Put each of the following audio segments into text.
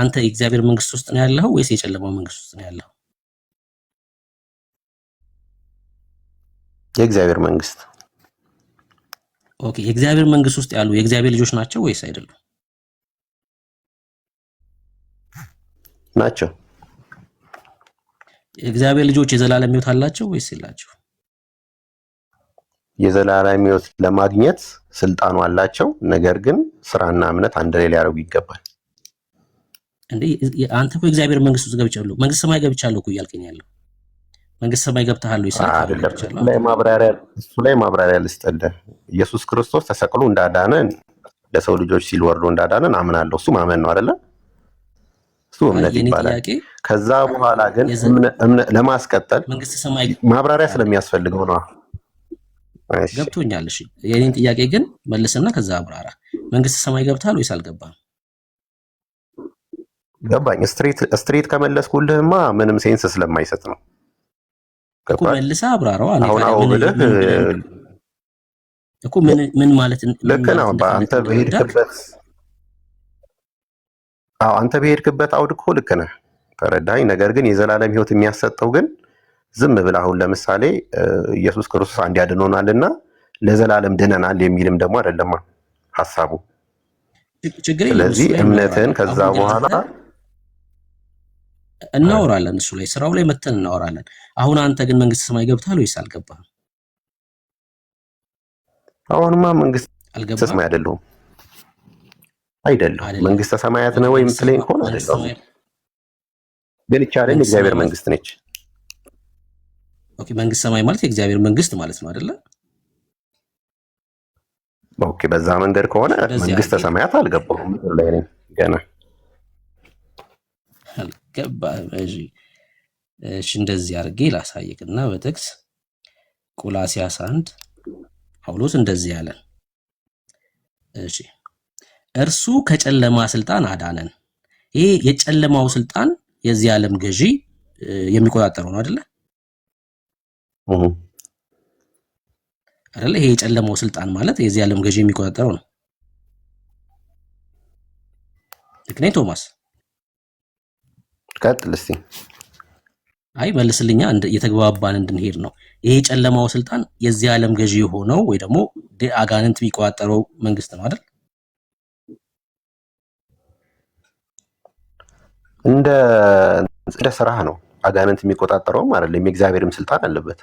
አንተ የእግዚአብሔር መንግስት ውስጥ ነው ያለኸው ወይስ የጨለማው መንግስት ውስጥ ነው ያለኸው? የእግዚአብሔር መንግስት። ኦኬ፣ የእግዚአብሔር መንግስት ውስጥ ያሉ የእግዚአብሔር ልጆች ናቸው ወይስ አይደሉም? ናቸው። የእግዚአብሔር ልጆች የዘላለም ሕይወት አላቸው ወይስ የላቸው? የዘላለም ሕይወት ለማግኘት ስልጣኑ አላቸው። ነገር ግን ስራና እምነት አንድ ላይ ሊያደርጉ ይገባል። እንዴ አንተ እኮ የእግዚአብሔር መንግስት ውስጥ ገብቻለሁ፣ መንግስት ሰማይ ገብቻለሁ እኮ እያልከኝ ያለው መንግስት ሰማይ ገብተሃል ወይስ አይደለም? እሱ ላይ ማብራሪያ ልስጥልህ። ኢየሱስ ክርስቶስ ተሰቅሎ እንዳዳነን ለሰው ልጆች ሲል ወርዶ እንዳዳነን አምናለሁ። እሱ ማመን ነው አይደለ? እሱ እምነት ይባላል። ከዛ በኋላ ግን ለማስቀጠል መንግስት ሰማይ ማብራሪያ ስለሚያስፈልገው ነው። ገብቶኛል። እሺ የኔን ጥያቄ ግን መልስና ከዛ አብራራ። መንግስት ሰማይ ገብታል ወይስ አልገባም? ገባኝ። ስትሬት ከመለስኩልህማ ምንም ሴንስ ስለማይሰጥ ነው። እኮ መልሳ አብራራው። አሁን ብለህ እኮ ምን ማለት ልክ ነው። አንተ በሄድክበት አውድ እኮ ልክ ነህ፣ ተረዳኝ። ነገር ግን የዘላለም ሕይወት የሚያሰጠው ግን ዝም ብለህ አሁን ለምሳሌ ኢየሱስ ክርስቶስ አንድ ያድኖናልና ለዘላለም ድነናል የሚልም ደግሞ አይደለም ሐሳቡ። ስለዚህ እምነትን ከዛ በኋላ እናወራለን፣ እሱ ላይ ስራው ላይ መተን እናወራለን። አሁን አንተ ግን መንግስት ሰማይ ገብታል ወይስ አልገባህም? አሁንማ መንግስት ሰማይ አይደለሁም። መንግስተ ሰማያት ነው ወይ የምትለኝ ከሆነ አይደለሁም፣ ግን ይቻላል የእግዚአብሔር መንግስት ነች። ኦኬ፣ መንግስት ሰማይ ማለት የእግዚአብሔር መንግስት ማለት ነው አይደለ? ኦኬ፣ በዛ መንገድ ከሆነ መንግስተ ሰማያት አልገባሁም፣ ምድር ላይ ነኝ ገና። እሺ እንደዚህ አድርጌ ላሳይቅና በጥቅስ ቆላስይስ 1 ጳውሎስ እንደዚህ ያለን። እሺ እርሱ ከጨለማ ስልጣን አዳነን። ይሄ የጨለማው ስልጣን የዚህ ዓለም ገዢ የሚቆጣጠረው ነው አይደለ? አይደለ? ይሄ የጨለማው ስልጣን ማለት የዚህ ዓለም ገዢ የሚቆጣጠረው ነው። ልክ ነኝ ቶማስ? ቀጥል እስቲ። አይ መልስልኛ፣ የተግባባን እንድንሄድ ነው። ይሄ የጨለማው ስልጣን የዚህ ዓለም ገዢ ሆነው ወይ ደግሞ አጋንንት የሚቆጣጠረው መንግስት ነው አይደል? እንደ ስራህ ነው። አጋንንት የሚቆጣጠረውም አይደለም፣ የእግዚአብሔርም ስልጣን አለበት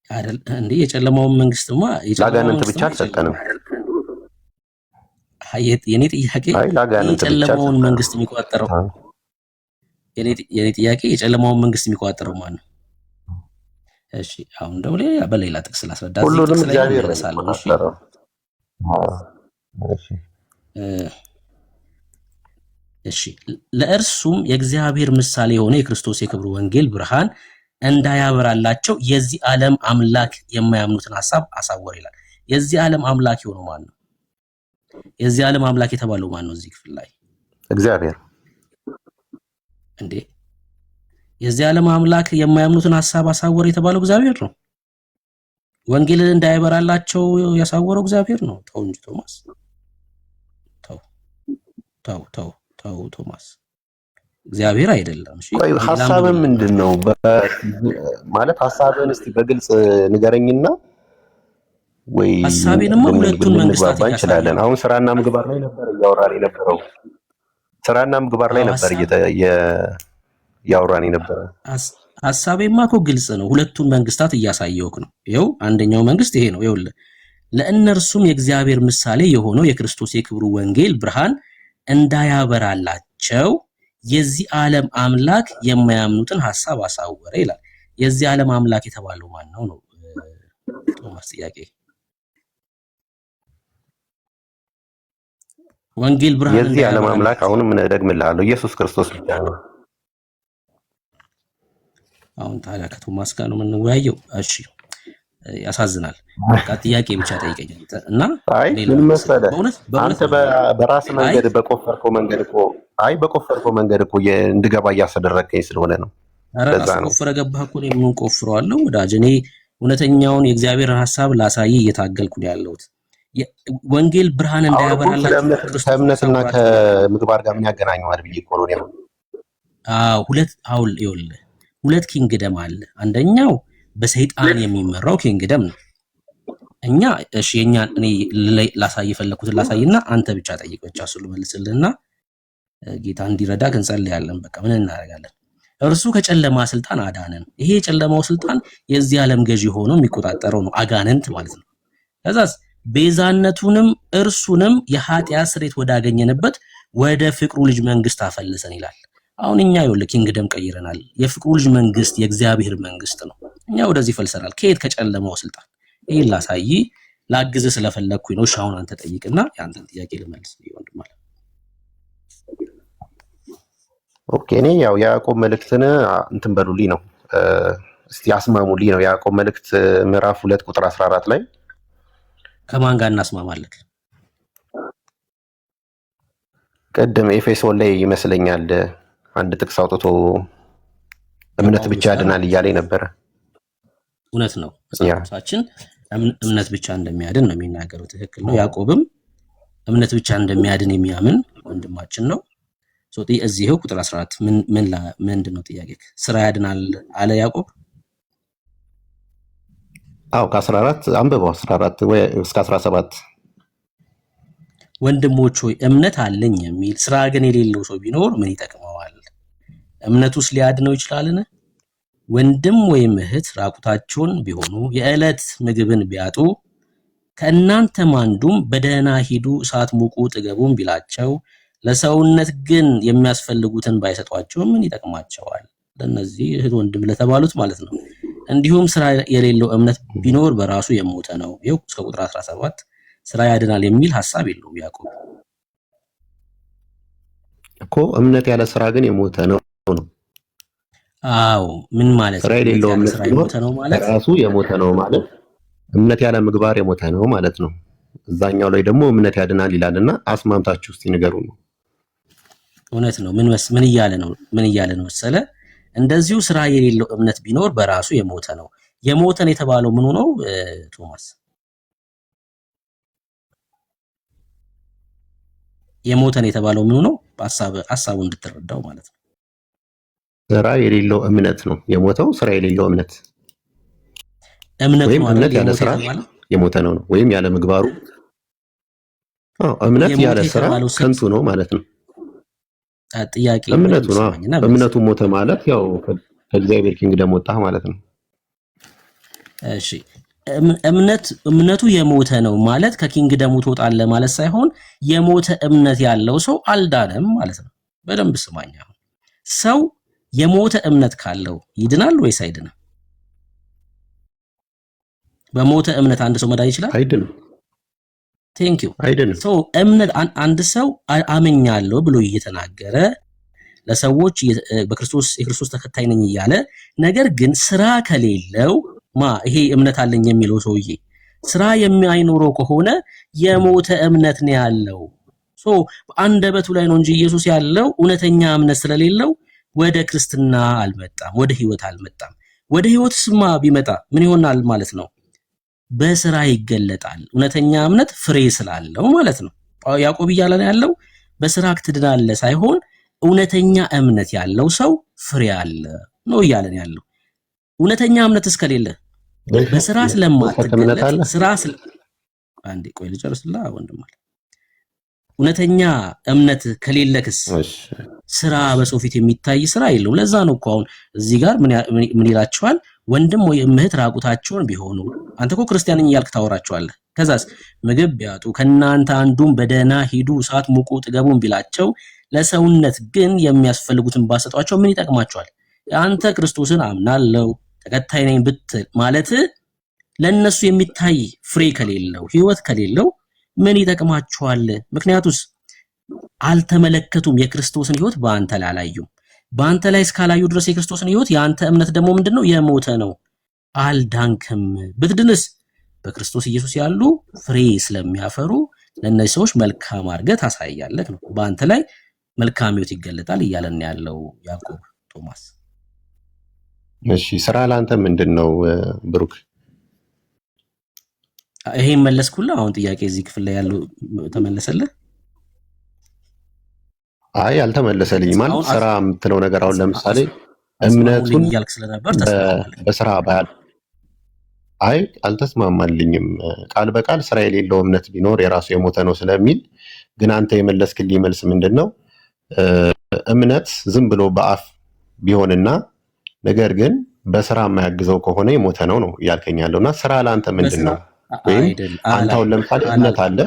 አይደል? እንዴ የጨለማውን መንግስትማ ለአጋንንት ብቻ አልሰጠንም። የኔ ጥያቄ የጨለማውን መንግስት የሚቆጣጠረው የኔ ጥያቄ የጨለማውን መንግስት የሚቆጣጠረው ማን ነው? እሺ አሁን ደግሞ በሌላ ጥቅስ ላስረዳ። ሁሉንም እግዚአብሔር ነው። እሺ ለእርሱም የእግዚአብሔር ምሳሌ የሆነ የክርስቶስ የክብሩ ወንጌል ብርሃን እንዳያበራላቸው የዚህ ዓለም አምላክ የማያምኑትን ሐሳብ አሳወረ ይላል። የዚህ ዓለም አምላክ የሆነው ማን ነው? የዚህ ዓለም አምላክ የተባለው ማን ነው? እዚህ ክፍል ላይ እግዚአብሔር። እንዴ የዚህ ዓለም አምላክ የማያምኑትን ሐሳብ አሳወረ የተባለው እግዚአብሔር ነው። ወንጌልን እንዳያበራላቸው ያሳወረው እግዚአብሔር ነው። ተው እንጂ ቶማስ፣ ተው ቶማስ፣ እግዚአብሔር አይደለም። እሺ ሐሳብም ምንድነው ማለት? ሐሳብን እስቲ በግልጽ ንገረኝና ወይ ሐሳቤንማ ሁለቱን መንግስታት እንችላለን። አሁን ስራና ምግባር ላይ ነበር እያወራን የነበረው። ስራና ምግባር ላይ ነበር እያወራን የነበረው። ሐሳቤማ እኮ ግልጽ ነው። ሁለቱን መንግስታት እያሳየውክ ነው። ይኸው አንደኛው መንግስት ይሄ ነው። ይኸውልህ ለእነርሱም የእግዚአብሔር ምሳሌ የሆነው የክርስቶስ የክብሩ ወንጌል ብርሃን እንዳያበራላቸው የዚህ ዓለም አምላክ የማያምኑትን ሐሳብ አሳወረ ይላል። የዚህ ዓለም አምላክ የተባለው ማን ነው ነው ቶማስ ጥያቄ። ወንጌል ብርሃን የዚህ ዓለም አምላክ አሁንም እደግምልሃለሁ ኢየሱስ ክርስቶስ ብቻ ነው። አሁን ታዲያ ከቶማስ ጋር ነው የምንወያየው? እሺ ያሳዝናል። በቃ ጥያቄ ብቻ ጠይቀኝ እና ምን መሰለህ አንተ በራስ መንገድ በቆፈርከው መንገድ እኮ እንድገባ እያስደረገኝ ስለሆነ ነው። ለዛ ነው ቆፍረ ገባህ እኮ ነው። ምን ቆፍረዋለሁ ወዳጅ? እኔ እውነተኛውን የእግዚአብሔርን ሐሳብ ላሳይ እየታገልኩ ነው ያለሁት። ወንጌል ብርሃን አሁን እኮ እንዳያበራላችሁ ክርስቶስን ከእምነትና ሰውራችሁ። ከምግባር ጋር ምን ያገናኘዋል ብዬ እኮ ነው። ሁለት ኪንግደም አለ። አንደኛው በሰይጣን የሚመራው ኪንግደም ነው። እኛ እሺ የኛን እኔ ላሳይ የፈለኩትን ላሳይና አንተ ብቻ ጠይቅ ብቻ እሱ ልመልስልህና ጌታ እንዲረዳ እንጸልያለን። በቃ ምን እናደርጋለን? እርሱ ከጨለማ ስልጣን አዳነን። ይሄ የጨለማው ስልጣን የዚህ ዓለም ገዢ ሆኖ የሚቆጣጠረው ነው፣ አጋንንት ማለት ነው። ከዛስ ቤዛነቱንም እርሱንም የኃጢአት ስርየት ወዳገኘንበት ወደ ፍቅሩ ልጅ መንግስት አፈለሰን ይላል። አሁን እኛ ይኸውልህ ኪንግደም ቀይረናል። የፍቅሩ ልጅ መንግስት የእግዚአብሔር መንግስት ነው። እኛ ወደዚህ ፈልሰናል። ከየት? ከጨለማው ስልጣን። ይሄን ላሳይ ላግዝህ ስለፈለኩኝ ነው። አሁን አንተ ጠይቅና የአንተን ጥያቄ ልመልስ ወንድም አለ። ኦኬ እኔ ያው ያዕቆብ መልእክትን እንትን በሉልኝ ነው እስቲ አስማሙልኝ ነው። ያዕቆብ መልእክት ምዕራፍ 2 ቁጥር 14 ላይ ከማን ጋር እናስማማለን? ቀደም ኤፌሶን ላይ ይመስለኛል አንድ ጥቅስ አውጥቶ እምነት ብቻ ያድናል እያለኝ ነበረ። እውነት ነው። መጽሐፋችን እምነት ብቻ እንደሚያድን ነው የሚናገረው። ትክክል ነው። ያዕቆብም እምነት ብቻ እንደሚያድን የሚያምን ወንድማችን ነው። ሶቲ እዚህው ቁጥር 14 ምንድን ነው ጥያቄ? ስራ ያድናል አለ ያዕቆብ? አዎ ከ14 አንብበው 14 ወይ እስከ 17 ወንድሞች ሆይ እምነት አለኝ የሚል ስራ ግን የሌለው ሰው ቢኖር ምን ይጠቅመዋል? እምነቱስ ሊያድነው ይችላልን? ወንድም ወይም እህት ራቁታቸውን ቢሆኑ የዕለት ምግብን ቢያጡ ከእናንተም አንዱም በደህና ሂዱ እሳት ሙቁ ጥገቡን ቢላቸው ለሰውነት ግን የሚያስፈልጉትን ባይሰጧቸው ምን ይጠቅማቸዋል? ለነዚህ እህት ወንድም ለተባሉት ማለት ነው። እንዲሁም ስራ የሌለው እምነት ቢኖር በራሱ የሞተ ነው። ይኸው እስከ ቁጥር 17 ስራ ያድናል የሚል ሐሳብ የለውም ያዕቆብ እኮ። እምነት ያለ ስራ ግን የሞተ ነው ነው። አዎ ምን ማለት ስራ የሌለው እምነት የሞተ ነው ማለት ራሱ የሞተ ነው ማለት እምነት ያለ ምግባር የሞተ ነው ማለት ነው። እዛኛው ላይ ደግሞ እምነት ያድናል ይላልና አስማምታችሁ እስቲ ንገሩ ነው። እውነት ነው። ምን እያለ ነው መሰለ? እንደዚሁ ስራ የሌለው እምነት ቢኖር በራሱ የሞተ ነው። የሞተን የተባለው ምኑ ነው ቶማስ? የሞተን የተባለው ምኑ ነው? ሐሳቡ እንድትረዳው ማለት ነው። ስራ የሌለው እምነት ነው የሞተው። ስራ የሌለው እምነት ወይም እምነት ያለ ስራ የሞተ ነው ወይም ያለ ምግባሩ እምነት ያለ ስራ ከንቱ ነው ማለት ነው። ጥያቄ እምነቱ ነው። እምነቱ ሞተ ማለት ያው ከእግዚአብሔር ኪንግደም ወጣ ማለት ነው። እሺ እምነቱ የሞተ ነው ማለት ከኪንግደሙ ትወጣለህ ማለት ሳይሆን የሞተ እምነት ያለው ሰው አልዳነም ማለት ነው። በደንብ ስማኝ። ሰው የሞተ እምነት ካለው ይድናል ወይስ አይድንም? በሞተ እምነት አንድ ሰው መዳን ይችላል? አይድንም። ቴንክ ዩ። አይድንም። ሶ እምነት አንድ ሰው አመኛለሁ ብሎ እየተናገረ ለሰዎች የክርስቶስ ተከታይ ነኝ እያለ ነገር ግን ስራ ከሌለው ይሄ እምነት አለኝ የሚለው ሰውዬ ስራ የማይኖረው ከሆነ የሞተ እምነት ነው ያለው። ሶ በአንደበቱ ላይ ነው እንጂ ኢየሱስ ያለው እውነተኛ እምነት ስለሌለው ወደ ክርስትና አልመጣም፣ ወደ ህይወት አልመጣም። ወደ ህይወት ስማ ቢመጣ ምን ይሆናል ማለት ነው? በስራ ይገለጣል። እውነተኛ እምነት ፍሬ ስላለው ማለት ነው። ያዕቆብ እያለ ነው ያለው በስራ ትድናለህ ሳይሆን እውነተኛ እምነት ያለው ሰው ፍሬ አለ ነው እያለ ነው ያለው። እውነተኛ እምነት እስከሌለ በስራ ስለማትገለጥ አንዴ ቆይ ልጨርስላ ወንድም አለ። እውነተኛ እምነት ከሌለክስ ስራ በሰው ፊት የሚታይ ስራ የለውም። ለዛ ነው እኮ አሁን እዚህ ጋር ምን ይላቸዋል? ወንድም ወይ እህት ራቁታቸውን ቢሆኑ አንተ እኮ ክርስቲያን ነኝ እያልክ ታወራቸዋለህ። ከዛስ ምግብ ቢያጡ ከእናንተ አንዱም በደህና ሂዱ እሳት ሙቁ ጥገቡን ቢላቸው ለሰውነት ግን የሚያስፈልጉትን ባሰጧቸው ምን ይጠቅማቸዋል? አንተ ክርስቶስን አምናለሁ ተከታይ ነኝ ብትል ማለት ለነሱ የሚታይ ፍሬ ከሌለው ህይወት ከሌለው ምን ይጠቅማቸዋል? ምክንያቱስ አልተመለከቱም። የክርስቶስን ህይወት በአንተ ላይ አላዩም። በአንተ ላይ እስካላዩ ድረስ የክርስቶስን ህይወት የአንተ እምነት ደግሞ ምንድነው? የሞተ ነው። አልዳንክም። ብትድንስ በክርስቶስ ኢየሱስ ያሉ ፍሬ ስለሚያፈሩ ለእነዚህ ሰዎች መልካም አድርገህ ታሳያለህ ነው። በአንተ ላይ መልካም ህይወት ይገለጣል እያለን ያለው ያዕቆብ ቶማስ። እሺ ስራ ለአንተ ምንድን ነው ብሩክ? ይሄን መለስኩልህ። አሁን ጥያቄ እዚህ ክፍል ላይ ያለው ተመለሰልህ? አይ አልተመለሰልኝ። ማለት አሁን ስራ የምትለው ነገር አሁን ለምሳሌ አስማሙልኝ እምነቱን እያልክ ስለነበር ተስማማለህ። በስራ ባያል አይ አልተስማማልኝም። ቃል በቃል ስራ የሌለው እምነት ቢኖር የራሱ የሞተ ነው ስለሚል፣ ግን አንተ የመለስክልኝ መልስ ምንድን ነው? እምነት ዝም ብሎ በአፍ ቢሆንና ነገር ግን በስራ የማያግዘው ከሆነ የሞተ ነው ነው እያልከኝ ያለው። እና ስራ ለአንተ ምንድን ነው? ወይም አንተ አሁን ለምሳሌ እምነት አለ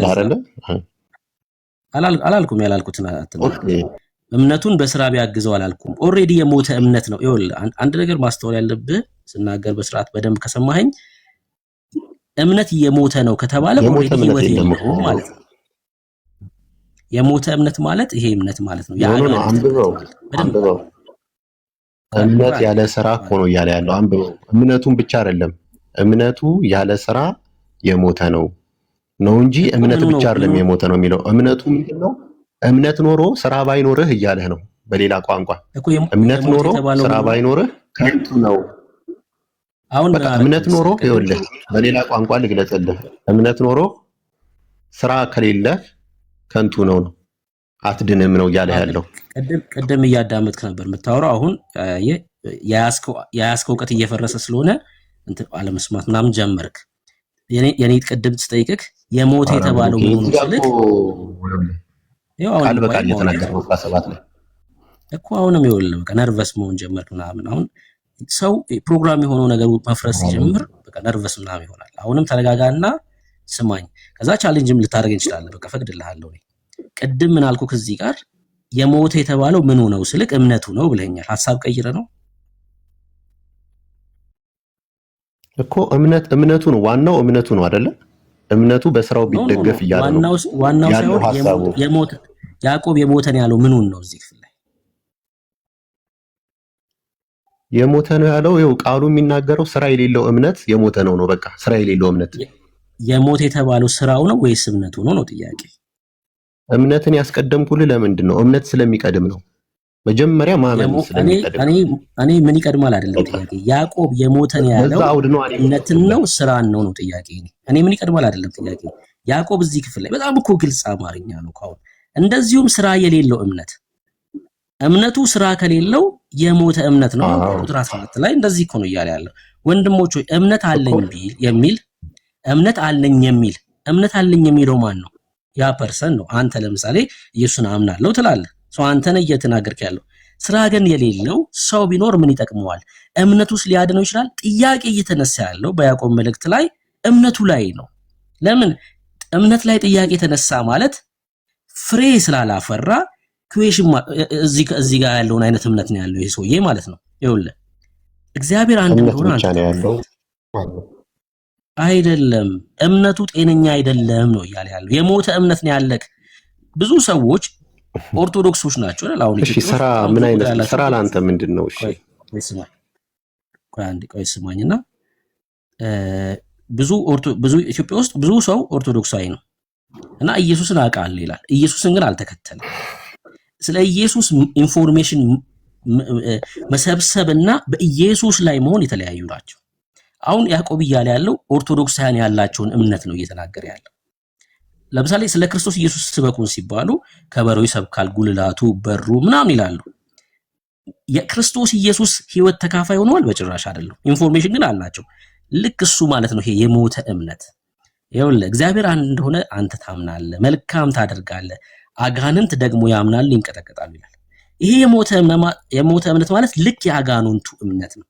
አይደለ? አላልኩም። ያላልኩትን እምነቱን በስራ ቢያግዘው አላልኩም። ኦልሬዲ የሞተ እምነት ነው። ይኸውልህ አንድ ነገር ማስተዋል ያለብህ ስናገር በስርዓት በደንብ ከሰማኸኝ፣ እምነት የሞተ ነው ከተባለ ኦልሬዲ ህይወት የለውም ማለት ነው። የሞተ እምነት ማለት ይሄ እምነት ማለት ነው። አንብበው እምነት ያለ ስራ እኮ ነው እያለ ያለው። አንብበው። እምነቱን ብቻ አይደለም፣ እምነቱ ያለ ስራ የሞተ ነው እንጂ እምነት ብቻ አይደለም የሞተ ነው የሚለው። እምነቱ ምንድን ነው? እምነት ኖሮ ስራ ባይኖርህ እያለህ ነው። በሌላ ቋንቋ እምነት ኖሮ ስራ ባይኖርህ ከንቱ ነው። በቃ እምነት ኖሮ ይኸውልህ፣ በሌላ ቋንቋ ልግለጽልህ። እምነት ኖሮ ስራ ከሌለህ ከንቱ ነው፣ አትድንም ነው እያለ ያለው። ቅድም እያዳመጥክ ነበር የምታወራው። አሁን የያዝከው እውቀት እየፈረሰ ስለሆነ አለመስማት ምናምን ጀመርክ። የኔ ቅድም ስጠይቅህ የሞተ የተባለው ምን ነው ስልክ ቃል በቃል እየተናገረው 17 ላይ እኮ አሁንም ይኸውልህ በቃ ነርቨስ መሆን ጀመርክ ምናምን። አሁን ሰው ፕሮግራም የሆነው ነገር መፍረስ ሲጀምር በቃ ነርቨስ ምናምን ይሆናል። አሁንም ተረጋጋና ስማኝ። ከዛ ቻሌንጅም ልታደርገኝ እንችላለን። በቃ ፈቅድልሃለሁ። ቅድም ምን አልኩህ? ከዚህ ጋር የሞተ የተባለው ምኑ ነው ስልክ እምነቱ ነው ብለኛል። ሐሳብ ቀይረ ነው እኮ እምነቱ ነው ዋናው፣ እምነቱ ነው አይደለ? እምነቱ በስራው ቢደገፍ እያለ ነው ዋናው ሳይሆን የሞተ ያዕቆብ የሞተን ያለው ምኑን ነው? እዚህ ክፍል ላይ የሞተ ነው ያለው። ይኸው ቃሉ የሚናገረው ስራ የሌለው እምነት የሞተ ነው ነው። በቃ ስራ የሌለው እምነት የሞተ የተባለው ስራው ነው ወይስ እምነቱ ነው ነው ጥያቄ። እምነትን ያስቀደምኩልህ ለምንድን ነው? እምነት ስለሚቀድም ነው። መጀመሪያ ማመን ስለሚቀድም። እኔ ምን ይቀድማል አይደለም ጥያቄ። ያዕቆብ የሞተን ያለው እምነትን ነው ስራን ነው ነው ጥያቄ። እኔ ምን ይቀድማል አይደለም ጥያቄ። ያዕቆብ እዚህ ክፍል ላይ በጣም እኮ ግልጽ አማርኛ ነው። ካሁን እንደዚሁም ስራ የሌለው እምነቱ ስራ ከሌለው የሞተ እምነት ነው። ቁጥር 14 ላይ እንደዚህ እኮ ነው እያለ ያለው። ወንድሞች ሆይ እምነት አለኝ የሚለው ማን ነው? ያ ፐርሰን ነው። አንተ ለምሳሌ ኢየሱስን አምናለሁ ትላለህ። አንተ ነህ እየተናገርክ ያለው። ስራ ግን የሌለው ሰው ቢኖር ምን ይጠቅመዋል? እምነቱስ ሊያድነው ይችላል? ጥያቄ እየተነሳ ያለው በያዕቆብ መልእክት ላይ እምነቱ ላይ ነው። ለምን እምነት ላይ ጥያቄ ተነሳ ማለት ፍሬ ስላላፈራ ኩዌሽን እዚህ ጋር ያለውን አይነት እምነት ነው ያለው ይሄ ሰውዬ ማለት ነው። ይኸውልህ እግዚአብሔር አንድ እንደሆነ አይደለም፣ እምነቱ ጤነኛ አይደለም ነው እያለ ያለው። የሞተ እምነት ነው ያለክ። ብዙ ሰዎች ኦርቶዶክሶች ናቸው አይደል? አሁን እሺ፣ ስራ ምን አይነት ስራ ለአንተ ምንድን ነው? እሺ ቆይ ስማኝና ብዙ ኢትዮጵያ ውስጥ ብዙ ሰው ኦርቶዶክሳዊ ነው እና ኢየሱስን አውቃለሁ ይላል። ኢየሱስን ግን አልተከተለም። ስለ ኢየሱስ ኢንፎርሜሽን መሰብሰብና በኢየሱስ ላይ መሆን የተለያዩ ናቸው። አሁን ያዕቆብ እያለ ያለው ኦርቶዶክሳውያን ያላቸውን እምነት ነው እየተናገረ ያለው። ለምሳሌ ስለ ክርስቶስ ኢየሱስ ስበኩን ሲባሉ ከበሮ ይሰብካል፣ ጉልላቱ፣ በሩ ምናምን ይላሉ። የክርስቶስ ኢየሱስ ህይወት ተካፋይ ሆነዋል? በጭራሽ አይደለም። ኢንፎርሜሽን ግን አላቸው። ልክ እሱ ማለት ነው ይሄ የሞተ እምነት። ይኸውልህ እግዚአብሔር አንድ እንደሆነ አንተ ታምናለህ፣ መልካም ታደርጋለህ፣ አጋንንት ደግሞ ያምናል ይንቀጠቀጣሉ ይላል። ይሄ የሞተ እምነት ማለት ልክ የአጋንንቱ እምነት ነው።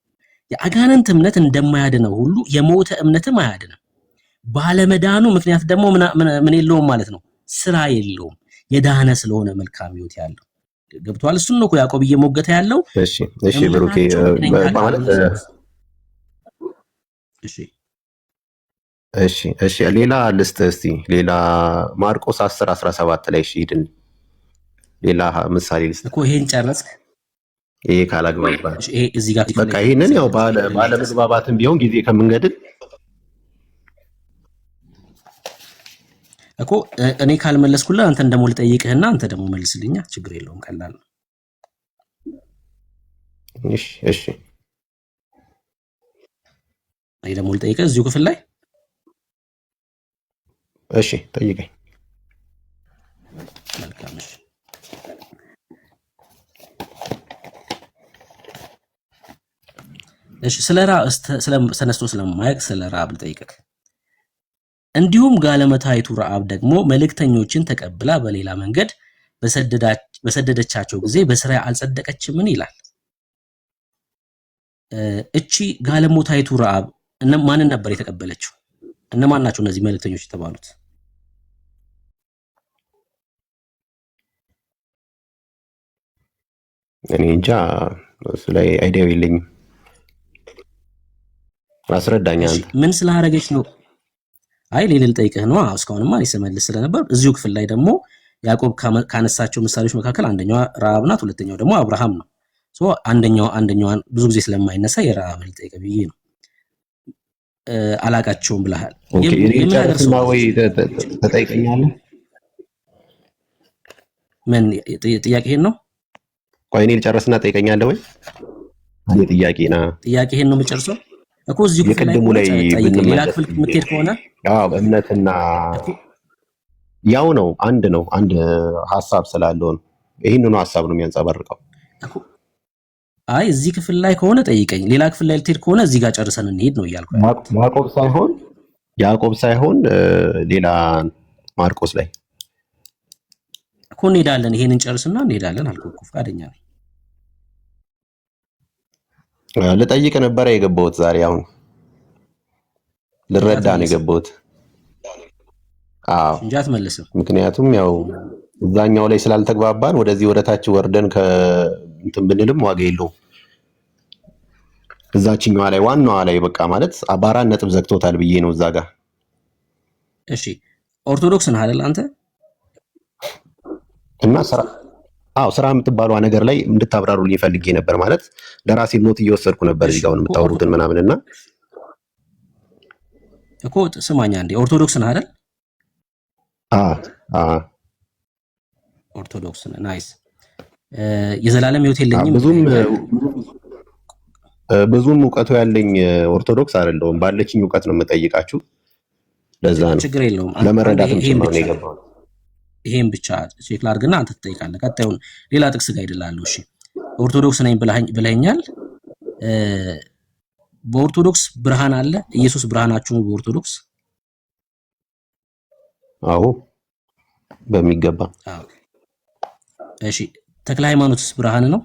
የአጋንንት እምነት እንደማያድነው ሁሉ የሞተ እምነትም አያድንም። ባለመዳኑ ምክንያት ደግሞ ምን የለውም ማለት ነው? ስራ የለውም። የዳነ ስለሆነ መልካም ህይወት ያለው ገብቷል። እሱን ነው ያዕቆብ እየሞገተ ያለው። እሺ ብሩኬ ማለት እሺ ሌላ ልስጥ እስቲ ሌላ ማርቆስ 10:17 ላይ ሂድን። ሌላ ምሳሌ ልስጥ እኮ ይሄን ጨረስክ? ይሄ ካላግባባ ይሄ እዚህ ጋር በቃ ይሄንን ያው ባለ መግባባትም ቢሆን ጊዜ ከምንገድል እኮ እኔ ካልመለስኩልህ አንተን ደግሞ ልጠይቅህና አንተ ደግሞ መልስልኛ። ችግር የለውም፣ ቀላል ነው። እሺ እኔ ደግሞ ልጠይቅህ እዚሁ ክፍል ላይ እሺ ጠይቀኝ። መልካም እሺ። እሺ ስለ ራብ ተነስቶ ስለማያውቅ ስለ ራብ ልጠይቅህ። እንዲሁም ጋለሞታይቱ ረዓብ ደግሞ መልእክተኞችን ተቀብላ በሌላ መንገድ በሰደደቻቸው ጊዜ በስራ አልጸደቀችምን ይላል። እቺ ጋለሞታይቱ ረዓብ ማንን ነበር የተቀበለችው? እነማን ናቸው እነዚህ መልእክተኞች የተባሉት? እኔ እንጃ እሱ ላይ አይዲያው የለኝም። አስረዳኝ አንተ። ምን ስላደረገች ነው? አይ ሌላ ልጠይቅህ ነው። እስካሁንማ እኔ ስመልስ ስለነበር እዚሁ ክፍል ላይ ደግሞ ያዕቆብ ካነሳቸው ምሳሌዎች መካከል አንደኛዋ ረዓብ ናት፣ ሁለተኛው ደግሞ አብርሃም ነው። አንደኛዋን ብዙ ጊዜ ስለማይነሳ የረዓብ ልጠይቅህ ብዬ ነው። አላቃቸውም ብለሃል። የጨርስና ወይ ተጠይቀኛለህ? ምን ጥያቄህን ነው? ቆይ እኔ ልጨርስና ጠይቀኛለህ ወይ? እኔ ጥያቄህን ነው የምጨርሰው እኮ እዚሁ ክፍል ላይ ሌላ ክፍል የምትሄድ ከሆነ እምነትና ያው ነው አንድ ሀሳብ ስላለው ነው። ይህንኑ ሀሳብ ነው የሚያንጸባርቀው። አይ እዚህ ክፍል ላይ ከሆነ ጠይቀኝ፣ ሌላ ክፍል ላይ ልትሄድ ከሆነ እዚህ ጋር ጨርሰን እንሄድ ነው እያልኩ። ያዕቆብ ሳይሆን ሌላ ማርቆስ ላይ እኮ እንሄዳለን። ይሄንን ጨርስና እንሄዳለን አልኩህ እኮ ፈቃደኛ ነኝ። ልጠይቅ ነበረ የገባሁት ዛሬ። አሁን ልረዳ ነው የገባሁት። እንጂ አትመልስም። ምክንያቱም ያው እዛኛው ላይ ስላልተግባባን ወደዚህ ወደታች ወርደን እንትን ብንልም ዋጋ የለውም። እዛችኛዋ ላይ ዋናዋ ላይ በቃ ማለት በ4 ነጥብ ዘግቶታል ብዬ ነው እዛ ጋር። እሺ ኦርቶዶክስ ነህ አይደል አንተ? እና ስራ የምትባለው ነገር ላይ እንድታብራሩልኝ ፈልጌ ነበር። ማለት ለራሴ ኖት እየወሰድኩ ነበር እዚህ ጋር የምታወሩትን ምናምንና እኮ ስማኛ እንዴ ኦርቶዶክስ ነህ አይደል? ኦርቶዶክስ ነህ። ናይስ። የዘላለም ሕይወት የለኝም። ብዙም እውቀቱ ያለኝ ኦርቶዶክስ አይደለሁም። ባለችኝ እውቀት ነው የምጠይቃችሁ። ለዛ ነው ችግር የለውም። ለመረዳትም ጭምር ነው የገባው። ይሄን ብቻ ቼክ ላድርግና አንተ ትጠይቃለህ። ቀጣዩን ሌላ ጥቅስ ጋር ይደላል። እሺ ኦርቶዶክስ ነኝ ብለኸኛል። በኦርቶዶክስ ብርሃን አለ። ኢየሱስ ብርሃናችሁ ነው በኦርቶዶክስ? አዎ በሚገባ። እሺ ተክለ ሃይማኖትስ ብርሃን ነው?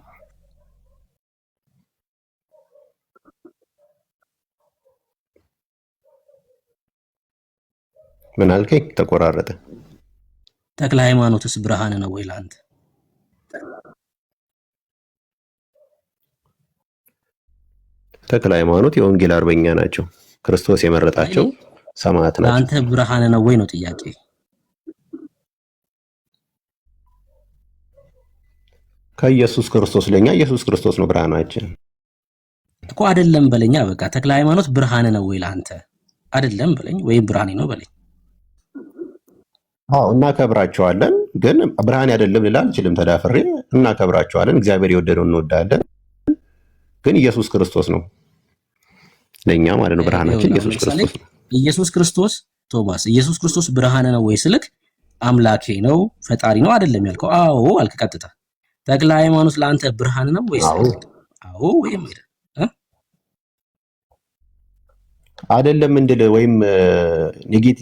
ምን አልከኝ? ተቆራረጠ። ተክለ ሃይማኖትስ ብርሃን ነው ወይ ላንተ? ተክለ ሃይማኖት የወንጌል አርበኛ ናቸው። ክርስቶስ የመረጣቸው ሰማዕት ናቸው። አንተ ብርሃን ነው ወይ ነው ጥያቄ? ከኢየሱስ ክርስቶስ ለኛ ኢየሱስ ክርስቶስ ነው ብርሃናችን እኮ። አይደለም በለኛ በቃ ተክለ ሃይማኖት ብርሃን ነው ወይ ላንተ? አይደለም በለኝ ወይም ብርሃኔ ነው በለኝ። እናከብራቸዋለን፣ ግን ብርሃኔ አይደለም ልል አልችልም። ተዳፍሬ እናከብራቸዋለን። እግዚአብሔር የወደደውን እንወዳለን፣ ግን ኢየሱስ ክርስቶስ ነው ለኛ ማለት ነው ብርሃናችን። ኢየሱስ ክርስቶስ ነው። ኢየሱስ ክርስቶስ ቶማስ ኢየሱስ ክርስቶስ ብርሃን ነው ወይ ስልክ አምላኬ ነው ፈጣሪ ነው አይደለም ያልከው? አዎ አልክ ቀጥታ። ተክለ ሃይማኖት ለአንተ ብርሃን ነው ወይስ? አዎ ወይም አይደለም እንድል ወይም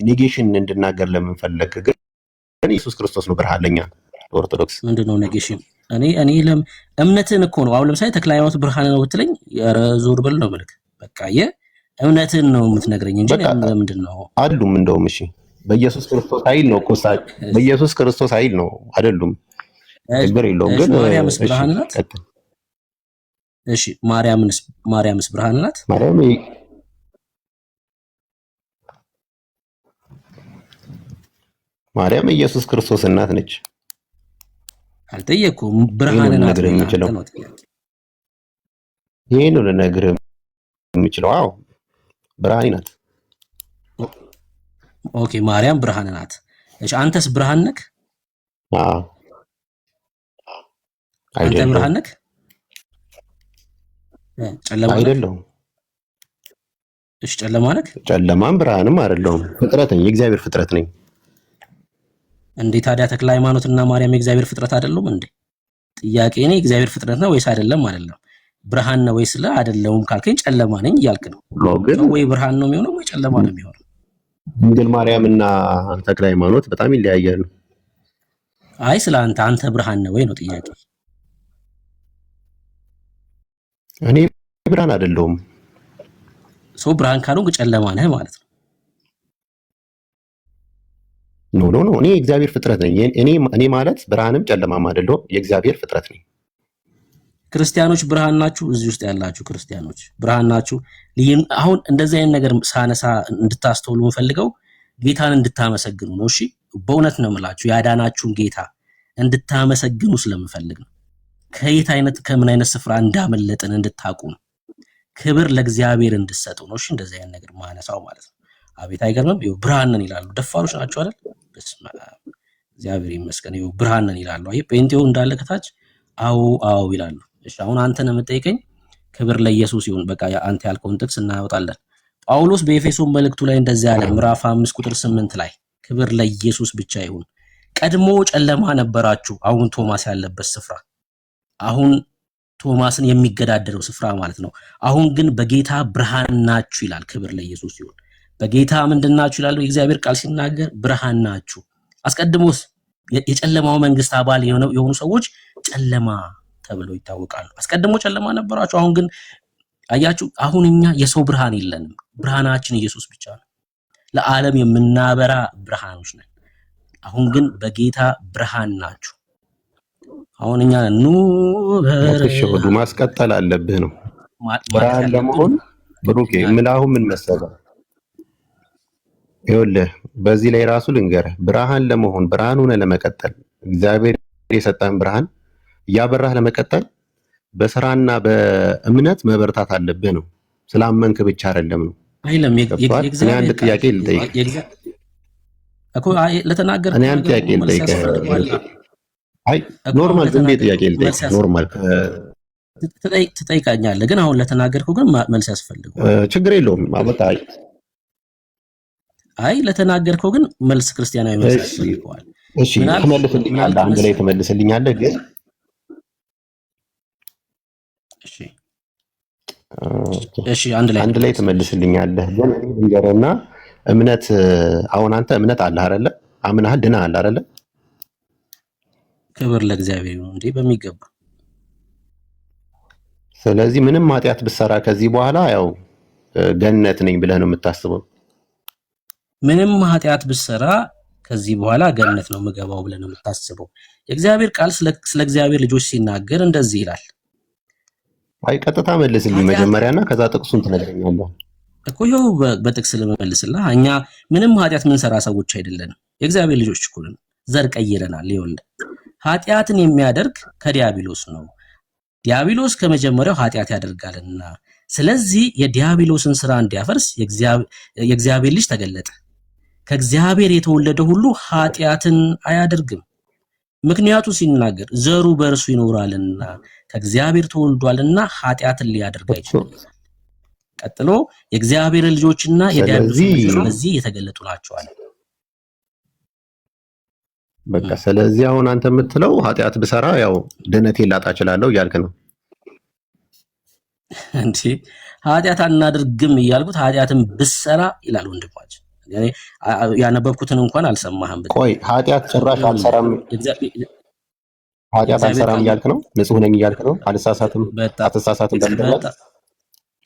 ኔጌሽን እንድናገር ለምን ፈለክ? ግን ኢየሱስ ክርስቶስ ነው ብርሃን ለኛ ኦርቶዶክስ። ምንድነው ኔጌሽን? እኔ እምነትን እኮ ነው። አሁን ለምሳሌ ተክለ ሃይማኖት ብርሃን ነው ብትለኝ ኧረ ዞር በል ነው መልክ። በቃ የእምነትን ነው የምትነግረኝ እንጂ ምንድን ነው አይደሉም። እንደውም እሺ በኢየሱስ ክርስቶስ ኃይል ነው እኮ በኢየሱስ ክርስቶስ ኃይል ነው አይደሉም። ችግር የለውም። ግን ማርያምስ ብርሃን ናት? እሺ ማርያምስ ብርሃን ናት? ማርያም ኢየሱስ ክርስቶስ እናት ነች። አልጠየኩም። ብርሃን ናት ነው ጥያቄ። ይሄን ነው ልነግርህ የምችለው። አዎ ብርሃን ናት። ኦኬ ማርያም ብርሃን ናት። እሺ አንተስ ብርሃን ነህ? አዎ አንተ ብርሃን ነህ? ጨለማ አይደለሁም። እሺ ጨለማ ነህ? ጨለማም ብርሃንም አይደለሁም፣ ፍጥረት ነኝ፣ የእግዚአብሔር ፍጥረት ነኝ። እንዴ ታዲያ ተክለ ሃይማኖትና ማርያም የእግዚአብሔር ፍጥረት አይደሉም እንዴ? ጥያቄ እኔ የእግዚአብሔር ፍጥረት ነው ወይስ አይደለም አይደለም። ብርሃን ነው ወይስ አይደለም ካልከኝ ጨለማ ነኝ እያልክ ነው። ግን ወይ ብርሃን ነው የሚሆነው ወይ ጨለማ ነው የሚሆነው። ድንግል ማርያምና ተክለ ሃይማኖት በጣም ይለያያሉ። አይ ስለ አንተ ብርሃን ነው ወይ ነው ጥያቄ። እኔ ብርሃን አይደለሁም። ሰው ብርሃን ካልሆንክ ጨለማ ነህ ማለት ነው። ኖ እኔ የእግዚአብሔር ፍጥረት ነኝ። እኔ ማለት ብርሃንም ጨለማም አይደለሁም፣ የእግዚአብሔር ፍጥረት ነኝ። ክርስቲያኖች ብርሃን ናችሁ። እዚህ ውስጥ ያላችሁ ክርስቲያኖች ብርሃን ናችሁ። አሁን እንደዚህ አይነት ነገር ሳነሳ እንድታስተውሉ የምፈልገው ጌታን እንድታመሰግኑ ነው። እሺ በእውነት ነው የምላችሁ፣ ያዳናችሁን ጌታ እንድታመሰግኑ ስለምፈልግ ነው። ከምን አይነት ስፍራ እንዳመለጥን እንድታቁ ነው። ክብር ለእግዚአብሔር እንድሰጡ ነው። እሺ እንደዚህ አይነት ነገር ማነሳው ማለት ነው። አቤት አይገርምም? ይኸው ብርሃን ነን ይላሉ። ደፋሮች ናቸው አይደል? በስመ አብ እግዚአብሔር ይመስገን። ይኸው ብርሃን ነን ይላሉ። አይ ጴንጤው እንዳለ ከታች አዎ ይላሉ። እሺ አሁን አንተን የምጠይቀኝ ክብር ለኢየሱስ ይሁን። በቃ አንተ ያልከውን ጥቅስ እናወጣለን። ጳውሎስ በኤፌሶን መልእክቱ ላይ እንደዚህ ያለ ምዕራፍ 5 ቁጥር 8 ላይ ክብር ለኢየሱስ ብቻ ይሁን። ቀድሞ ጨለማ ነበራችሁ፣ አሁን ቶማስ ያለበት ስፍራ፣ አሁን ቶማስን የሚገዳደረው ስፍራ ማለት ነው። አሁን ግን በጌታ ብርሃን ናችሁ ይላል። ክብር ለኢየሱስ ይሁን። በጌታ ምንድን ናችሁ ይላል የእግዚአብሔር ቃል ሲናገር፣ ብርሃን ናችሁ። አስቀድሞስ የጨለማው መንግስት አባል የሆኑ ሰዎች ጨለማ ተብለው ይታወቃሉ። አስቀድሞ ጨለማ ነበራችሁ፣ አሁን ግን አያችሁ። አሁን እኛ የሰው ብርሃን የለንም፣ ብርሃናችን ኢየሱስ ብቻ ነው። ለዓለም የምናበራ ብርሃኖች ነን። አሁን ግን በጌታ ብርሃን ናችሁ። አሁን እኛ ወዱ ማስቀጠል አለብህ ነው ብርሃን ለመሆን ብሩኬ። ምን መሰለህ ይኸውልህ፣ በዚህ ላይ ራሱ ልንገርህ፣ ብርሃን ለመሆን ብርሃን ሆነ ለመቀጠል እግዚአብሔር የሰጠን ብርሃን እያበራህ ለመቀጠል በስራና በእምነት መበርታት አለብህ ነው። ስላመንክ ብቻ አይደለም ነው። እኔ አንድ ጥያቄ ልጠይቅህ። አይ ኖርማል ዝም ብዬ ጥያቄ ልጠይቅህ። ኖርማል ትጠይቃኛለህ፣ ግን አሁን ለተናገርከው ግን መልስ ያስፈልገዋል። ችግር የለውም አበቃ። አይ ለተናገርከው ግን መልስ ክርስቲያናዊ መልስ ያስፈልገዋል። እሺ ትመልስልኛለህ፣ አንድ ላይ ትመልስልኛለህ ግን እሺ አንድ ላይ ትመልስልኛለህ ግን እንገረና እምነት። አሁን አንተ እምነት አለህ አይደለ? አምናሃል፣ ድነሃል አይደለ? ክብር ለእግዚአብሔር ይሁን እንዴ በሚገባ። ስለዚህ ምንም ኃጢአት ብትሰራ ከዚህ በኋላ ያው ገነት ነኝ ብለህ ነው የምታስበው? ምንም ኃጢአት ብትሰራ ከዚህ በኋላ ገነት ነው የምገባው ብለህ ነው የምታስበው? የእግዚአብሔር ቃል ስለ እግዚአብሔር ልጆች ሲናገር እንደዚህ ይላል። አይ ቀጥታ መልስልኝ መጀመሪያና ከዛ ጥቅሱን ትነግረኛለህ እኮ። ይኸው በጥቅስ ልመልስልህ። እኛ ምንም ኃጢአት ምንሰራ ሰዎች አይደለንም፣ የእግዚአብሔር ልጆች እኮ ነን። ዘር ቀይረናል። ይኸውልህ ኃጢአትን የሚያደርግ ከዲያብሎስ ነው፣ ዲያብሎስ ከመጀመሪያው ኃጢአት ያደርጋልና፣ ስለዚህ የዲያብሎስን ስራ እንዲያፈርስ የእግዚአብሔር ልጅ ተገለጠ። ከእግዚአብሔር የተወለደ ሁሉ ኃጢአትን አያደርግም፣ ምክንያቱ ሲናገር ዘሩ በእርሱ ይኖራልና ከእግዚአብሔር ተወልዷልና ኃጢአትን ሊያደርግ አይችልም። ቀጥሎ የእግዚአብሔር ልጆችና የዲያብሎስ ልጆች በዚህ የተገለጡ ናቸዋል። በቃ ስለዚህ አሁን አንተ የምትለው ኃጢአት ብሰራ ያው ድነቴን ላጣ እችላለሁ እያልክ ነው እንዴ? ኃጢአት አናደርግም እያልኩት ኃጢአትን ብሰራ ይላል ወንድማችን። ያነበብኩትን እንኳን አልሰማህም። ቆይ ኃጢአት ጭራሽ አልሰራም እያልክ ነው? ንጹህ ነኝ እያልክ ነው? አልሳሳትም? አትሳሳትም?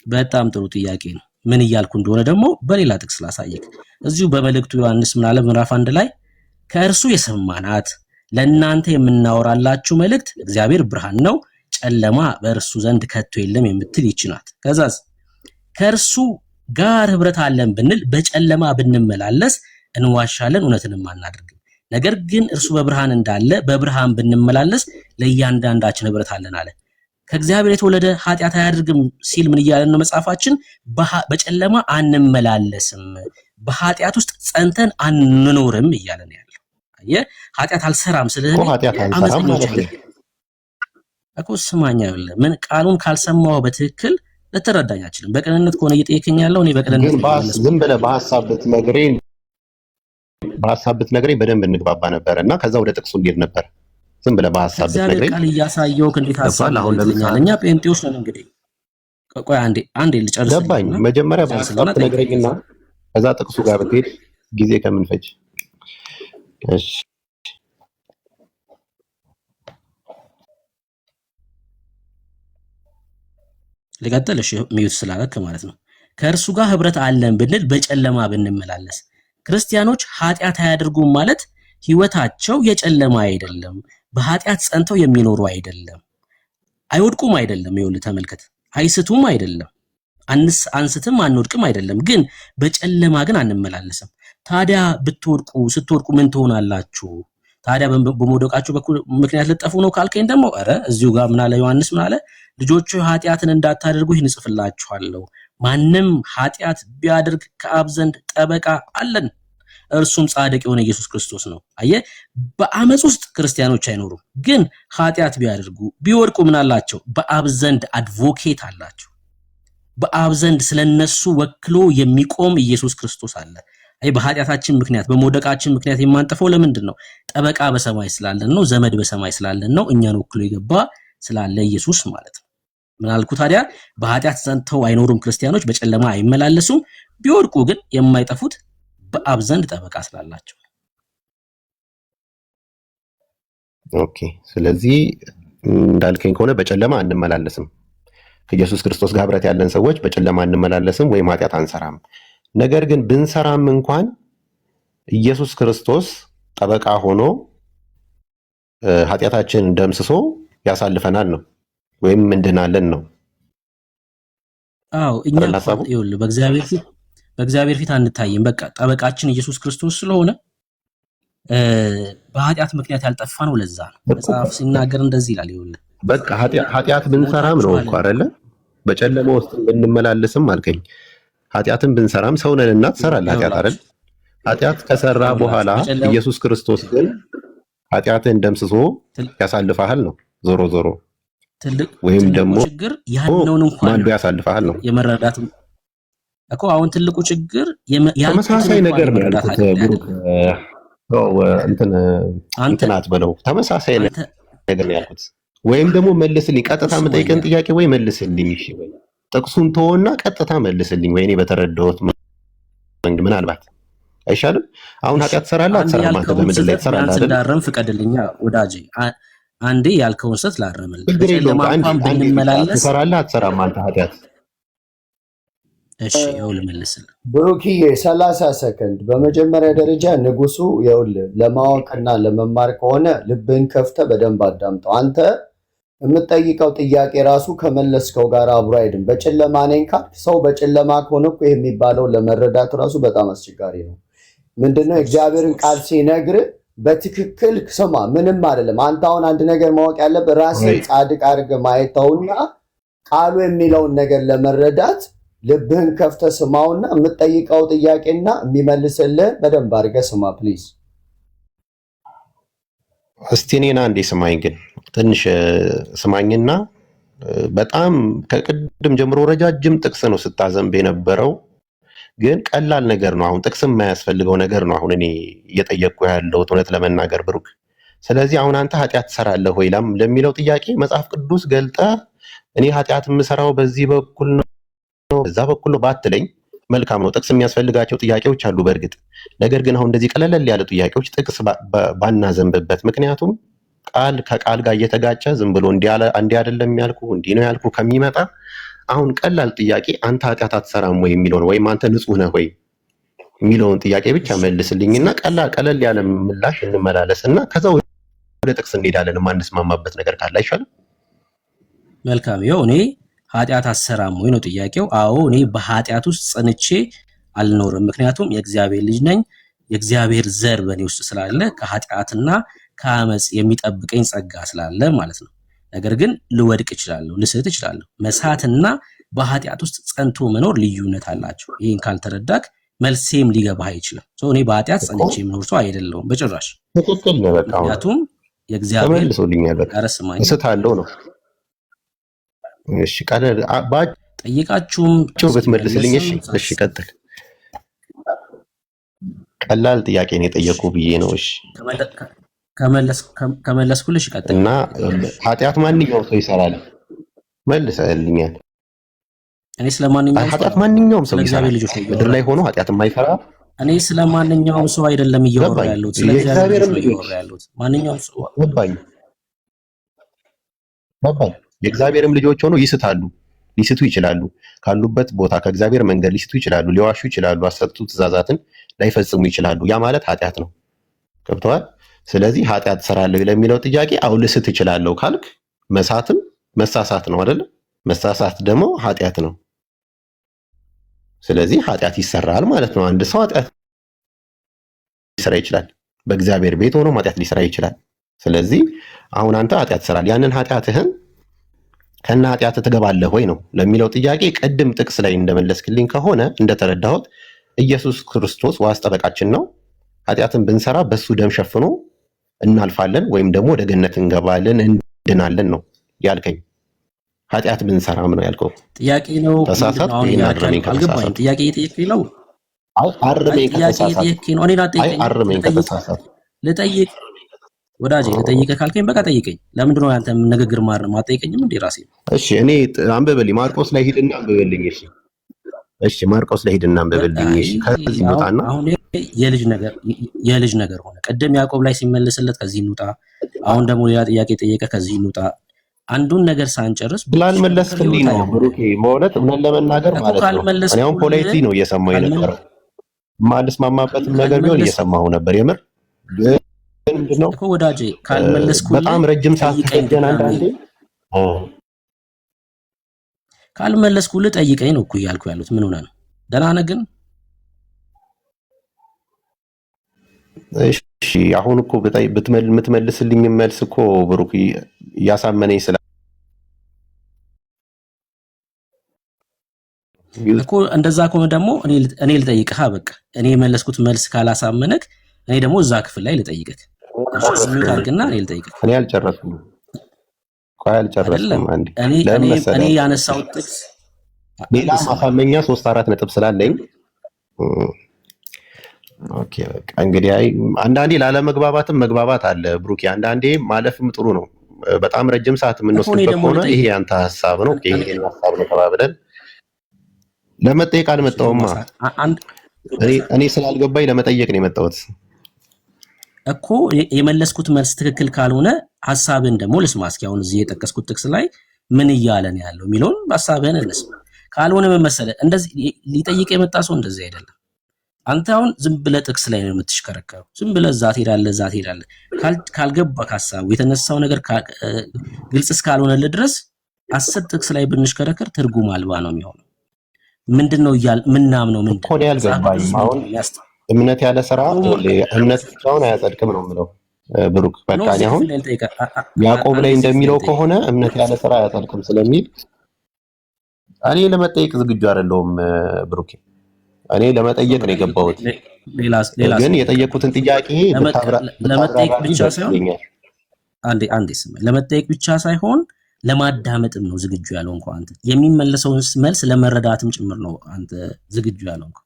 በጣም ጥሩ ጥያቄ ነው። ምን እያልኩ እንደሆነ ደግሞ በሌላ ጥቅስ ላሳየክ። እዚሁ በመልእክቱ ዮሐንስ ምን አለ? ምዕራፍ 1 ላይ ከእርሱ የሰማናት ለእናንተ የምናወራላችሁ መልእክት እግዚአብሔር ብርሃን ነው፣ ጨለማ በእርሱ ዘንድ ከቶ የለም የምትል ይህች ናት። ከዛስ ከእርሱ ጋር ህብረት አለን ብንል በጨለማ ብንመላለስ እንዋሻለን፣ እውነትንም አናደርግም። ነገር ግን እርሱ በብርሃን እንዳለ በብርሃን ብንመላለስ ለእያንዳንዳችን ህብረት አለን አለ። ከእግዚአብሔር የተወለደ ኃጢአት አያደርግም ሲል ምን እያለን ነው መጽሐፋችን? በጨለማ አንመላለስም፣ በኃጢአት ውስጥ ጸንተን አንኖርም እያለን ያለው። አየህ ኃጢአት አልሰራም ስለዚህ አመፀኞች እኮ ስማኛ ብለህ ምን ቃሉን ካልሰማው በትክክል ልትረዳኝ አትችልም። በቅንነት ከሆነ እየጠየቀኝ ያለው እኔ በቅንነት ግን ዝም ብለህ በሐሳብ ብትነግረኝ በደንብ እንግባባ ነበር እና ከዛ ወደ ጥቅሱ እንሄድ ነበር። ዝም ብለህ በሐሳብ ብትነግረኝ ቃል እያሳየሁህ እንዴት ሐሳብ ይለኛል? እኛ ጴንጤዎች ነን። እንግዲህ ቆይ አንዴ ልጨርስ። ገባኝ። መጀመሪያ በሐሳብ ትነግረኝና ከዛ ጥቅሱ ጋር ብትሄድ ጊዜ ከምንፈጅ። እሺ ልቀጥል? እሺ ሚዩት ስላደረክ ማለት ነው። ከእርሱ ጋር ህብረት አለን ብንል በጨለማ ብንመላለስ። ክርስቲያኖች ኃጢአት አያደርጉም ማለት ህይወታቸው የጨለማ አይደለም፣ በኃጢአት ጸንተው የሚኖሩ አይደለም፣ አይወድቁም አይደለም። ይኸውልህ ተመልከት፣ አይስቱም አይደለም፣ አንስትም አንወድቅም አይደለም፣ ግን በጨለማ ግን አንመላለስም። ታዲያ ስትወድቁ ምን ትሆናላችሁ? ታዲያ በመውደቃችሁ ምክንያት ልጠፉ ነው ካልከኝ ደግሞ እዚሁ ጋር ምን አለ ዮሐንስ? ምን አለ? ልጆቹ ኃጢአትን እንዳታደርጉ ይህን እጽፍላችኋለሁ። ማንም ኃጢአት ቢያደርግ ከአብ ዘንድ ጠበቃ አለን፣ እርሱም ጻድቅ የሆነ ኢየሱስ ክርስቶስ ነው። አየህ፣ በአመፅ ውስጥ ክርስቲያኖች አይኖሩም። ግን ኃጢአት ቢያደርጉ ቢወድቁ ምን አላቸው? በአብ ዘንድ አድቮኬት አላቸው። በአብ ዘንድ ስለነሱ ወክሎ የሚቆም ኢየሱስ ክርስቶስ አለ። በኃጢአታችን ምክንያት በመውደቃችን ምክንያት የማንጠፈው ለምንድን ነው? ጠበቃ በሰማይ ስላለን ነው። ዘመድ በሰማይ ስላለን ነው። እኛን ወክሎ የገባ ስላለ ኢየሱስ ማለት ነው። ምን አልኩ ታዲያ? በኃጢአት ጸንተው አይኖሩም ክርስቲያኖች፣ በጨለማ አይመላለሱም። ቢወድቁ ግን የማይጠፉት በአብ ዘንድ ጠበቃ ስላላቸው። ኦኬ። ስለዚህ እንዳልከኝ ከሆነ በጨለማ አንመላለስም። ከኢየሱስ ክርስቶስ ጋር ህብረት ያለን ሰዎች በጨለማ አንመላለስም ወይም ኃጢአት አንሰራም። ነገር ግን ብንሰራም እንኳን ኢየሱስ ክርስቶስ ጠበቃ ሆኖ ኃጢአታችንን ደምስሶ ያሳልፈናል ነው ወይም እንድናለን ነው። አዎ እኛ ይኸውልህ በእግዚአብሔር ፊት አንታይም። በቃ ጠበቃችን ኢየሱስ ክርስቶስ ስለሆነ በኃጢአት ምክንያት ያልጠፋ ነው። ለዛ ነው መጽሐፍ ሲናገር እንደዚህ ይላል። ይኸውልህ በቃ ኃጢአት ብንሰራም ነው እኮ አይደለ? በጨለማ ውስጥ ብንመላለስም አልከኝ። ኃጢአትን ብንሰራም ሰው ነንና ትሰራለህ ኃጢአት አይደል? ኃጢአት ከሰራ በኋላ ኢየሱስ ክርስቶስ ግን ኃጢአትን ደምስሶ ያሳልፈሃል ነው። ዞሮ ዞሮ ወይም ደግሞ ችግር ያለውን እንኳን ማን ያሳልፈሃል ነው የመረዳት እኮ። አሁን ትልቁ ችግር ተመሳሳይ ነገር ነው ያልኩት። ብሩክ እንትን አትበለው። ተመሳሳይ ነገር ነው ያልኩት። ወይም ደግሞ መልስልኝ፣ ቀጥታ የምጠይቀን ጥያቄ ወይ መልስልኝ። እሺ ወይ ጥቅሱን ተወና ቀጥታ መልስልኝ። ወይኔ በተረዳሁት ምናልባት አይሻልም? አሁን ኃጢአት ትሰራለህ አትሰራም? አንተ በምድር ላይ ትሰራለህ አይደል? እንዳረም ፍቀድልኝ ወዳጄ። አንዴ ያልከውን ስህተት ላረምልህ። ችግር የለውም። አንዴ ትሰራለህ አትሰራም አንተ ኃጢአት? እሺ ይኸው ልመልስልህ። ብሩክዬ 30 ሰከንድ። በመጀመሪያ ደረጃ ንጉሱ ይኸውልህ ለማወቅና ለመማር ከሆነ ልብህን ከፍተህ በደንብ አዳምጠው። አንተ የምትጠይቀው ጥያቄ ራሱ ከመለስከው ጋር አብሮ አይደለም። በጨለማ ነኝ ካልክ ሰው በጨለማ ከሆነ እኮ የሚባለው ለመረዳት ራሱ በጣም አስቸጋሪ ነው። ምንድነው እግዚአብሔርን ቃል ሲነግር በትክክል ስማ። ምንም አይደለም። አንተ አሁን አንድ ነገር ማወቅ ያለብህ ራስህን ጻድቅ አድርገህ ማየተውና ቃሉ የሚለውን ነገር ለመረዳት ልብህን ከፍተህ ስማውና የምትጠይቀው ጥያቄና የሚመልስልህ በደንብ አድርገህ ስማ ፕሊዝ። እስቲ እኔን አንዴ ስማኝ፣ ግን ትንሽ ስማኝና በጣም ከቅድም ጀምሮ ረጃጅም ጥቅስ ነው ስታዘንብ የነበረው፣ ግን ቀላል ነገር ነው። አሁን ጥቅስ የማያስፈልገው ነገር ነው አሁን እኔ እየጠየቅኩ ያለሁት እውነት ለመናገር ብሩክ። ስለዚህ አሁን አንተ ኃጢአት ትሰራለህ ወይ ለሚለው ጥያቄ መጽሐፍ ቅዱስ ገልጠህ እኔ ኃጢአት የምሰራው በዚህ በኩል ነው በዛ በኩል ነው ባትለኝ መልካም ነው። ጥቅስ የሚያስፈልጋቸው ጥያቄዎች አሉ በእርግጥ። ነገር ግን አሁን እንደዚህ ቀለል ያለ ጥያቄዎች ጥቅስ ባናዘንብበት፣ ምክንያቱም ቃል ከቃል ጋር እየተጋጨ ዝም ብሎ እንዲህ አይደለም ያልኩ እንዲህ ነው ያልኩ ከሚመጣ አሁን ቀላል ጥያቄ አንተ ኃጢአት አትሰራም ወይ የሚለውን ወይም አንተ ንጹህ ነህ ወይ የሚለውን ጥያቄ ብቻ መልስልኝና ቀለል ያለ ምላሽ እንመላለስና ከዛ ወደ ጥቅስ እንሄዳለን። የማንስማማበት ነገር ካለ አይሻልም? መልካም። ይኸው እኔ ኃጢአት አትሰራም ወይ ነው ጥያቄው። አዎ እኔ በኃጢአት ውስጥ ጸንቼ አልኖርም፣ ምክንያቱም የእግዚአብሔር ልጅ ነኝ። የእግዚአብሔር ዘር በእኔ ውስጥ ስላለ ከኃጢአትና ከአመፅ የሚጠብቀኝ ጸጋ ስላለ ማለት ነው። ነገር ግን ልወድቅ እችላለሁ፣ ልስት እችላለሁ። መሳትና በኃጢአት ውስጥ ጸንቶ መኖር ልዩነት አላቸው። ይህን ካልተረዳክ መልሴም ሊገባህ አይችልም። እኔ በኃጢአት ጸንቼ የምኖር ሰው አይደለሁም በጭራሽ። ምክንያቱም የእግዚአብሔር ተመልሶልኛል። በቃ እስታለው ነው። እሺ ጠይቃችሁም ብትመልስልኝ። እሺ ቀጥል። ቀላል ጥያቄ ነው የጠየቁ ብዬ ነው። እሺ ከመለስኩልሽ ቀጥል። እና ኃጢአት ማንኛውም ሰው ይሰራል። መልሰልኛል። እኔ ስለማንኛውም ኃጢአት ማንኛውም ሰው ይሰራል። ምድር ላይ ሆኖ ኃጢአት የማይሰራ እኔ ስለማንኛውም ሰው አይደለም እያወራ ያለሁት፣ ስለ እግዚአብሔር ነው እያወራ ያለሁት። ማንኛውም ሰው ገባኝ። የእግዚአብሔርም ልጆች ሆኖ ይስታሉ፣ ሊስቱ ይችላሉ። ካሉበት ቦታ ከእግዚአብሔር መንገድ ሊስቱ ይችላሉ፣ ሊዋሹ ይችላሉ፣ አሰጡ ትእዛዛትን ላይፈጽሙ ይችላሉ። ያ ማለት ኃጢአት ነው። ገብተዋል። ስለዚህ ኃጢአት እሰራለሁ ለሚለው ጥያቄ አው ልስት እችላለሁ ካልክ መሳትም መሳሳት ነው አይደለ? መሳሳት ደግሞ ኃጢአት ነው። ስለዚህ ኃጢአት ይሰራል ማለት ነው። አንድ ሰው ኃጢአት ሊሰራ ይችላል። በእግዚአብሔር ቤት ሆኖ ኃጢአት ሊሰራ ይችላል። ስለዚህ አሁን አንተ ኃጢአት ትሰራለህ። ያንን ኃጢአትህን ከነ ኃጢአት ትገባለህ ወይ ነው ለሚለው ጥያቄ ቅድም ጥቅስ ላይ እንደመለስክልኝ ከሆነ እንደተረዳሁት ኢየሱስ ክርስቶስ ዋስ ጠበቃችን ነው። ኃጢአትን ብንሰራ በሱ ደም ሸፍኖ እናልፋለን ወይም ደግሞ ወደ ገነት እንገባለን እንድናለን ነው ያልከኝ። ኃጢአት ብንሰራም ነው ያልከው። ጥያቄ ነው። ተሳሳት። አልገባኝም። ጥያቄ እየጠየቅኝ ነው። አርመኝ ከተሳሳት ልጠይቅ ወዳጄ፣ ልጠይቅህ ካልከኝ በቃ ጠይቀኝ። ለምንድን ነው ያንተ ንግግር ማጠይቀኝም እንዴ? ራሴ እሺ፣ እኔ አንብብልኝ። ማርቆስ ላይ ሂድና አንብብልኝ። እሺ፣ ማርቆስ ላይ ሂድና አንብብልኝ። እሺ፣ ከዚህ እንውጣና አሁን የልጅ ነገር ሆነ። ቅድም ያዕቆብ ላይ ሲመልስለት ከዚህ እንውጣ፣ አሁን ደግሞ ሌላ ጥያቄ ጠየቀ፣ ከዚህ እንውጣ። አንዱን ነገር ሳንጨርስ ስላልመለስክልኝ ነው ብሩኬ። በእውነት እውነት ለመናገር ማለት ነው እኔ አሁን ፖላይትሊ ነው እየሰማሁ የነበረው። የማልስማማበትም ነገር ቢሆን እየሰማሁ ነበር። የምር ግን ምንድነው እኮ ወዳጄ ካልመለስኩልህ በጣም ረጅም ሰዓት ተገናኝተን አንዳንዴ ካልመለስኩልህ ጠይቀኝ ነው እኮ እያልኩ ያሉት። ምን ሆነ ነው? ደህና ነህ ግን? እሺ አሁን እኮ የምትመልስልኝ መልስ እኮ ብሩክ እያሳመነኝ ስለ እኮ እንደዛ ከሆነ ደግሞ እኔ ልጠይቅህ። በቃ እኔ የመለስኩት መልስ ካላሳመነክ እኔ ደግሞ እዛ ክፍል ላይ ልጠይቅህ። ሚውት አድርግና እኔ ልጠይቅህ። እኔ አልጨረስኩም። ቆይ አልጨረስኩም። እኔ ያነሳሁት ጥቅስ ሌላ ማሳመኛ 3-4 ነጥብ ስላለኝ ኦኬ በቃ እንግዲህ አንዳንዴ ላለመግባባትም መግባባት አለ ብሩኬ። አንዳንዴ ማለፍም ጥሩ ነው። በጣም ረጅም ሰዓት የምንወስድበት ከሆነ ይሄ ያንተ ሐሳብ ነው፣ ይሄ ሐሳብ ነው ተባብለን ለመጠየቅ አልመጣሁማ። እኔ ስላልገባኝ ለመጠየቅ ነው የመጣሁት እኮ። የመለስኩት መልስ ትክክል ካልሆነ ሐሳብህን ደግሞ ልስማ እስኪ። አሁን እዚህ የጠቀስኩት ጥቅስ ላይ ምን እያለ ነው ያለው የሚለውን ሐሳብህን እንስማ። ካልሆነ ምን መሰለህ፣ እንደዚህ ሊጠይቅ የመጣ ሰው እንደዚህ አይደለም። አንተ አሁን ዝም ብለህ ጥቅስ ላይ ነው የምትሽከረከረው። ዝም ብለህ እዛ ትሄዳለህ። ካልገባህ ሐሳቡ የተነሳው ነገር ግልጽ እስካልሆነልህ ድረስ 10 ጥቅስ ላይ ብንሽከረከር ትርጉም አልባ ነው የሚሆነው። ምንድነው ምናምነው? እኮ ነው ያልገባኝም። አሁን እምነት ያለ ስራ እምነት ብቻውን አያጸድቅም ነው የምለው ብሩክ። በቃ አሁን ያዕቆብ ላይ እንደሚለው ከሆነ እምነት ያለ ስራ አያጸድቅም ስለሚል እኔ ለመጠየቅ ዝግጁ አይደለሁም ብሩክ። እኔ ለመጠየቅ ነው የገባሁት፣ ግን የጠየቁትን ጥያቄ ለመጠየቅ ብቻ ሳይሆን አንዴ ስም ለመጠየቅ ብቻ ሳይሆን ለማዳመጥም ነው ዝግጁ ያለው። እንኳን አንተ የሚመለሰውን መልስ ለመረዳትም ጭምር ነው አንተ ዝግጁ ያለው እንኳን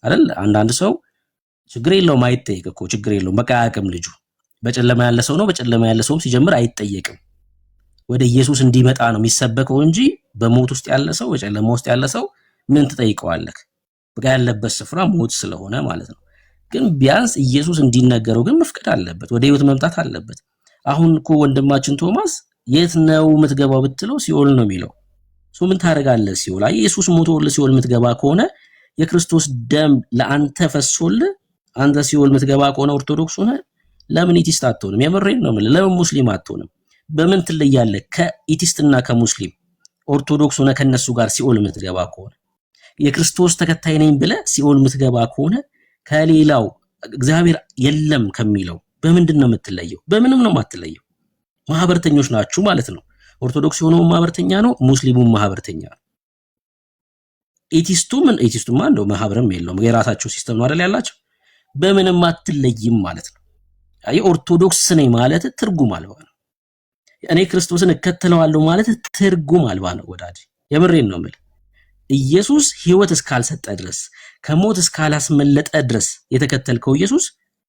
አይደል? አንዳንድ ሰው ችግር የለውም አይጠየቅ እኮ ችግር የለውም በቃ አያውቅም ልጁ። በጨለማ ያለ ሰው ነው። በጨለማ ያለ ሰውም ሲጀምር አይጠየቅም። ወደ ኢየሱስ እንዲመጣ ነው የሚሰበከው እንጂ በሞት ውስጥ ያለ ሰው፣ በጨለማ ውስጥ ያለ ሰው ምን ትጠይቀዋለህ? በቃ ያለበት ስፍራ ሞት ስለሆነ ማለት ነው። ግን ቢያንስ ኢየሱስ እንዲነገረው ግን መፍቀድ አለበት፣ ወደ ህይወት መምጣት አለበት። አሁን እኮ ወንድማችን ቶማስ የት ነው የምትገባው ብትለው ሲኦል ነው የሚለው። ምን ታደርጋለህ ሲኦል? አይ ኢየሱስ ሞቶልህ ሲኦል የምትገባ ከሆነ የክርስቶስ ደም ለአንተ ፈሶልህ አንተ ሲኦል የምትገባ ከሆነ ኦርቶዶክስ ሆነ ለምን ኢቲስት አትሆንም? የምሬን ነው የምልህ። ለምን ሙስሊም አትሆንም? በምን ትለያለህ ከኢቲስትና ከሙስሊም? ኦርቶዶክስ ሆነ ከነሱ ጋር ሲኦል የምትገባ ከሆነ የክርስቶስ ተከታይ ነኝ ብለህ ሲኦል የምትገባ ከሆነ ከሌላው እግዚአብሔር የለም ከሚለው በምንድን ነው የምትለየው? በምንም ነው የማትለየው። ማህበርተኞች ናችሁ ማለት ነው። ኦርቶዶክስ የሆነው ማህበርተኛ ነው፣ ሙስሊሙም ማህበርተኛ ነው። ኢቲስቱማ እንደው ማህበርም የለውም፣ የራሳቸው ሲስተም ነው አይደል ያላቸው። በምንም አትለይም ማለት ነው። አይ ኦርቶዶክስ ነኝ ማለት ትርጉም አልባ ነው። እኔ ክርስቶስን እከተለዋለሁ ማለት ትርጉም አልባ ነው ወዳጅ፣ የምሬን ነው የምልህ። ኢየሱስ ሕይወት እስካልሰጠ ድረስ ከሞት እስካላስመለጠ ድረስ የተከተልከው ኢየሱስ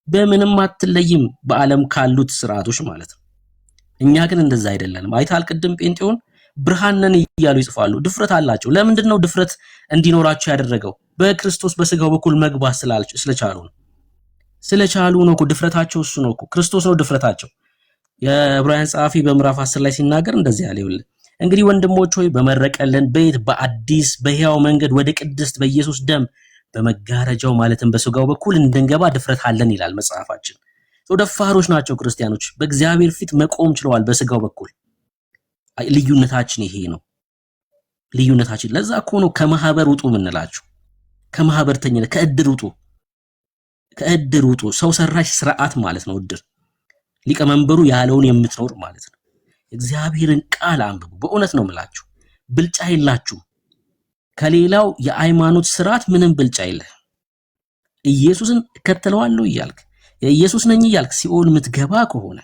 በምንም አትለይም በዓለም ካሉት ስርዓቶች ማለት ነው። እኛ ግን እንደዛ አይደለንም። አይታል ቅድም ጴንጤውን ብርሃን ነን እያሉ ይጽፋሉ። ድፍረት አላቸው። ለምንድን ነው ድፍረት እንዲኖራቸው ያደረገው? በክርስቶስ በስጋው በኩል መግባት ስለቻሉ ነው። ስለቻሉ ነው እኮ ድፍረታቸው፣ እሱ ነው እኮ ክርስቶስ ነው ድፍረታቸው። የዕብራውያን ጸሐፊ በምዕራፍ 10 ላይ ሲናገር እንደዚህ ያለ ይውል እንግዲህ ወንድሞች ሆይ በመረቀልን ቤት በአዲስ በሕያው መንገድ ወደ ቅድስት በኢየሱስ ደም በመጋረጃው ማለትም በስጋው በኩል እንድንገባ ድፍረት አለን ይላል መጽሐፋችን። ደፋሮች ናቸው ክርስቲያኖች። በእግዚአብሔር ፊት መቆም ችለዋል በስጋው በኩል። ልዩነታችን ይሄ ነው። ልዩነታችን ለዛ እኮ ነው ከማህበር ውጡ የምንላችሁ። ከማህበርተኝነት ከእድር ውጡ። ከእድር ውጡ። ሰው ሰራሽ ስርዓት ማለት ነው እድር። ሊቀመንበሩ ያለውን የምትኖር ማለት ነው። እግዚአብሔርን ቃል አንብቡ። በእውነት ነው የምላችሁ። ብልጫ የላችሁ። ከሌላው የሃይማኖት ስርዓት ምንም ብልጫ የለህ። ኢየሱስን እከተለዋለሁ እያልክ የኢየሱስ ነኝ እያልክ ሲኦል ምትገባ ከሆነ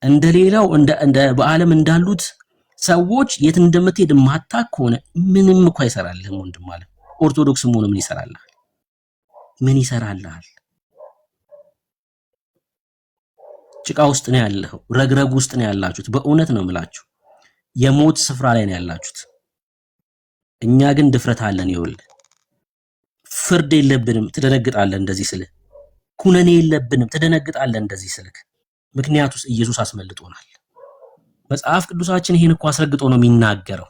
እንደሌላው እንደ በዓለም እንዳሉት ሰዎች የት እንደምትሄድ ማታክ ከሆነ ምንም እኮ አይሰራልህም ወንድም ማለት ኦርቶዶክስ መሆን ምን ይሰራልሃል? ምን ይሰራልሃል? ጭቃ ውስጥ ነው ያለኸው። ረግረግ ውስጥ ነው ያላችሁት። በእውነት ነው የምላችሁ። የሞት ስፍራ ላይ ነው ያላችሁት። እኛ ግን ድፍረት አለን። ይኸውልህ ፍርድ የለብንም ትደነግጣለህ እንደዚህ ስልህ። ኩነኔ የለብንም ትደነግጣለህ እንደዚህ ስልክ። ምክንያቱስ ኢየሱስ አስመልጦናል። መጽሐፍ ቅዱሳችን ይሄን እኮ አስረግጦ ነው የሚናገረው።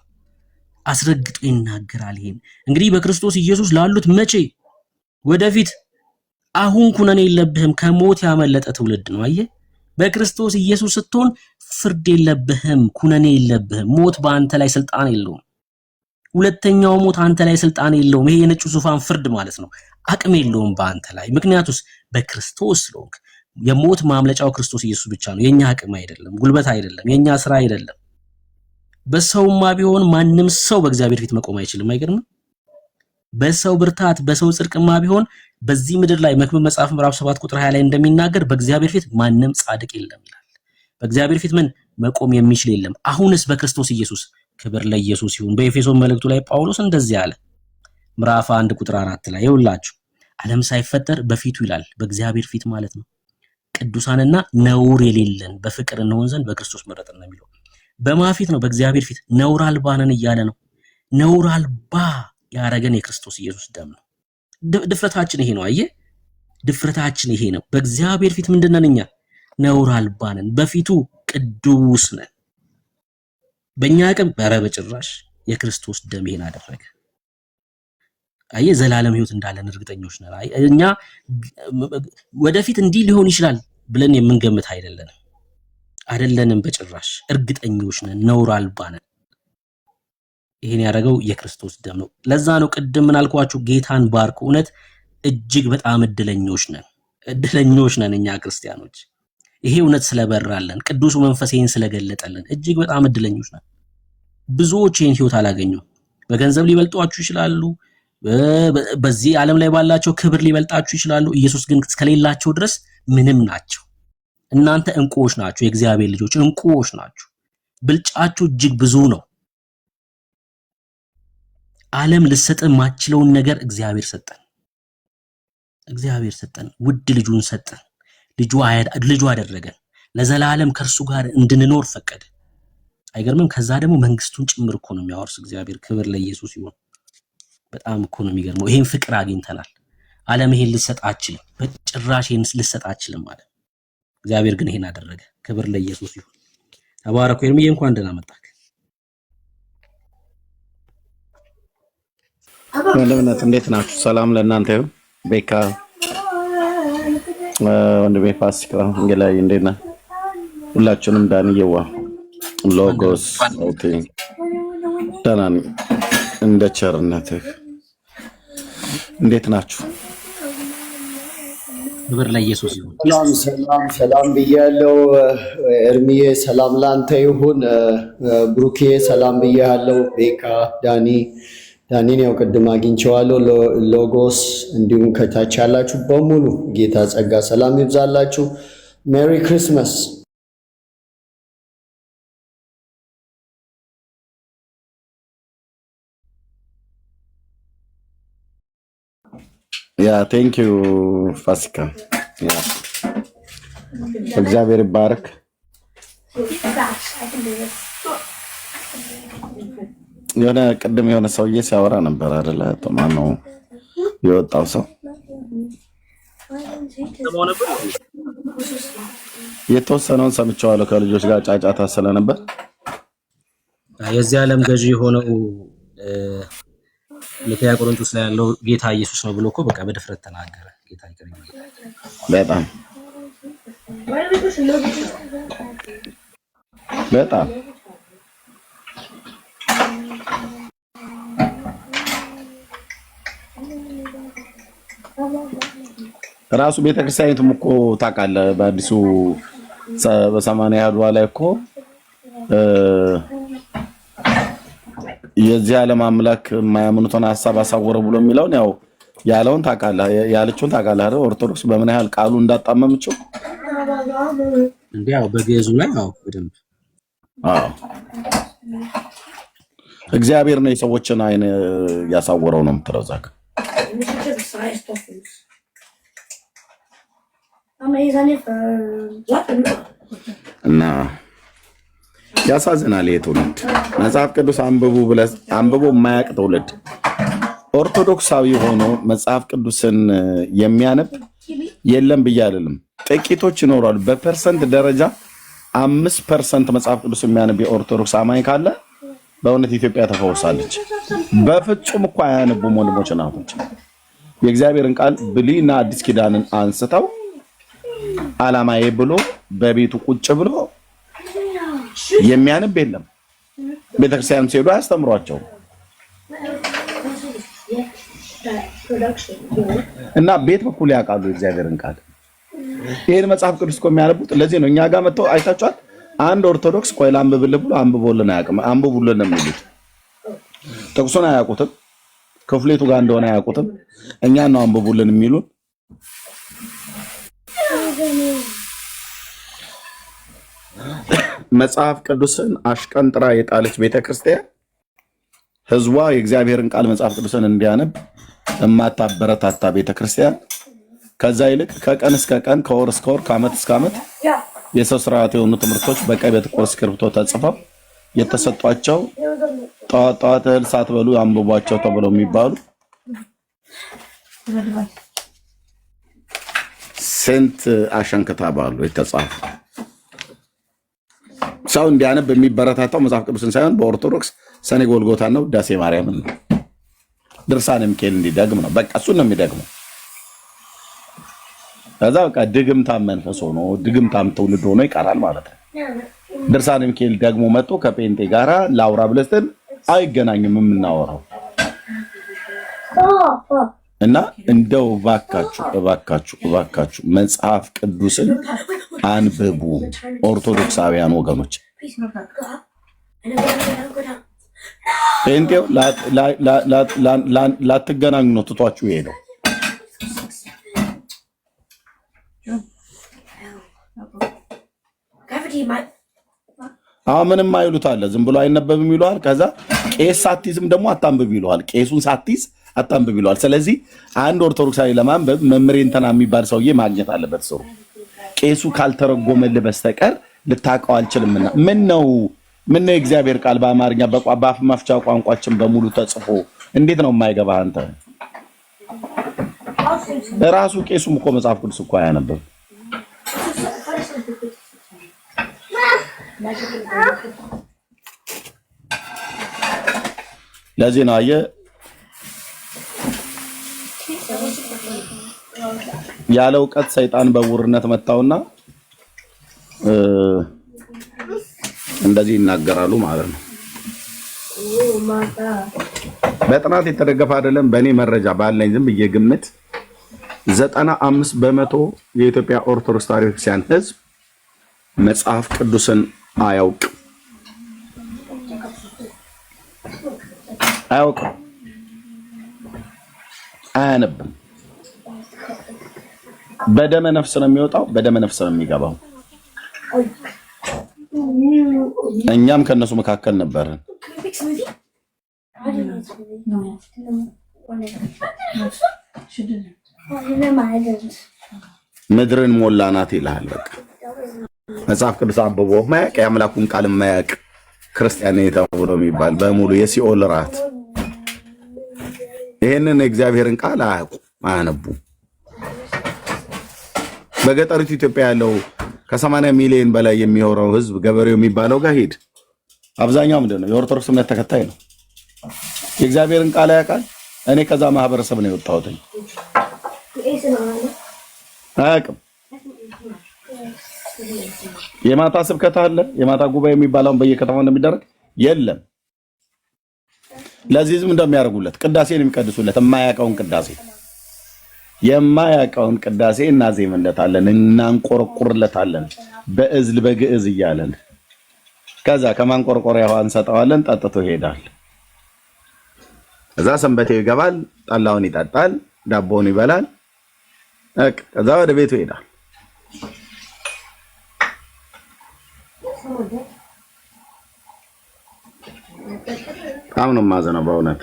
አስረግጦ ይናገራል። ይሄን እንግዲህ በክርስቶስ ኢየሱስ ላሉት መቼ ወደፊት አሁን ኩነኔ የለብህም ከሞት ያመለጠ ትውልድ ነው። አየህ በክርስቶስ ኢየሱስ ስትሆን ፍርድ የለብህም፣ ኩነኔ የለብህም። ሞት በአንተ ላይ ስልጣን የለውም። ሁለተኛው ሞት አንተ ላይ ስልጣን የለውም። ይሄ የነጩ ዙፋን ፍርድ ማለት ነው። አቅም የለውም በአንተ ላይ። ምክንያቱስ በክርስቶስ ስለሆንክ። የሞት ማምለጫው ክርስቶስ ኢየሱስ ብቻ ነው። የኛ አቅም አይደለም፣ ጉልበት አይደለም፣ የኛ ስራ አይደለም። በሰውማ ቢሆን ማንም ሰው በእግዚአብሔር ፊት መቆም አይችልም። አይገርምም? በሰው ብርታት በሰው ጽድቅማ ቢሆን በዚህ ምድር ላይ መክብብ መጽሐፍ ምዕራፍ 7 ቁጥር 20 ላይ እንደሚናገር በእግዚአብሔር ፊት ማንም ጻድቅ የለም ይላል። በእግዚአብሔር ፊት ምን መቆም የሚችል የለም። አሁንስ በክርስቶስ ኢየሱስ ክብር ለኢየሱስ ይሁን። በኤፌሶን መልእክቱ ላይ ጳውሎስ እንደዚህ አለ ምዕራፍ 1 ቁጥር 4 ላይ ይውላችሁ ዓለም ሳይፈጠር በፊቱ ይላል በእግዚአብሔር ፊት ማለት ነው ቅዱሳንና ነውር የሌለን በፍቅር እንሆን ዘንድ በክርስቶስ መረጠን ነው የሚለው። በማፊት ነው በእግዚአብሔር ፊት ነውር አልባ ነን እያለ ነው። ነውር አልባ ያረገን የክርስቶስ ኢየሱስ ደም ነው። ድፍረታችን ይሄ ነው። አየህ ድፍረታችን ይሄ ነው። በእግዚአብሔር ፊት ምንድነን እኛ? ነውር አልባ ነን፣ በፊቱ ቅዱስ ነን። በእኛ አቅም ኧረ በጭራሽ የክርስቶስ ደም ይሄን አደረገ። አየህ ዘላለም ህይወት እንዳለን እርግጠኞች ነን። እኛ ወደፊት እንዲህ ሊሆን ይችላል ብለን የምንገምት አይደለንም በጭራሽ እርግጠኞች ነን። ነውር አልባ ነን። ይሄን ያደረገው የክርስቶስ ደም ነው። ለዛ ነው ቅድም ምን አልኳችሁ? ጌታን ባርኩ። እውነት እጅግ በጣም እድለኞች ነን እኛ ክርስቲያኖች። ይሄ እውነት ስለበራለን ቅዱሱ መንፈስ ይሄን ስለገለጠልን እጅግ በጣም እድለኞች ነን። ብዙዎች ይሄን ህይወት አላገኙም። በገንዘብ ሊበልጧችሁ ይችላሉ። በዚህ ዓለም ላይ ባላቸው ክብር ሊበልጣችሁ ይችላሉ። ኢየሱስ ግን እስከሌላቸው ድረስ ምንም ናቸው። እናንተ እንቁዎች ናችሁ። የእግዚአብሔር ልጆች እንቁዎች ናችሁ። ብልጫችሁ እጅግ ብዙ ነው። ዓለም ልሰጥ ማችለውን ነገር እግዚአብሔር ሰጠን። ውድ ልጁን ሰጠን። ልጁ አደረገን። ለዘላለም ከእርሱ ጋር እንድንኖር ፈቀደ። አይገርምም? ከዛ ደግሞ መንግስቱን ጭምር እኮ ነው የሚያወርስ እግዚአብሔር። ክብር ለኢየሱስ ይሁን። በጣም እኮ ነው የሚገርመው። ይሄን ፍቅር አግኝተናል። ዓለም ይሄን ልሰጥ አችልም፣ በጭራሽ ይሄን ልሰጥ አችልም ማለት እግዚአብሔር ግን ይሄን አደረገ። ክብር ለኢየሱስ ይሁን። ተባረኩ። ኤርሚዬ እንኳን ደህና መጣህ። ወንድምነት እንዴት ናችሁ? ሰላም ለእናንተ ይሁን። ቤካ ወንድሜ ፋሲካ እንግላይ እንዴት ነህ? ሁላችሁንም ዳንዬዋ ሎጎስ ኦኬ ደህና ነኝ እንደ ቸርነትህ። እንዴት ናችሁ? ክብር ለኢየሱስ ይሁን። ሰላም ብያለሁ። ኤርሚዬ ሰላም ላንተ ይሁን። ብሩኬ ሰላም ብያለሁ። ቤካ ዳኒን ያው ቅድም አግኝቼዋለሁ። ሎጎስ እንዲሁም ከታች ያላችሁ በሙሉ ጌታ ጸጋ ሰላም ይብዛላችሁ። ሜሪ ክሪስማስ። ያ ቴንክ ዩ ፋሲካ። ያ እግዚአብሔር ይባርክ። የሆነ ቅድም የሆነ ሰውዬ ሲያወራ ነበር አይደለ? ማነው የወጣው ሰው? የተወሰነውን ሰምቼዋለሁ ከልጆች ጋር ጫጫታ ስለነበር። የዚህ ዓለም ገዢ የሆነው ሁለተኛ ቆሮንቶስ ላይ ያለው ጌታ ኢየሱስ ነው ብሎ እኮ በቃ በድፍረት ተናገረ። ጌታ ይቀርባል በጣም በጣም ራሱ ቤተክርስቲያኒቱም እኮ ታውቃለህ በአዲሱ በ80 ያህል ላይ እኮ የዚህ ዓለም አምላክ የማያምኑትን ሐሳብ አሳወረ ብሎ የሚለውን ያው ያለውን ታውቃለህ፣ ያለችውን ታውቃለህ አይደል? ኦርቶዶክስ በምን ያህል ቃሉ እንዳጣመመችው እንዲያው በግዕዙ ላይ አዎ በደንብ አዎ እግዚአብሔር ነው የሰዎችን አይን ያሳወረው ነው የምትለው ዛክ እና ያሳዝናል። የትውልድ መጽሐፍ ቅዱስ አንብቦ የማያውቅ ትውልድ ኦርቶዶክሳዊ ሆኖ መጽሐፍ ቅዱስን የሚያነብ የለም ብዬ አይደለም፣ ጥቂቶች ይኖራሉ። በፐርሰንት ደረጃ 5% መጽሐፍ ቅዱስ የሚያነብ የኦርቶዶክስ አማኝ ካለ በእውነት ኢትዮጵያ ተፈውሳለች። በፍጹም እኮ አያነቡም ወንድሞች እና እህቶች። የእግዚአብሔርን ቃል ብሉይና አዲስ ኪዳንን አንስተው ዓላማዬ ብሎ በቤቱ ቁጭ ብሎ የሚያነብ የለም። ቤተክርስቲያን ሲሄዱ አያስተምሯቸውም። እና ቤት በኩል ያውቃሉ የእግዚአብሔርን ቃል። ይሄን መጽሐፍ ቅዱስ እኮ የሚያነቡት ለዚህ ነው። እኛ ጋር መጥተው አይታችኋል። አንድ ኦርቶዶክስ ቆይ ላንብብልህ ብሎ አንብቦልን አያውቅም። አንብቡልን ነው የሚሉት። ጥቅሱን አያውቁትም፣ ክፍሌቱ ጋር እንደሆነ አያውቁትም። እኛ ነው አንብቡልን የሚሉን። መጽሐፍ ቅዱስን አሽቀንጥራ የጣለች ቤተክርስቲያን ህዝቧ የእግዚአብሔርን ቃል መጽሐፍ ቅዱስን እንዲያነብ የማታበረታታ ቤተክርስቲያን ከዛ ይልቅ ከቀን እስከ ቀን ከወር እስከ ወር ከዓመት እስከ ዓመት የሰው ስርዓት የሆኑ ትምህርቶች በቀይ በጥቁር እስክሪብቶ ተጽፈው የተሰጧቸው ጠዋት እህል ሳትበሉ አንብቧቸው ተብለው የሚባሉ ስንት አሸንክታ ባሉ የተጻፉ ሰው እንዲያነብ የሚበረታታው መጽሐፍ ቅዱስን ሳይሆን በኦርቶዶክስ ሰኔ ጎልጎታ ነው፣ ዳሴ ማርያም ነው፣ ድርሳነ ሚካኤል እንዲደግም ነው። በቃ እሱን ነው የሚደግመው። ከዛ በቃ ድግምታም መንፈስ ሆኖ ድግምታም ትውልድ ሆኖ ይቀራል ማለት ነው። ድርሳነ ሚካኤል ደግሞ መጥቶ ከጴንጤ ጋራ ላውራ ብለስን አይገናኝም የምናወራው። እና እንደው እባካችሁ መጽሐፍ ቅዱስን አንብቡ ኦርቶዶክሳውያን ወገኖች። ጴንጤው ላትገናኙ ነው ትቷችሁ ይሄደው። ምንም አይሉት አለ፣ ዝም ብሎ አይነበብም ይለዋል። ከዛ ቄስ ሳትይዝም ደግሞ አታንብብ ይለዋል። ቄሱን ሳትይዝ አታንብብ ይለዋል። ስለዚህ አንድ ኦርቶዶክሳዊ ለማንበብ መምህር እንትና የሚባል ሰውዬ ማግኘት አለበት። ሰው ቄሱ ካልተረጎመልህ በስተቀር ልታውቀው አልችልምና ምን ነው የእግዚአብሔር ቃል በአማርኛ በአፍ መፍቻ ቋንቋችን በሙሉ ተጽፎ እንዴት ነው የማይገባህ አንተ? ራሱ ቄሱም እኮ መጽሐፍ ቅዱስ እኮ አያነብም። ለዚህ ነው አየህ ያለ እውቀት ሰይጣን በውርነት መታውና እንደዚህ ይናገራሉ ማለት ነው። በጥናት የተደገፈ አይደለም። በእኔ መረጃ ባለኝ ዝም ብዬ ግምት 95% የኢትዮጵያ ኦርቶዶክስ ተዋሕዶ ክርስቲያን ሕዝብ መጽሐፍ ቅዱስን አያውቅም። አያነብም። በደመ ነፍስ ነው የሚወጣው፣ በደመ ነፍስ ነው የሚገባው። እኛም ከነሱ መካከል ነበርን። ምድርን ሞላናት ይላል። በቃ መጽሐፍ ቅዱስ አንብቦ ማያቅ የአምላኩን ቃል ማያቅ ክርስቲያን ተብሎ የሚባል በሙሉ የሲኦል ራት። ይሄንን የእግዚአብሔርን ቃል አያነቡ። በገጠሪቱ ኢትዮጵያ ያለው ከ80 ሚሊዮን በላይ የሚሆነው ህዝብ ገበሬው የሚባለው ጋር ሄድ አብዛኛው ምንድነው የኦርቶዶክስ እምነት ተከታይ ነው። የእግዚአብሔርን ቃል ያውቃል። እኔ ከዛ ማህበረሰብ ነው የወጣሁት። አያውቅም። የማታ ስብከት አለ፣ የማታ ጉባኤ የሚባለውን በየከተማው እንደሚደረግ የለም። ለዚህ ዝም እንደሚያደርጉለት ቅዳሴን የሚቀድሱለት የማያውቀውን ቅዳሴ እናዜምለታለን፣ እናንቆረቁርለታለን በእዝል በግዕዝ እያለን። ከዛ ከማንቆርቆሪያ ውሃ እንሰጠዋለን፣ ጠጥቶ ይሄዳል። ከዛ ሰንበቴው ይገባል፣ ጠላውን ይጠጣል፣ ዳቦውን ይበላል። ከዛ ወደ ቤቱ ይሄዳል። በጣም ነው የማዘነው በእውነት።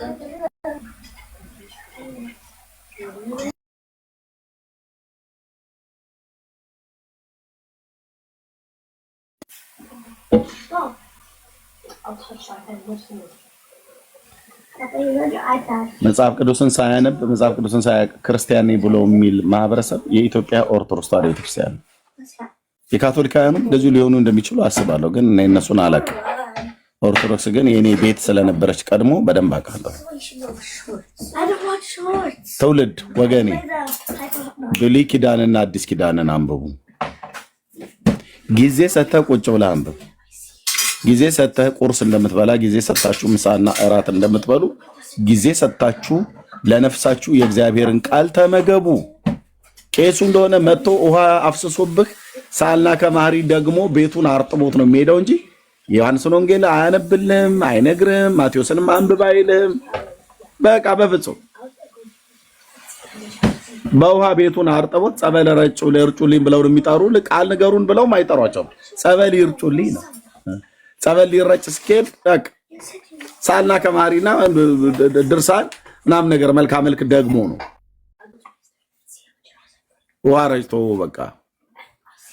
መጽሐፍ ቅዱስን ሳያነብ መጽሐፍ ቅዱስን ሳያውቅ ክርስቲያን ነኝ ብሎ የሚል ማህበረሰብ የኢትዮጵያ ኦርቶዶክስ ተዋሕዶ ቤተክርስቲያን ነው። የካቶሊካውያኑም እንደዚሁ ሊሆኑ እንደሚችሉ አስባለሁ፣ ግን እኔ እነሱን አላውቅም። ኦርቶዶክስ ግን የኔ ቤት ስለነበረች ቀድሞ በደንብ አውቃለሁ። ትውልድ ወገኔ ብሉይ ኪዳንና አዲስ ኪዳንን አንብቡ። ጊዜ ሰተህ ቁጭ ብለህ አንብብ። ጊዜ ሰተህ ቁርስ እንደምትበላ፣ ጊዜ ሰታችሁ ምሳና እራት እንደምትበሉ፣ ጊዜ ሰታችሁ ለነፍሳችሁ የእግዚአብሔርን ቃል ተመገቡ። ቄሱ እንደሆነ መጥቶ ውሃ አፍስሶብህ ሳልና ከማህሪ ደግሞ ቤቱን አርጥቦት ነው የሚሄደው እንጂ ዮሐንስን ወንጌል አያነብልህም፣ አይነግርህም፣ ማቴዎስንም አንብብ አይልህም። በቃ በፍጹም በውሃ ቤቱን አርጥቦት ጸበል እርጩልኝ ብለው የሚጠሩ ቃል ንገሩን ብለው አይጠሯቸውም። ጸበል ይርጩልኝ ነው። ጸበል ሊረጭ እስኪሄድ በቃ ሳልና ከማሪና ድርሳን ምናምን ነገር መልካ መልክ ደግሞ ነው ውሃ ረጭቶ በቃ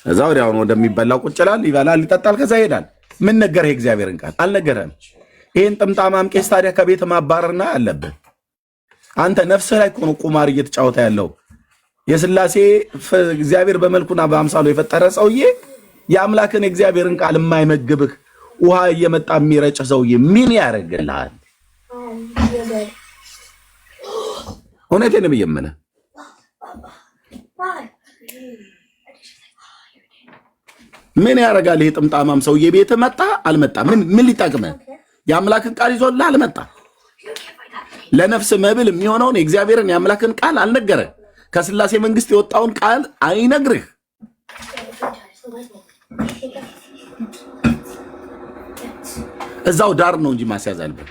እዛ ወዲያውኑ ወደሚበላው ቁጭ ይላል፣ ይበላል፣ ይጠጣል፣ ከዛ ይሄዳል። ምን ነገረህ? የእግዚአብሔርን ቃል አልነገረህም። ይሄን ጥምጣማም ቄስ ታዲያ ከቤት ማባረርና አለብህ። አንተ ነፍስህ ላይ እኮ ነው ቁማር እየተጫወተ ያለው። የሥላሴ እግዚአብሔር በመልኩና በአምሳሉ የፈጠረ ሰውዬ የአምላክን የእግዚአብሔርን ቃል የማይመግብህ ውሃ እየመጣ የሚረጭ ሰውዬ ምን ያደርግልሃል? እውነቴን ነው የምልህ። ምን ያደርጋል ይሄ ጥምጣማም ሰውዬ? ቤት መጣ አልመጣ ምን ሊጠቅምህ? የአምላክን ቃል ይዞልህ አልመጣ። ለነፍስ መብል የሚሆነውን የእግዚአብሔርን የአምላክን ቃል አልነገረህ። ከሥላሴ መንግስት የወጣውን ቃል አይነግርህ። እዛው ዳር ነው እንጂ ማስያዝ አለበት።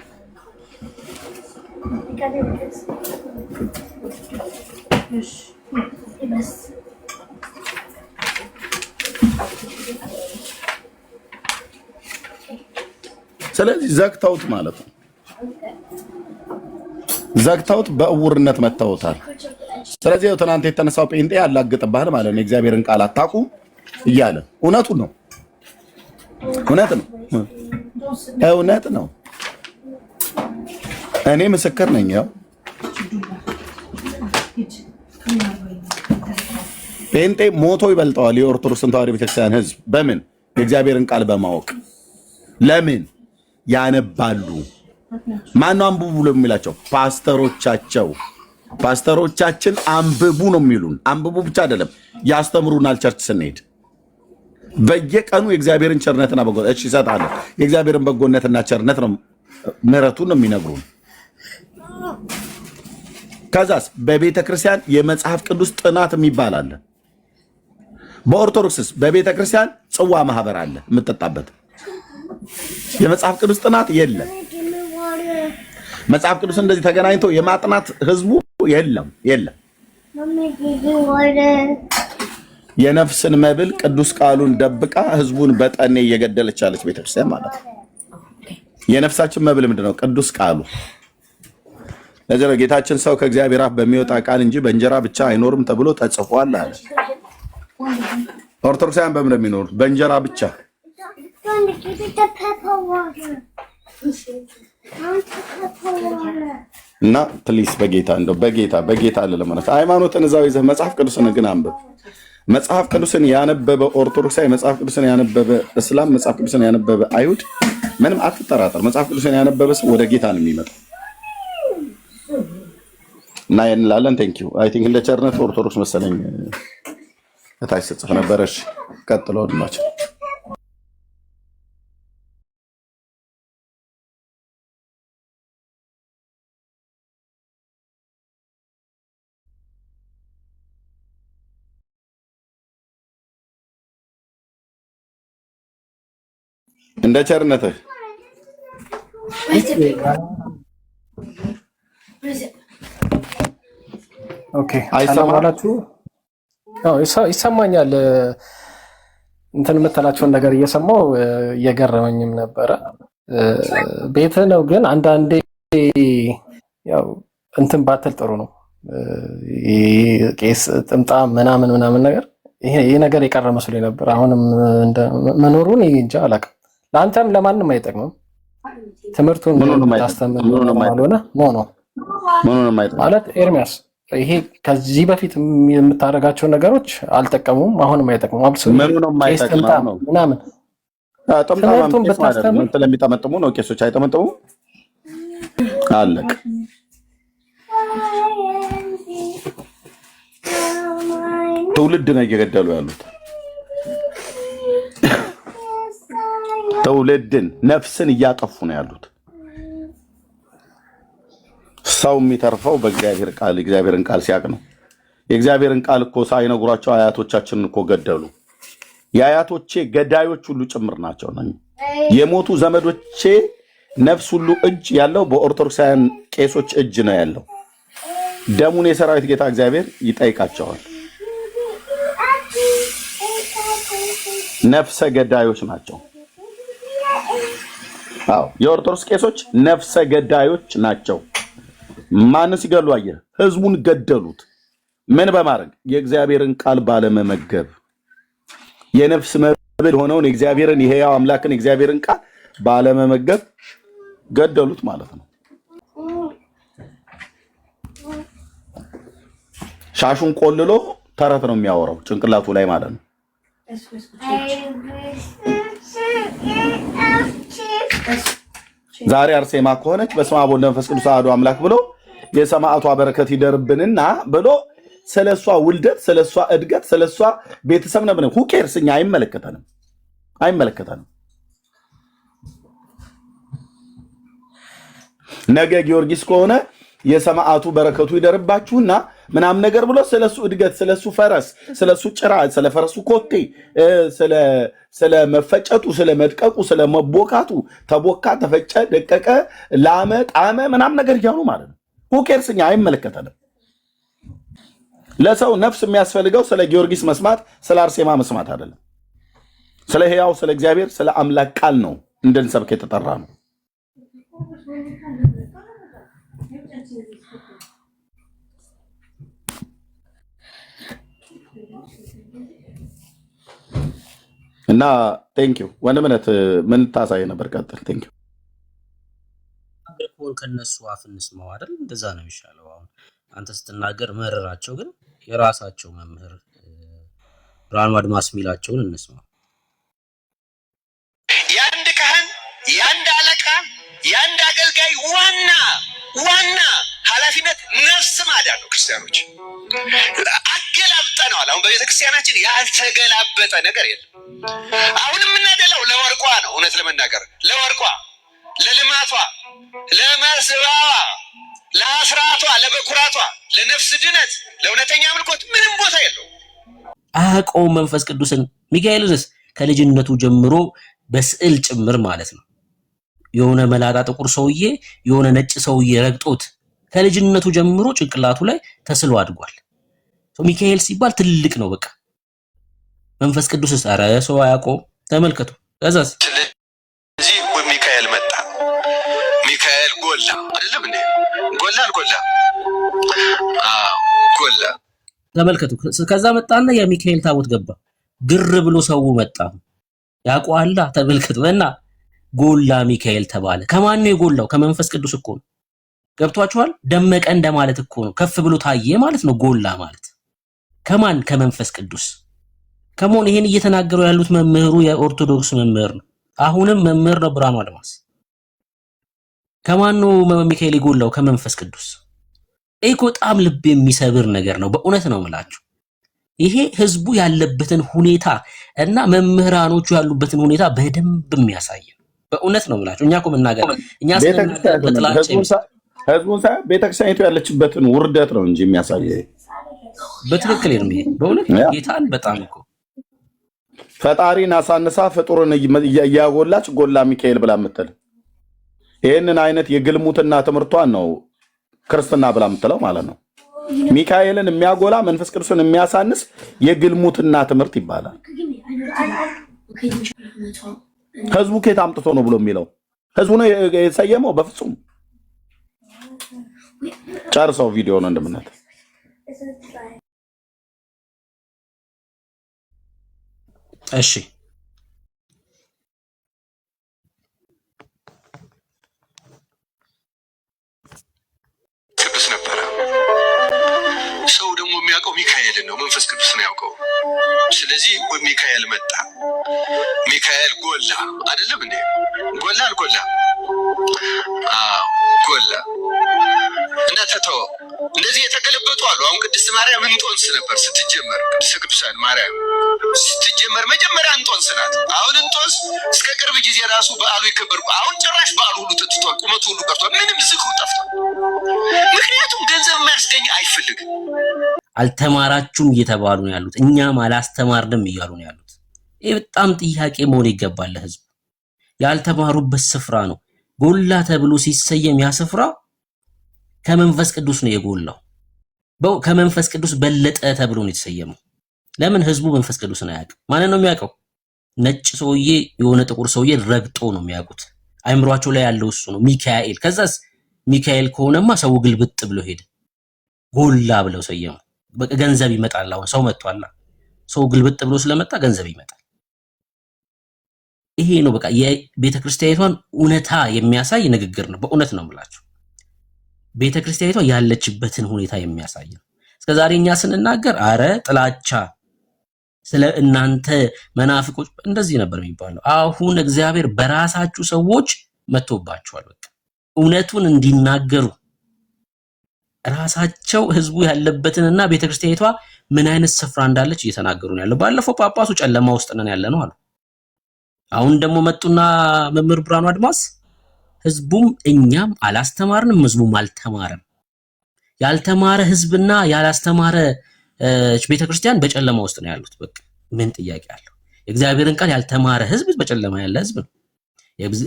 ስለዚህ ዘግተውት ማለት ነው። ዘግተውት በእውርነት መተውታል። ስለዚህ ትናንት የተነሳው ጴንጤ ያላግጥብሃል ማለት ነው። የእግዚአብሔርን ቃል አታውቁም እያለ እውነቱን ነው። እውነት ነው። እኔ ምስክር ነኝ። ያው ጴንጤ ሞቶ ይበልጠዋል የኦርቶዶክስን ተዋሕዶ ቤተክርስቲያን ህዝብ። በምን? የእግዚአብሔርን ቃል በማወቅ። ለምን? ያነባሉ። ማነው አንብቡ ብሎ የሚላቸው? ፓስተሮቻቸው። ፓስተሮቻችን አንብቡ ነው የሚሉን። አንብቡ ብቻ አይደለም ያስተምሩናል። ቸርች ስንሄድ በየቀኑ የእግዚአብሔርን ቸርነትና በጎነት እሺ ይሰጣሉ። የእግዚአብሔርን በጎነትና ቸርነት ነው ምሕረቱን ነው የሚነግሩን። ከዛስ በቤተ ክርስቲያን የመጽሐፍ ቅዱስ ጥናት የሚባል አለ። በኦርቶዶክስስ በቤተ ክርስቲያን ጽዋ ማህበር አለ የምትጠጣበት። የመጽሐፍ ቅዱስ ጥናት የለም። መጽሐፍ ቅዱስ እንደዚህ ተገናኝቶ የማጥናት ህዝቡ የለም። የነፍስን መብል ቅዱስ ቃሉን ደብቃ ህዝቡን በጠኔ እየገደለች ያለች ቤተክርስቲያን ማለት ነው። የነፍሳችን መብል ምንድነው? ቅዱስ ቃሉ። ለዚህ ነው ጌታችን ሰው ከእግዚአብሔር አፍ በሚወጣ ቃል እንጂ በእንጀራ ብቻ አይኖርም ተብሎ ተጽፏል አለ። ኦርቶዶክሳውያን በምን ነው የሚኖሩት? በእንጀራ ብቻ። እና ፕሊስ በጌታ እንደው በጌታ አለ ለማለት ሃይማኖትን እዛው ይዘህ መጽሐፍ ቅዱስን ግን አንብብ። መጽሐፍ ቅዱስን ያነበበ ኦርቶዶክሳዊ፣ መጽሐፍ ቅዱስን ያነበበ እስላም፣ መጽሐፍ ቅዱስን ያነበበ አይሁድ ምንም አትጠራጠር፣ መጽሐፍ ቅዱስን ያነበበ ሰው ወደ ጌታ ነው የሚመጣው። እና እንላለን። ቴንክ ዩ አይ ቲንክ እንደ ቸርነት ኦርቶዶክስ መሰለኝ እታች ጽፍ ነበረሽ። ቀጥሎ ወድማችን እንደ ቸርነትህ ኦኬ አይሰማላችሁ? ይሰማኛል። እንትን የምትላቸውን ነገር እየሰማው እየገረመኝም ነበረ። ቤት ነው ግን አንዳንዴ ያው እንትን ባትል ጥሩ ነው። ቄስ ጥምጣም ምናምን ነገር ይሄ ነገር የቀረ መስሎኝ ነበር። አሁንም መኖሩን እንጃ አላውቅም። ለአንተም ለማንም አይጠቅምም። ትምህርቱን ታስተምር ካልሆነ ማለት ኤርሚያስ ይሄ ከዚህ በፊት የምታደርጋቸው ነገሮች አልጠቀሙም፣ አሁንም አይጠቅሙም። ቄስ ጥምጣም ምናምን ትምህርቱን ብታስተምር ስለሚጠመጥሙ ነው። ቄሶች አይጠመጥሙ አለቅ ትውልድ ነው እየገደሉ ያሉት። ትውልድን ነፍስን እያጠፉ ነው ያሉት። ሰው የሚተርፈው በእግዚአብሔር ቃል እግዚአብሔርን ቃል ሲያቅ ነው። የእግዚአብሔርን ቃል እኮ ሳይነግሯቸው አያቶቻችንን እኮ ገደሉ። የአያቶቼ ገዳዮች ሁሉ ጭምር ናቸው። የሞቱ ዘመዶቼ ነፍስ ሁሉ እጅ ያለው በኦርቶዶክሳውያን ቄሶች እጅ ነው ያለው። ደሙን የሰራዊት ጌታ እግዚአብሔር ይጠይቃቸዋል። ነፍሰ ገዳዮች ናቸው። አዎ የኦርቶዶክስ ቄሶች ነፍሰ ገዳዮች ናቸው። ማንን ሲገሉ አየህ? ህዝቡን ገደሉት። ምን በማድረግ? የእግዚአብሔርን ቃል ባለመመገብ፣ የነፍስ መብል ሆነውን የእግዚአብሔርን የሕያው አምላክን የእግዚአብሔርን ቃል ባለመመገብ ገደሉት ማለት ነው። ሻሹን ቆልሎ ተረት ነው የሚያወራው ጭንቅላቱ ላይ ማለት ነው። ዛሬ አርሴማ ከሆነች በስመ አብ ወወልድ ወመንፈስ ቅዱስ አሐዱ አምላክ ብሎ የሰማዕቷ በረከት ይደርብንና ብሎ ስለሷ ውልደት፣ ስለሷ እድገት፣ ስለሷ ቤተሰብ ነው። ሁኬርስ እኛ አይመለከተንም። ነገ ጊዮርጊስ ከሆነ የሰማዕቱ በረከቱ ይደርባችሁና ምናምን ነገር ብሎ ስለሱ እድገት፣ ስለሱ ፈረስ፣ ስለሱ ጭራ፣ ስለፈረሱ ኮቴ፣ ስለመፈጨቱ፣ ስለመድቀቁ፣ ስለመቦካቱ፣ ተቦካ፣ ተፈጨ፣ ደቀቀ፣ ላመ፣ ጣመ ምናምን ነገር እያሉ ማለት ነው። ሁኬርስ እኛ አይመለከተንም። ለሰው ነፍስ የሚያስፈልገው ስለ ጊዮርጊስ መስማት፣ ስለ አርሴማ መስማት አይደለም። ስለ ሕያው ስለ እግዚአብሔር ስለ አምላክ ቃል ነው እንድንሰብክ የተጠራ ነው። እና ቴንኪው ወንድምነት ምን ታሳይ ነበር? ቀጥል። ቴንኪው ከነሱ አፍ እንስማው አይደል? እንደዛ ነው የሚሻለው። አሁን አንተ ስትናገር መረራቸው፣ ግን የራሳቸው መምህር ብርሃኑ አድማስ የሚላቸውን እንስማው። የአንድ ካህን፣ የአንድ አለቃ፣ የአንድ አገልጋይ ዋና ኃላፊነት ነፍስ ማዳን ነው። ክርስቲያኖች አገላብጠነዋል። አሁን በቤተ ክርስቲያናችን ያልተገላበጠ ነገር የለም። አሁን የምናደላው ለወርቋ ነው። እውነት ለመናገር ለወርቋ፣ ለልማቷ፣ ለመስባዋ፣ ለአስራቷ፣ ለበኩራቷ፣ ለነፍስ ድነት፣ ለእውነተኛ አምልኮት ምንም ቦታ የለው። አያውቀውም መንፈስ ቅዱስን። ሚካኤልንስ ከልጅነቱ ጀምሮ በስዕል ጭምር ማለት ነው። የሆነ መላጣ ጥቁር ሰውዬ የሆነ ነጭ ሰውዬ ረግጦት ከልጅነቱ ጀምሮ ጭንቅላቱ ላይ ተስሎ አድጓል። ሚካኤል ሲባል ትልቅ ነው በቃ። መንፈስ ቅዱስስ ኧረ ሰው አያውቀውም። ተመልከቱ። ከዛስ እዚህ ሚካኤል መጣ። ሚካኤል ጎላ አይደለም እንዴ? ጎላ አልጎላ? ጎላ። ተመልከቱ። ከዛ መጣና የሚካኤል ታቦት ገባ። ግር ብሎ ሰው መጣ። ያቋላ ተመልከቱ። እና ጎላ ሚካኤል ተባለ። ከማን ነው የጎላው? ከመንፈስ ቅዱስ እኮ ነው። ገብቷችኋል? ደመቀ እንደማለት እኮ ነው። ከፍ ብሎ ታየ ማለት ነው። ጎላ ማለት ከማን? ከመንፈስ ቅዱስ። ከመሆን ይሄን እየተናገሩ ያሉት መምህሩ የኦርቶዶክስ መምህር ነው። አሁንም መምህር ነው ብርሃኑ አድማስ። ከማን ነው ሚካኤል የጎላው? ከመንፈስ ቅዱስ። ይሄ በጣም ልብ የሚሰብር ነገር ነው። በእውነት ነው የምላችሁ። ይሄ ህዝቡ ያለበትን ሁኔታ እና መምህራኖቹ ያሉበትን ሁኔታ በደንብ የሚያሳይ ነው። በእውነት ነው የምላችሁ። እኛ እኮ መናገር እኛ ህዝቡን ቤተክርስቲያኒቱ ያለችበትን ውርደት ነው እንጂ የሚያሳየው በትክክል ነው። በእውነት ጌታን በጣም እኮ ፈጣሪን አሳንሳ ፍጡርን እያጎላች ጎላ ሚካኤል ብላ የምትል ይህንን አይነት የግልሙትና ትምህርቷን ነው ክርስትና ብላ የምትለው ማለት ነው። ሚካኤልን የሚያጎላ መንፈስ ቅዱስን የሚያሳንስ የግልሙትና ትምህርት ይባላል። ህዝቡ ከየት አምጥቶ ነው ብሎ የሚለው? ህዝቡ ነው የሰየመው? በፍጹም። ጨርሰው ቪዲዮ ነው እንደምናት። እሺ ቅዱስ ነበረ። ሰው ደግሞ የሚያውቀው ሚካኤልን ነው፣ መንፈስ ቅዱስ ነው ያውቀው። ስለዚህ ሚካኤል መጣ። ሚካኤል ጎላ አይደለም እንዴ? ጎላ አልጎላ? ጎላ። እንዳትተው እንደዚህ የተገለበጡ አሉ። አሁን ቅድስት ማርያም እንጦንስ ነበር ስትጀመር። ቅድስት ቅዱሳን ማርያም ስትጀመር መጀመሪያ እንጦንስ ናት። አሁን እንጦንስ እስከ ቅርብ ጊዜ ራሱ በዓሉ ይከበር። አሁን ጭራሽ በዓሉ ሁሉ ተትቷል፣ ቁመቱ ሁሉ ቀርቷል፣ ምንም ዝክሩ ጠፍቷል። ምክንያቱም ገንዘብ የሚያስገኝ አይፈልግም። አልተማራችሁም እየተባሉ ነው ያሉት። እኛም አላስተማርንም እያሉ ነው ያሉት። ይህ በጣም ጥያቄ መሆን ይገባል ለህዝቡ። ያልተማሩበት ስፍራ ነው። ጎላ ተብሎ ሲሰየም ያ ስፍራ ከመንፈስ ቅዱስ ነው የጎላው። ከመንፈስ ቅዱስ በለጠ ተብሎ ነው የተሰየመው። ለምን? ህዝቡ መንፈስ ቅዱስን አያውቅም። ማንን ነው የሚያውቀው? ነጭ ሰውዬ የሆነ ጥቁር ሰውዬ ረግጦ ነው የሚያውቁት። አይምሯቸው ላይ ያለው እሱ ነው፣ ሚካኤል። ከዛስ ሚካኤል ከሆነማ ሰው ግልብጥ ብሎ ሄደ። ጎላ ብለው ሰየሙ። በቃ ገንዘብ ይመጣል። አሁን ሰው መጥቷል። ሰው ግልብጥ ብሎ ስለመጣ ገንዘብ ይመጣል። ይሄ ነው በቃ የቤተክርስቲያኒቷን እውነታ የሚያሳይ ንግግር ነው። በእውነት ነው የምላችሁ። ቤተክርስቲያኒቷ ያለችበትን ሁኔታ የሚያሳይ ነው። እስከዛሬ እኛ ስንናገር አረ ጥላቻ ስለ እናንተ መናፍቆች እንደዚህ ነበር የሚባለው። አሁን እግዚአብሔር በራሳችሁ ሰዎች መጥቶባችኋል። በቃ እውነቱን እንዲናገሩ ራሳቸው ህዝቡ ያለበትንና ቤተክርስቲያኒቷ ምን አይነት ስፍራ እንዳለች እየተናገሩ ነው ያለው። ባለፈው ጳጳሱ ጨለማ ውስጥ ነን ያለ ነው አሉ። አሁን ደግሞ መጡና መምህር ብርሃኑ አድማስ ህዝቡም እኛም አላስተማርንም፣ ህዝቡም አልተማረም። ያልተማረ ህዝብና ያላስተማረ ቤተክርስቲያን በጨለማ ውስጥ ነው ያሉት። በቃ ምን ጥያቄ አለው? የእግዚአብሔርን ቃል ያልተማረ ህዝብ በጨለማ ያለ ህዝብ ነው።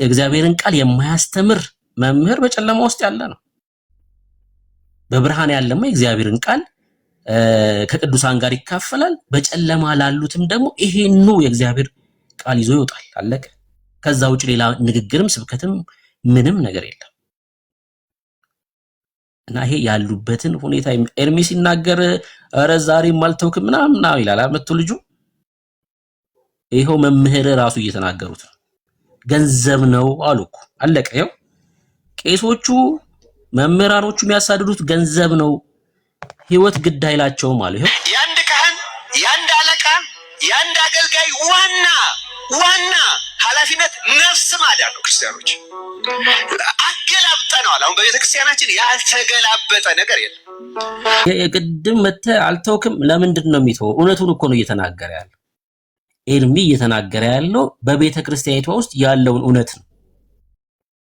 የእግዚአብሔርን ቃል የማያስተምር መምህር በጨለማ ውስጥ ያለ ነው። በብርሃን ያለማ የእግዚአብሔርን ቃል ከቅዱሳን ጋር ይካፈላል። በጨለማ ላሉትም ደግሞ ይሄኑ የእግዚአብሔር ቃል ይዞ ይወጣል። አለቀ። ከዛ ውጭ ሌላ ንግግርም ስብከትም ምንም ነገር የለም። እና ይሄ ያሉበትን ሁኔታ ኤርሚ ሲናገር ኧረ ዛሬም አልተውክም ምናምን ይላል። አመጡ ልጁ ይሄው መምህር ራሱ እየተናገሩት ነው። ገንዘብ ነው አሉ እኮ አለቀ። ይሄው ቄሶቹ መምህራኖቹ የሚያሳድዱት ገንዘብ ነው። ህይወት ግድ አይላቸውም አሉ። ይሄው የአንድ ካህን፣ የአንድ አለቃ፣ የአንድ አገልጋይ ዋና ኃላፊነት ነፍስ ማዳን ነው። ክርስቲያኖች አገላብጠነዋል። አሁን በቤተክርስቲያናችን ያልተገላበጠ ነገር የለም። የቅድም መተህ አልተውክም ለምንድን ነው የሚተው? እውነቱን እኮ ነው እየተናገረ ያለው። ኤርሚ እየተናገረ ያለው በቤተክርስቲያኒቷ ውስጥ ያለውን እውነት ነው።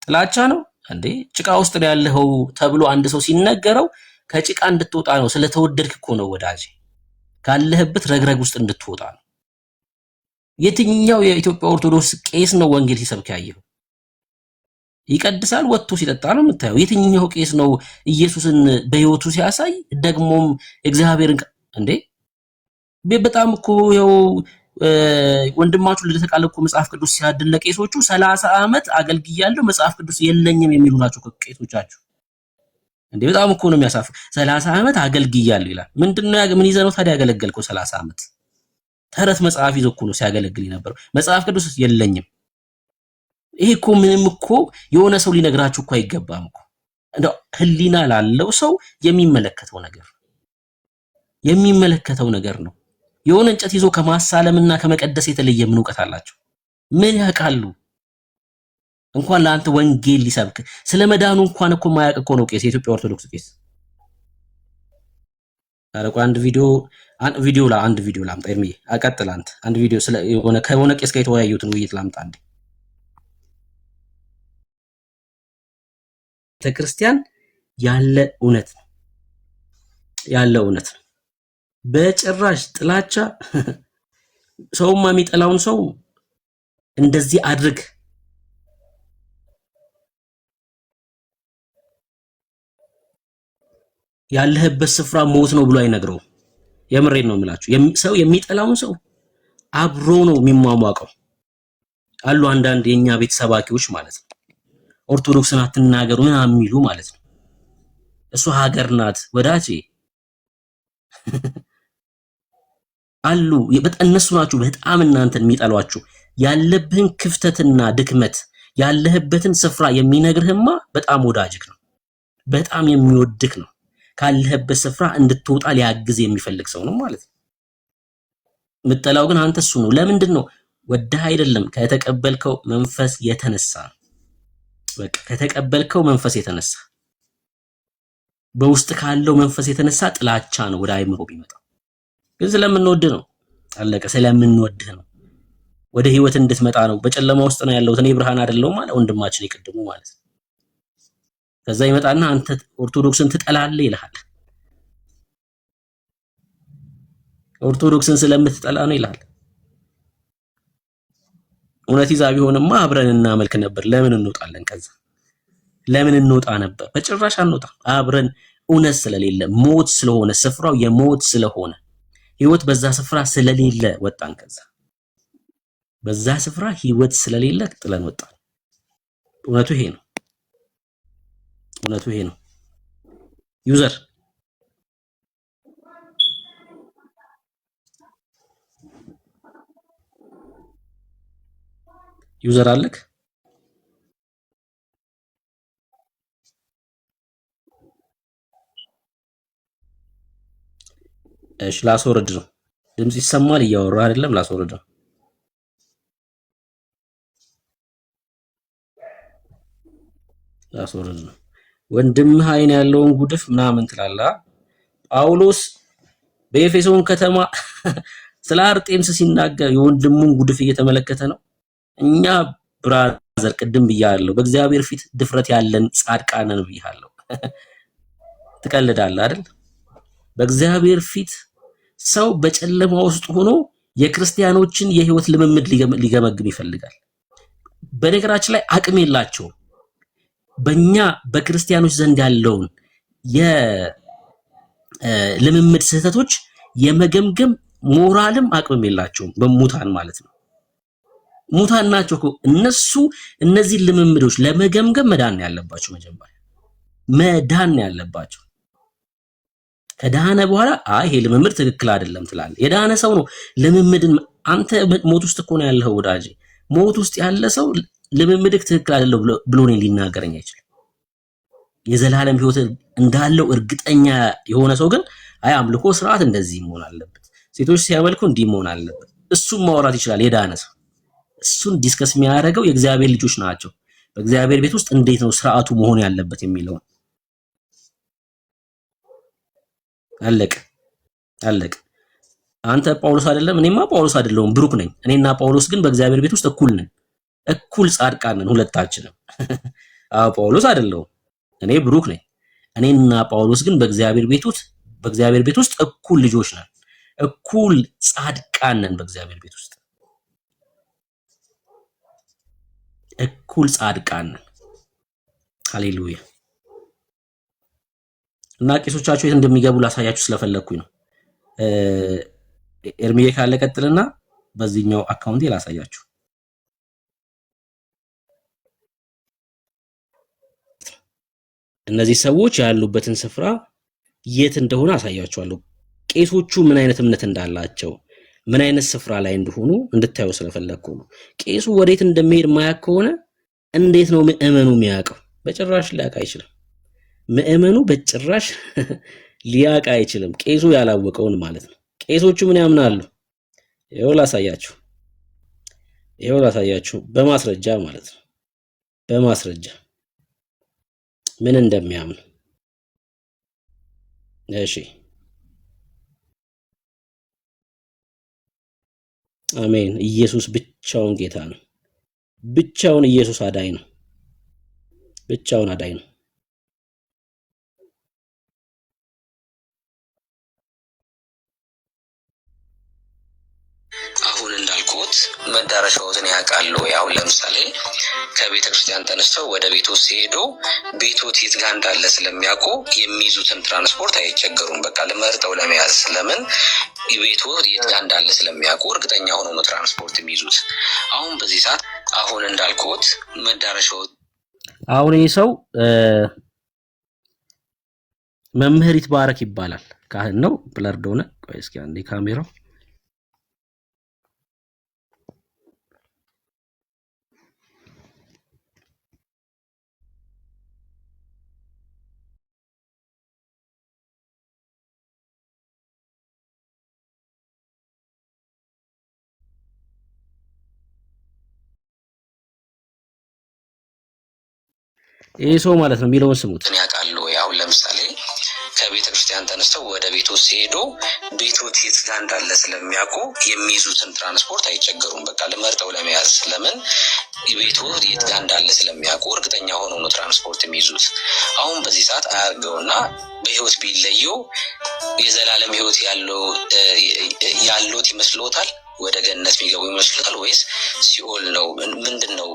ጥላቻ ነው እንዴ? ጭቃ ውስጥ ነው ያለው ተብሎ አንድ ሰው ሲነገረው ከጭቃ እንድትወጣ ነው። ስለተወደድክ እኮ ነው ወዳጄ፣ ካለህበት ረግረግ ውስጥ እንድትወጣ ነው። የትኛው የኢትዮጵያ ኦርቶዶክስ ቄስ ነው ወንጌል ሲሰብክ ያየው? ይቀድሳል፣ ወጥቶ ሲጠጣ ነው የምታየው። የትኛው ቄስ ነው ኢየሱስን በህይወቱ ሲያሳይ ደግሞም እግዚአብሔርን እንዴ? በጣም እኮ ያው ወንድማችሁ ልደተ ቃል እኮ መጽሐፍ ቅዱስ ሲያድል ለቄሶቹ 30 ዓመት አገልግያለሁ መጽሐፍ ቅዱስ የለኝም የሚሉ ናቸው ቄሶቻችሁ። እንዴ በጣም እኮ ነው የሚያሳፍር። 30 ዓመት አገልግያለሁ ይላል። ምንድነው ምን ይዘህ ነው ታዲያ ያገለገልከው 30 ዓመት? ተረት መጽሐፍ ይዞ እኮ ነው ሲያገለግል የነበረው። መጽሐፍ ቅዱስ የለኝም። ይሄ እኮ ምንም እኮ የሆነ ሰው ሊነግራችሁ እኮ አይገባም እኮ። እንደው ህሊና ላለው ሰው የሚመለከተው ነገር ነው። የሆነ እንጨት ይዞ ከማሳለምና ከመቀደስ የተለየ ምን እውቀት አላቸው? ምን ያውቃሉ? እንኳን ለአንተ ወንጌል ሊሰብክ ስለ መዳኑ እንኳን እኮ ማያውቅ እኮ ነው ቄስ፣ የኢትዮጵያ ኦርቶዶክስ ቄስ። አረቁ አንድ ቪዲዮ ላምጣ። ኤርሚዬ አቀጥል አንተ። አንድ ቪዲዮ ስለ ከሆነ ቄስ ጋር የተወያዩትን ውይይት ላምጣ አንዴ። ቤተክርስቲያን ያለ እውነት ነው። በጭራሽ ጥላቻ ሰውማ የሚጠላውን ሰው እንደዚህ አድርግ ያለህበት ስፍራ ሞት ነው ብሎ አይነግረውም። የምሬን ነው የምላችሁ። ሰው የሚጠላውን ሰው አብሮ ነው የሚሟሟቀው። አሉ አንዳንድ የኛ ቤት ሰባኪዎች ማለት ነው፣ ኦርቶዶክስን አትናገሩ ምናምን የሚሉ ማለት ነው። እሱ ሀገር ናት ወዳጄ አሉ። እነሱ ናችሁ በጣም እናንተን የሚጠሏችሁ። ያለብህን ክፍተትና ድክመት ያለህበትን ስፍራ የሚነግርህማ በጣም ወዳጅክ ነው፣ በጣም የሚወድክ ነው። ካለህበት ስፍራ እንድትወጣ ሊያግዝ የሚፈልግ ሰው ነው ማለት ነው። ምጠላው ግን አንተ እሱ ነው። ለምንድን ነው? ወደህ አይደለም፣ ከተቀበልከው መንፈስ የተነሳ ነው። በቃ ከተቀበልከው መንፈስ የተነሳ በውስጥ ካለው መንፈስ የተነሳ ጥላቻ ነው ወደ አይምሮ ቢመጣው። ግን ስለምንወድ ነው። አለቀ። ስለምንወድህ ነው። ወደ ህይወት እንድትመጣ ነው። በጨለማ ውስጥ ነው ያለሁት እኔ ብርሃን አይደለሁም ማለት ወንድማችን ይቀድሙ ማለት ነው። ከዛ ይመጣና አንተ ኦርቶዶክስን ትጠላለህ ይልሃል። ኦርቶዶክስን ስለምትጠላ ነው ይልሃል። እውነት ይዛ ቢሆንማ አብረን እናመልክ ነበር። ለምን እንወጣለን? ከዛ ለምን እንወጣ ነበር? በጭራሽ አንወጣ። አብረን እውነት ስለሌለ ሞት ስለሆነ ስፍራው የሞት ስለሆነ ህይወት በዛ ስፍራ ስለሌለ ወጣን። ከዛ በዛ ስፍራ ህይወት ስለሌለ ጥለን ወጣን። እውነቱ ይሄ ነው። ዩዘር አለክ? እሺ ላስወርድ ነው። ድምጽ ይሰማል? እያወራ አይደለም? ላስወርድ ነው። ወንድምህ አይን ያለውን ጉድፍ ምናምን ትላለህ። ጳውሎስ በኤፌሶን ከተማ ስለ አርጤምስ ሲናገር የወንድሙን ጉድፍ እየተመለከተ ነው። እኛ ብራዘር ቅድም ብያለሁ፣ በእግዚአብሔር ፊት ድፍረት ያለን ጻድቃን ነን ብያለሁ። ትቀልዳለህ አይደል? በእግዚአብሔር ፊት ሰው በጨለማ ውስጥ ሆኖ የክርስቲያኖችን የህይወት ልምምድ ሊገመግም ይፈልጋል። በነገራችን ላይ አቅም የላቸውም። በእኛ በክርስቲያኖች ዘንድ ያለውን የልምምድ ስህተቶች የመገምገም ሞራልም አቅምም የላቸውም። በሙታን ማለት ነው። ሙታን ናቸው እኮ እነሱ። እነዚህ ልምምዶች ለመገምገም መዳን ያለባቸው፣ መጀመሪያ መዳን ያለባቸው። ከዳነ በኋላ ይሄ ልምምድ ትክክል አይደለም ትላለህ። የዳነ ሰው ነው ልምምድን። አንተ ሞት ውስጥ እኮ ነው ያለኸው ወዳጄ። ሞት ውስጥ ያለ ሰው ልምምድክ ትክክል አይደለም ብሎ ነው ሊናገረኝ አይችልም። የዘላለም ህይወት እንዳለው እርግጠኛ የሆነ ሰው ግን አምልኮ ስርዓት እንደዚህ መሆን አለበት፣ ሴቶች ሲያመልኩ እንዲህ መሆን አለበት፣ እሱም ማውራት ይችላል። የዳነ ሰው እሱን ዲስከስ የሚያደርገው የእግዚአብሔር ልጆች ናቸው። በእግዚአብሔር ቤት ውስጥ እንዴት ነው ስርዓቱ መሆን ያለበት የሚለውን አለቅ። አንተ ጳውሎስ አይደለም፣ እኔማ ጳውሎስ አይደለሁም፣ ብሩክ ነኝ። እኔና ጳውሎስ ግን በእግዚአብሔር ቤት ውስጥ እኩል ነን፣ እኩል ጻድቃን ነን ሁለታችንም። ጳውሎስ አይደለሁም፣ እኔ ብሩክ ነኝ። እኔና ጳውሎስ ግን በእግዚአብሔር ቤት ውስጥ እኩል ልጆች ነን፣ እኩል ጻድቃን ነን። በእግዚአብሔር ቤት ውስጥ እኩል ጻድቃን ነን። ሃሌሉያ። እና ቄሶቻችሁ የት እንደሚገቡ ላሳያችሁ ስለፈለኩኝ ነው። ኤርሚዬ ካለ ቀጥልና በዚህኛው አካውንቴ ላሳያችሁ። እነዚህ ሰዎች ያሉበትን ስፍራ የት እንደሆነ አሳያችኋለሁ። ቄሶቹ ምን አይነት እምነት እንዳላቸው ምን አይነት ስፍራ ላይ እንደሆኑ እንድታዩ ስለፈለኩ ነው። ቄሱ ወዴት እንደሚሄድ ማያውቅ ከሆነ እንዴት ነው ምእመኑ የሚያውቀው? በጭራሽ ሊያውቅ አይችልም። ምእመኑ በጭራሽ ሊያውቅ አይችልም፣ ቄሱ ያላወቀውን ማለት ነው። ቄሶቹ ምን ያምናሉ? ይኸው ላሳያችሁ በማስረጃ ማለት ነው። በማስረጃ ምን እንደሚያምኑ። እሺ አሜን። ኢየሱስ ብቻውን ጌታ ነው። ብቻውን ኢየሱስ አዳኝ ነው። ብቻውን አዳኝ ነው። አሁን እንዳልኩት መዳረሻዎትን ያውቃሉ። አሁን ለምሳሌ ከቤተ ክርስቲያን ተነስተው ወደ ቤቱ ሲሄዱ ቤቶት የት ጋር እንዳለ ስለሚያውቁ የሚይዙትን ትራንስፖርት አይቸገሩም። በቃ ለመርጠው ለመያዝ ለምን ቤቱ የት ጋር እንዳለ ስለሚያውቁ እርግጠኛ ሆነው ነው ትራንስፖርት የሚይዙት። አሁን በዚህ ሰዓት አሁን እንዳልኩት መዳረሻዎት አሁን ይህ ሰው መምህር ይትባረክ ይባላል። ካህን ነው። ብለርድ ሆነ። ቆይ እስኪ አንዴ ካሜራው ይሄ ሰው ማለት ነው የሚለውን ስሙት። ያውቃሉ። አሁን ለምሳሌ ከቤተ ክርስቲያን ተነስተው ወደ ቤቱ ሲሄዱ ቤቶት የት ጋር እንዳለ ስለሚያውቁ የሚይዙትን ትራንስፖርት አይቸገሩም። በቃ ለመርጠው ለመያዝ ለምን ቤቱ የት ጋር እንዳለ ስለሚያውቁ እርግጠኛ ሆነው ነው ትራንስፖርት የሚይዙት። አሁን በዚህ ሰዓት አያርገውና በህይወት ቢለዩ የዘላለም ህይወት ያሉት ይመስሎታል? ወደ ገነት የሚገቡ ይመስሉታል ወይስ ሲኦል ነው? ምንድነው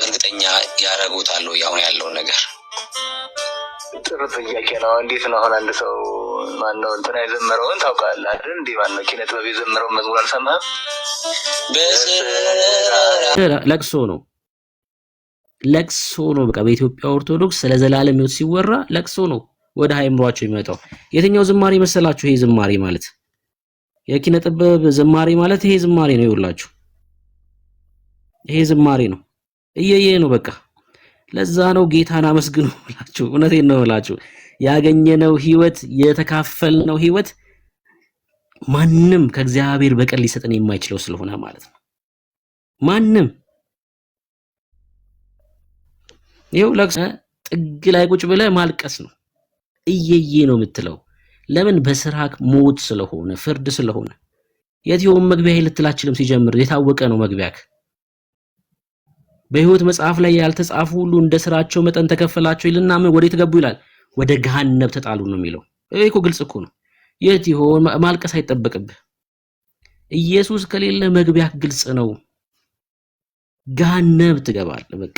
እርግጠኛ ያረጉታል ያሁን ያለው ነገር? ጥሩ ጥያቄ ነው። እንዴት ነው አሁን አንድ ሰው ማነው እንትና የዘመረውን ታውቃለህ አይደል? እንዴ ማነው ኪነ ጥበብ የዘመረውን መዝሙር አልሰማህም? ለቅሶ ነው። በቃ በኢትዮጵያ ኦርቶዶክስ ስለ ዘላለም ህይወት ሲወራ ለቅሶ ነው ወደ ሃይምሯቸው የሚመጣው። የትኛው ዝማሬ መሰላችሁ? ይሄ ዝማሬ ማለት የኪነ ጥበብ ዝማሬ ማለት ይሄ ዝማሬ ነው። ይውላችሁ ይሄ ዝማሬ ነው። እየየ ነው በቃ። ለዛ ነው ጌታን አመስግኑ ብላችሁ፣ እውነቴን ነው ብላችሁ ያገኘነው ህይወት የተካፈልነው ህይወት ማንም ከእግዚአብሔር በቀር ሊሰጠን የማይችለው ስለሆነ ማለት ነው። ማንም ይኸው ለቅሶ ጥግ ላይ ቁጭ ብለህ ማልቀስ ነው። እየየ ነው የምትለው። ለምን? በስራክ ሞት ስለሆነ ፍርድ ስለሆነ። የትኛውም መግቢያ ልትላችልም ሲጀምር የታወቀ ነው መግቢያክ። በህይወት መጽሐፍ ላይ ያልተጻፉ ሁሉ እንደ ስራቸው መጠን ተከፈላቸው ይልና ምን ወዴት ገቡ ይላል? ወደ ገሃነም ተጣሉ ነው የሚለው። ይሄ እኮ ግልጽ እኮ ነው። የት ይሆን ማልቀስ አይጠበቅብህ። ኢየሱስ ከሌለ መግቢያክ ግልጽ ነው። ገሃነም ትገባለህ በቃ።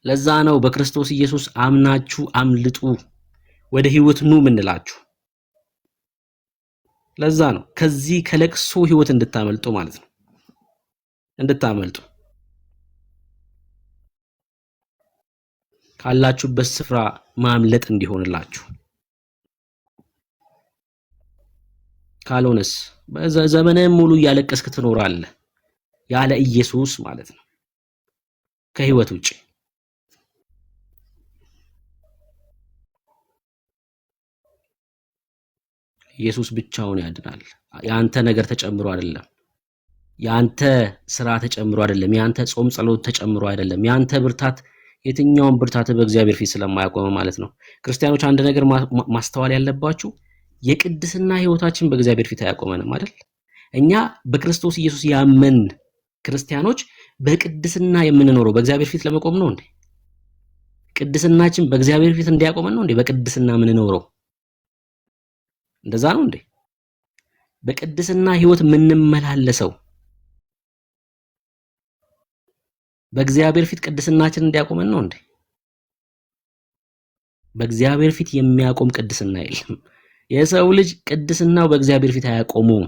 ለዛ ነው በክርስቶስ ኢየሱስ አምናችሁ አምልጡ ወደ ህይወት ኑ ምንላችሁ። ለዛ ነው ከዚህ ከለቅሶ ህይወት እንድታመልጡ ማለት ነው። እንድታመልጡ ካላችሁበት ስፍራ ማምለጥ እንዲሆንላችሁ። ካልሆነስ ዘመንህን ሙሉ እያለቀስክ ትኖራለህ ያለ ኢየሱስ ማለት ነው፣ ከህይወት ውጪ። ኢየሱስ ብቻውን ያድናል። ያንተ ነገር ተጨምሮ አይደለም። ያንተ ስራ ተጨምሮ አይደለም። ያንተ ጾም ጸሎት ተጨምሮ አይደለም። ያንተ ብርታት የትኛውን ብርታት በእግዚአብሔር ፊት ስለማያቆም ማለት ነው። ክርስቲያኖች አንድ ነገር ማስተዋል ያለባችሁ የቅድስና ህይወታችን በእግዚአብሔር ፊት አያቆመንም አይደል? እኛ በክርስቶስ ኢየሱስ ያመን ክርስቲያኖች በቅድስና የምንኖረው በእግዚአብሔር ፊት ለመቆም ነው እንዴ? ቅድስናችን በእግዚአብሔር ፊት እንዲያቆመን ነው እንዴ በቅድስና የምንኖረው? እንደዛ ነው እንዴ? በቅድስና ህይወት የምንመላለሰው በእግዚአብሔር ፊት ቅድስናችን እንዲያቆመን ነው እንዴ? በእግዚአብሔር ፊት የሚያቆም ቅድስና የለም። የሰው ልጅ ቅድስናው በእግዚአብሔር ፊት አያቆመውም።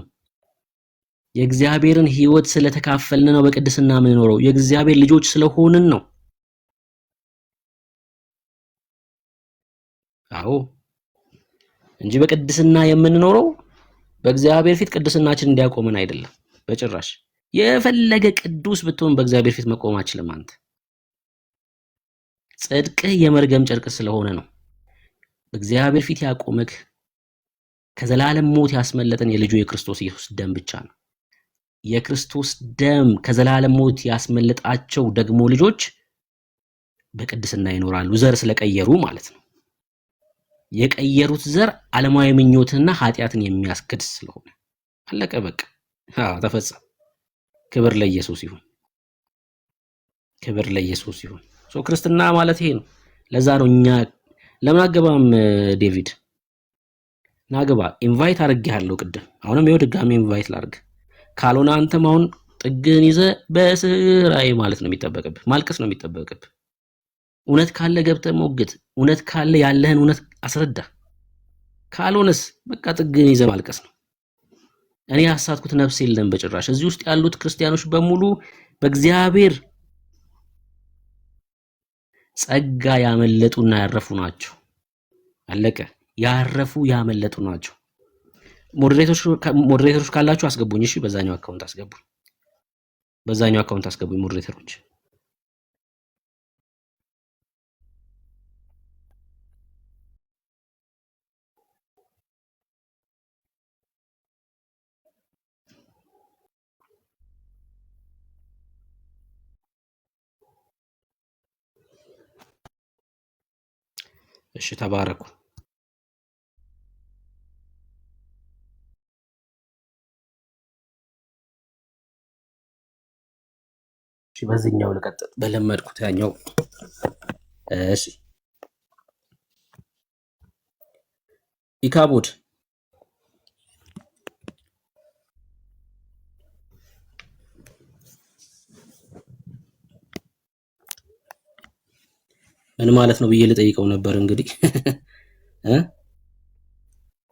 የእግዚአብሔርን ህይወት ስለተካፈልን ነው በቅድስና የምንኖረው። የእግዚአብሔር ልጆች ስለሆንን ነው። አዎ እንጂ በቅድስና የምንኖረው በእግዚአብሔር ፊት ቅድስናችን እንዲያቆመን አይደለም በጭራሽ። የፈለገ ቅዱስ ብትሆን በእግዚአብሔር ፊት መቆም አትችልም አንተ። ጽድቅህ የመርገም ጨርቅ ስለሆነ ነው። በእግዚአብሔር ፊት ያቆመክ ከዘላለም ሞት ያስመለጠን የልጁ የክርስቶስ ኢየሱስ ደም ብቻ ነው። የክርስቶስ ደም ከዘላለም ሞት ያስመለጣቸው ደግሞ ልጆች በቅድስና ይኖራሉ፣ ዘር ስለቀየሩ ማለት ነው። የቀየሩት ዘር ዓለማዊ ምኞትና ኃጢአትን የሚያስክድ ስለሆነ አለቀ በቃ። ተፈጸመ። ክብር ለኢየሱስ ይሁን፣ ክብር ለኢየሱስ ይሁን። ክርስትና ማለት ይሄ ነው። ለዛ ነው እኛ ለምን አገባም ዴቪድ ናግባ ኢንቫይት አድርጌሃለሁ ቅድም። አሁንም ይኸው ድጋሚ ኢንቫይት ላድርግ። ካልሆነ አንተም አሁን ጥግን ይዘህ በስራዬ ማለት ነው የሚጠበቅብህ፣ ማልቀስ ነው የሚጠበቅብህ። እውነት ካለ ገብተህ ሞግት፣ እውነት ካለ ያለህን እውነት አስረዳ። ካልሆነስ በቃ ጥግን ይዘህ ማልቀስ ነው። እኔ ያሳትኩት ነፍስ የለም በጭራሽ። እዚህ ውስጥ ያሉት ክርስቲያኖች በሙሉ በእግዚአብሔር ጸጋ ያመለጡና ያረፉ ናቸው። አለቀ። ያረፉ ያመለጡ ናቸው። ሞዴሬተሮች ካላችሁ አስገቡኝ። እሺ፣ በዛኛው አካውንት አስገቡኝ። በዛኛው አካውንት አስገቡኝ ሞዴሬተሮች። እሺ፣ ተባረኩ። እሺ፣ በዚህኛው ልቀጥል በለመድኩት ያኛው። እሺ፣ ኢካቦድ ምን ማለት ነው ብዬ ልጠይቀው ነበር እንግዲህ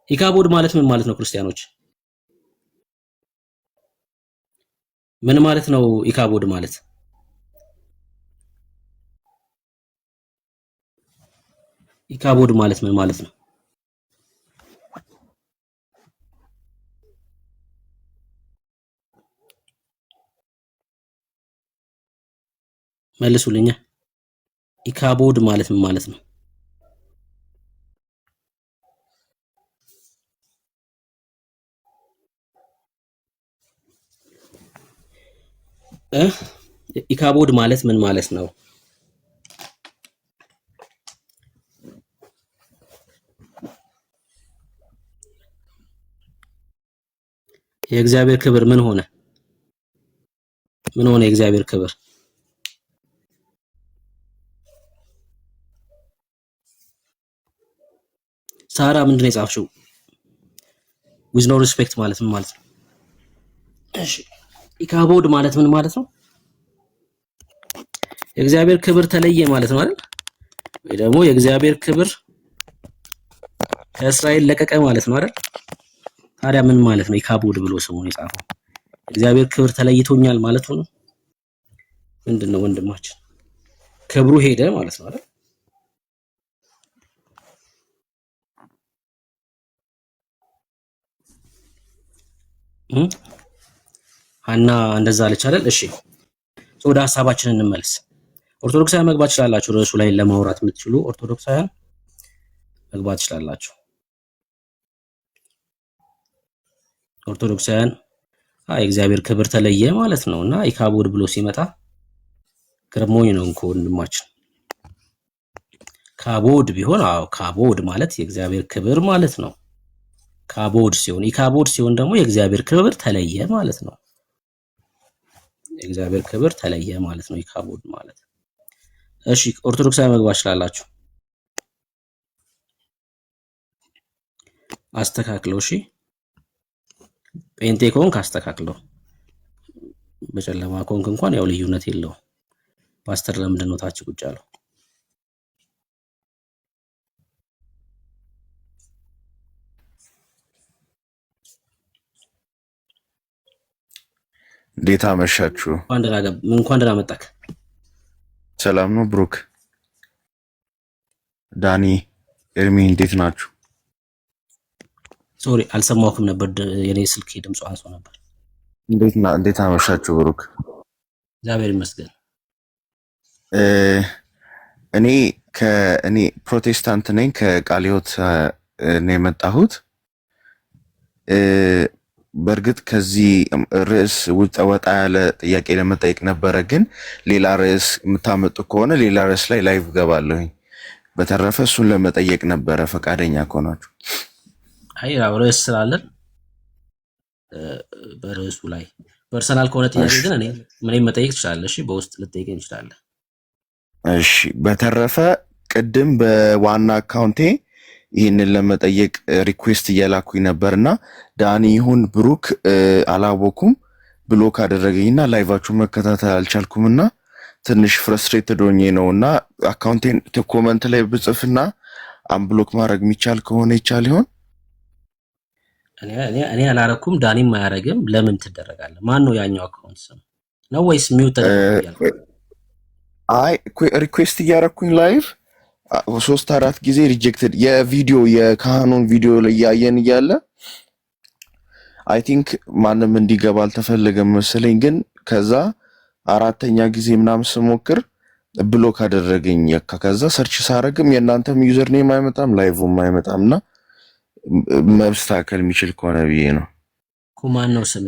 ኢካቦድ ማለት ምን ማለት ነው? ክርስቲያኖች ምን ማለት ነው ኢካቦድ ማለት? ኢካቦድ ማለት ምን ማለት ነው? መልሱልኛ። ኢካቦድ ማለት ምን ማለት ነው? ኢካቦድ ማለት ምን ማለት ነው? የእግዚአብሔር ክብር ምን ሆነ? ምን ሆነ የእግዚአብሔር ክብር? ሳራ ምንድን ነው የጻፍሽው? with no respect ማለት ምን ማለት ነው? እሺ ኢካቦድ ማለት ምን ማለት ነው? የእግዚአብሔር ክብር ተለየ ማለት ነው አይደል? ወይ ደግሞ የእግዚአብሔር ክብር ከእስራኤል ለቀቀ ማለት ነው አይደል? ታዲያ ምን ማለት ነው ኢካቦድ ብሎ ስሙን የጻፈው? እግዚአብሔር ክብር ተለይቶኛል ማለት ነው? ምንድነው ወንድማችን? ክብሩ ሄደ ማለት ነው አይደል? ሀና እንደዛ አለች አይደል? እሺ ወደ ሐሳባችን እንመለስ። ኦርቶዶክሳውያን መግባት ትችላላችሁ። ርዕሱ ላይ ለማውራት የምትችሉ ኦርቶዶክሳውያን መግባት ትችላላችሁ። ኦርቶዶክሳውያን የእግዚአብሔር ክብር ተለየ ማለት ነው እና ኢካቦድ ብሎ ሲመጣ ግርሞኝ ነው እንኳ ወንድማችን። ካቦድ ቢሆን ካቦድ ማለት የእግዚአብሔር ክብር ማለት ነው። ካቦድ ሲሆን ኢካቦድ ሲሆን ደግሞ የእግዚአብሔር ክብር ተለየ ማለት ነው። የእግዚአብሔር ክብር ተለየ ማለት ነው ኢካቦድ ማለት። እሺ ኦርቶዶክሳዊ መግባት ትችላላችሁ። አስተካክለው። እሺ ጴንጤ ከሆንክ አስተካክለው። በጨለማ ከሆንክ እንኳን ያው ልዩነት የለውም። ፓስተር ለምንድን ነው ታች ቁጭ ያለው? እንዴት አመሻችሁ? እንኳን ደህና መጣክ። ሰላም ነው ብሩክ፣ ዳኒ፣ ኤርሚ እንዴት ናችሁ? ሶሪ አልሰማሁም ነበር። የኔ ስልክ ድምፁ አንሶ ነበር። እንዴት አመሻችሁ? ብሩክ እግዚአብሔር ይመስገን። እኔ ፕሮቴስታንት ነኝ። ከቃለ ሕይወት ነው የመጣሁት። በእርግጥ ከዚህ ርዕስ ወጣ ያለ ጥያቄ ለመጠየቅ ነበረ፣ ግን ሌላ ርዕስ የምታመጡ ከሆነ ሌላ ርዕስ ላይ ላይቭ ገባለሁኝ። በተረፈ እሱን ለመጠየቅ ነበረ ፈቃደኛ ከሆናችሁ። አይ ያው ርዕስ ስላለን በርዕሱ ላይ ፐርሰናል ከሆነ ጥያቄ ግን ምንም መጠየቅ ትችላለህ። እሺ በውስጥ ልጠይቀኝ ትችላለህ። እሺ በተረፈ ቅድም በዋና አካውንቴ ይህንን ለመጠየቅ ሪኩዌስት እየላኩኝ ነበርና ዳኒ ይሁን ብሩክ አላወኩም ብሎክ አደረገኝና ላይቫችሁ መከታተል አልቻልኩምና ትንሽ ፍረስትሬትድ ሆኜ ነውና አካውንቴን ኮመንት ላይ ብጽፍና አንብሎክ ማድረግ የሚቻል ከሆነ ይቻል ይሆን? እኔ አላረኩም፣ ዳኒም አያረግም። ለምን ትደረጋለህ? ማን ነው ያኛው አካውንት ስም ነው ወይስ ሚውት ተደረገ? አይ ሪኩዌስት እያረኩኝ ላይቭ 3-4 ጊዜ ሪጀክትድ የቪዲዮ የካህኑን ቪዲዮ ላይ ያየን እያለ አይ ቲንክ ማንም እንዲገባ አልተፈለገም መሰለኝ። ግን ከዛ 4ኛ ጊዜ ምናምን ስሞክር ብሎክ አደረገኝ። ከዛ ሰርች ሳረግም የእናንተም ዩዘር ኔም አይመጣም ላይቭም አይመጣምና መስተካከል የሚችል ከሆነ ብዬ ነው። ማን ነው ስም?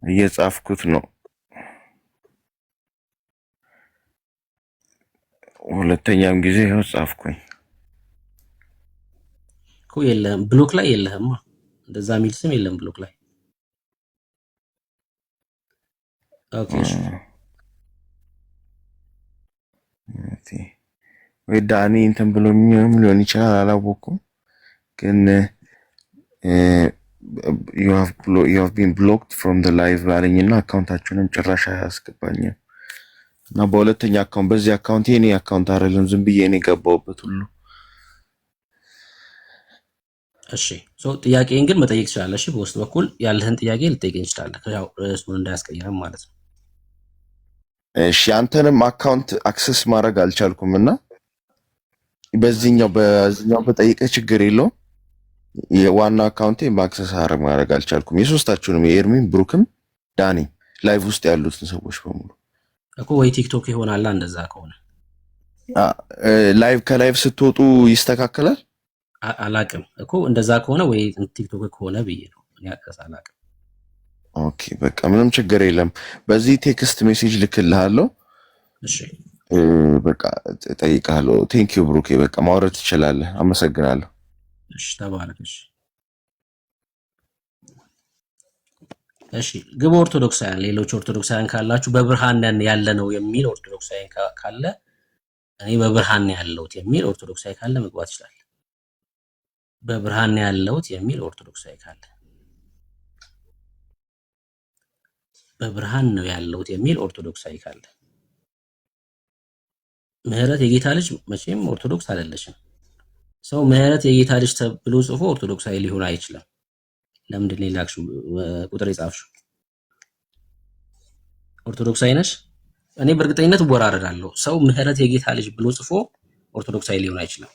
እየጻፍኩት ነው። ሁለተኛም ጊዜ ይኸው ጻፍኩኝ እኮ። የለም ብሎክ ላይ የለህማ። እንደዛ የሚል ስም የለም ብሎክ ላይ። ኦኬ ወይ ዳኒ እንትን ብሎ ሊሆን ይችላል፣ አላወኩም። ግን you have been blocked from the live ባለኝና አካውንታችሁንም ጭራሽ አያስገባኝም። እና በሁለተኛ አካውንት በዚህ አካውንት የኔ አካውንት አይደለም፣ ዝም ብዬ እኔ ገባሁበት ሁሉ። እሺ ጥያቄን ግን መጠየቅ ትችላለህ። እሺ በውስጥ በኩል ያለህን ጥያቄ ልጠይቀኝ ትችላለህ። ያው እሱን እንዳያስቀየም ማለት ነው። እሺ አንተንም አካውንት አክሰስ ማድረግ አልቻልኩም እና በዚህኛው በጠይቀህ ችግር የለውም። የዋና አካውንቴ በአክሰስ ማድረግ አልቻልኩም። የሶስታችሁንም የኤርሚን ብሩክም ዳኒ ላይቭ ውስጥ ያሉትን ሰዎች በሙሉ እኮ ወይ ቲክቶክ ይሆናል። እንደዛ ከሆነ ላይቭ ከላይቭ ስትወጡ ይስተካከላል። አላቅም እኮ እንደዛ ከሆነ ወይ ቲክቶክ ከሆነ ብዬ ነው አላቅም። ኦኬ በቃ ምንም ችግር የለም። በዚህ ቴክስት ሜሴጅ ልክልሃለሁ። እሺ በቃ ጠይቃለሁ። ቴንክ ዩ ብሩኬ። በቃ ማውራት ትችላለህ። አመሰግናለሁ። እሺ ተባረክ። እሺ ግብ ኦርቶዶክሳውያን፣ ሌሎች ኦርቶዶክሳውያን ካላችሁ በብርሃን ያለ ነው የሚል ኦርቶዶክሳዊ ካለ እኔ በብርሃን ያለሁት የሚል ኦርቶዶክሳዊ ካለ መግባት ይችላል። በብርሃን ያለሁት የሚል ኦርቶዶክሳዊ ካለ በብርሃን ነው ያለሁት የሚል ኦርቶዶክሳዊ ካለ ምህረት የጌታ ልጅ መቼም ኦርቶዶክስ አይደለሽም። ሰው ምህረት የጌታ ልጅ ተብሎ ጽፎ ኦርቶዶክሳዊ ሊሆን አይችልም። ለምንድን ነው ላክሽው ቁጥር የጻፍሽው? ኦርቶዶክሳዊ ነሽ? እኔ በእርግጠኝነት እወራረዳለሁ። ሰው ምህረት የጌታ ልጅ ብሎ ጽፎ ኦርቶዶክሳዊ ሊሆን አይችልም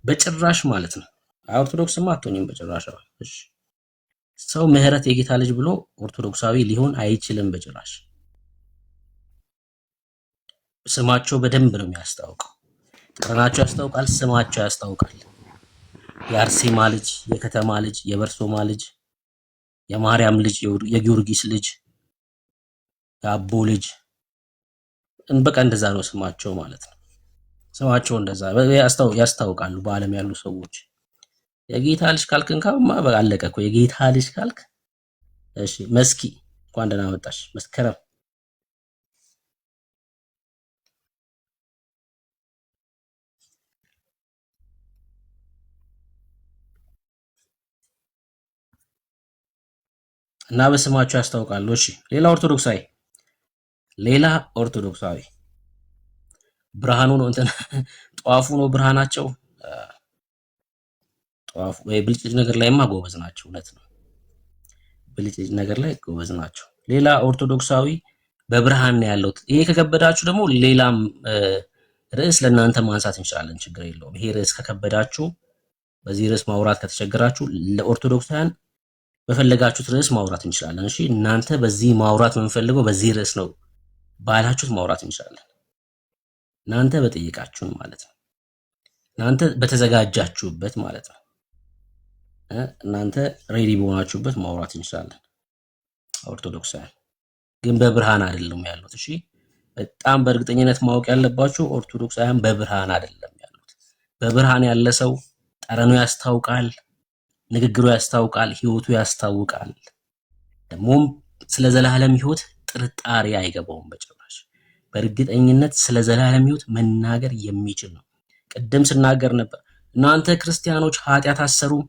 በጭራሽ ማለት ነው። ኦርቶዶክስማ አትሆኝም በጭራሽ። እሺ ሰው ምህረት የጌታ ልጅ ብሎ ኦርቶዶክሳዊ ሊሆን አይችልም በጭራሽ። ስማቸው በደንብ ነው የሚያስታውቀው። ጠረናቸው ያስታውቃል፣ ስማቸው ያስታውቃል። የአርሴማ ልጅ፣ የከተማ ልጅ፣ የበርሶማ ልጅ፣ የማርያም ልጅ፣ የጊዮርጊስ ልጅ፣ የአቦ ልጅ፣ በቃ እንደዛ ነው ስማቸው ማለት ነው። ስማቸው እንደዛ ያስታውቃሉ በዓለም ያሉ ሰዎች። የጌታ ልጅ ካልክንካማ አለቀ እኮ። የጌታ ልጅ ካልክ እሺ። መስኪ እንኳን ደህና መጣሽ። መስከረም እና በስማቸው ያስታውቃሉ። እሺ ሌላ ኦርቶዶክሳዊ ብርሃኑ ነው እንትን ጧፉ ነው ብርሃናቸው። ጧፉ ወይ ብልጭልጭ ነገር ላይማ ጎበዝ ናቸው። እውነት ነው፣ ብልጭልጭ ነገር ላይ ጎበዝ ናቸው። ሌላ ኦርቶዶክሳዊ በብርሃን ነው ያለሁት። ይሄ ከከበዳችሁ ደግሞ ሌላም ርዕስ ለእናንተ ማንሳት እንችላለን፣ ችግር የለውም። ይሄ ርዕስ ከከበዳችሁ፣ በዚህ ርዕስ ማውራት ከተቸገራችሁ ለኦርቶዶክሳውያን በፈለጋችሁት ርዕስ ማውራት እንችላለን። እሺ እናንተ በዚህ ማውራት የምንፈልገው በዚህ ርዕስ ነው ባላችሁት ማውራት እንችላለን። እናንተ በጠየቃችሁን ማለት ነው። እናንተ በተዘጋጃችሁበት ማለት ነው። እናንተ ሬዲ በሆናችሁበት ማውራት እንችላለን። ኦርቶዶክሳውያን ግን በብርሃን አይደለም ያሉት። እሺ በጣም በእርግጠኝነት ማወቅ ያለባችሁ ኦርቶዶክሳውያን በብርሃን አይደለም ያሉት። በብርሃን ያለ ሰው ጠረኑ ያስታውቃል፣ ንግግሩ ያስታውቃል፣ ህይወቱ ያስታውቃል። ደግሞም ስለ ዘላለም ህይወት ጥርጣሬ አይገባውም በጭራሽ። በእርግጠኝነት ስለ ዘላለም ህይወት መናገር የሚችል ነው። ቅድም ስናገር ነበር፣ እናንተ ክርስቲያኖች ኃጢአት አሰሩም፣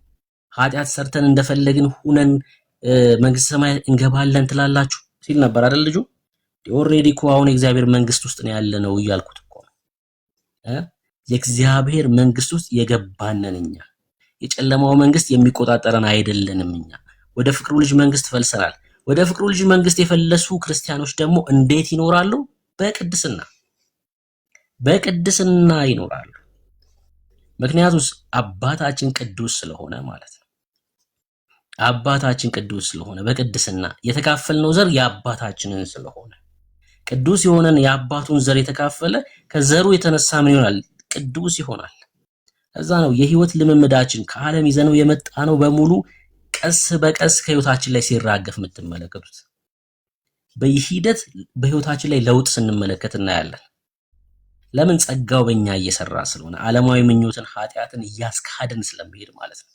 ኃጢአት ሰርተን እንደፈለግን ሁነን መንግስተ ሰማይ እንገባለን ትላላችሁ ሲል ነበር አይደል ልጁ? ኦልሬዲ እኮ አሁን የእግዚአብሔር መንግስት ውስጥ ነው ያለ ነው እያልኩት እኮ ነው። የእግዚአብሔር መንግስት ውስጥ የገባነን እኛ፣ የጨለማው መንግስት የሚቆጣጠረን አይደለንም እኛ። ወደ ፍቅሩ ልጅ መንግስት ፈልሰናል። ወደ ፍቅሩ ልጅ መንግስት የፈለሱ ክርስቲያኖች ደግሞ እንዴት ይኖራሉ? በቅድስና ይኖራሉ። ምክንያቱም አባታችን ቅዱስ ስለሆነ ማለት ነው። አባታችን ቅዱስ ስለሆነ በቅድስና የተካፈልነው ዘር የአባታችንን ስለሆነ ቅዱስ የሆነን የአባቱን ዘር የተካፈለ ከዘሩ የተነሳ ምን ይሆናል? ቅዱስ ይሆናል። ከዛ ነው የህይወት ልምምዳችን ከዓለም ይዘነው የመጣ ነው በሙሉ ቀስ በቀስ ከህይወታችን ላይ ሲራገፍ የምትመለከቱት። በሂደት በህይወታችን ላይ ለውጥ ስንመለከት እናያለን። ለምን? ጸጋው በእኛ እየሰራ ስለሆነ፣ ዓለማዊ ምኞትን ኃጢአትን እያስካድን ስለሚሄድ ማለት ነው።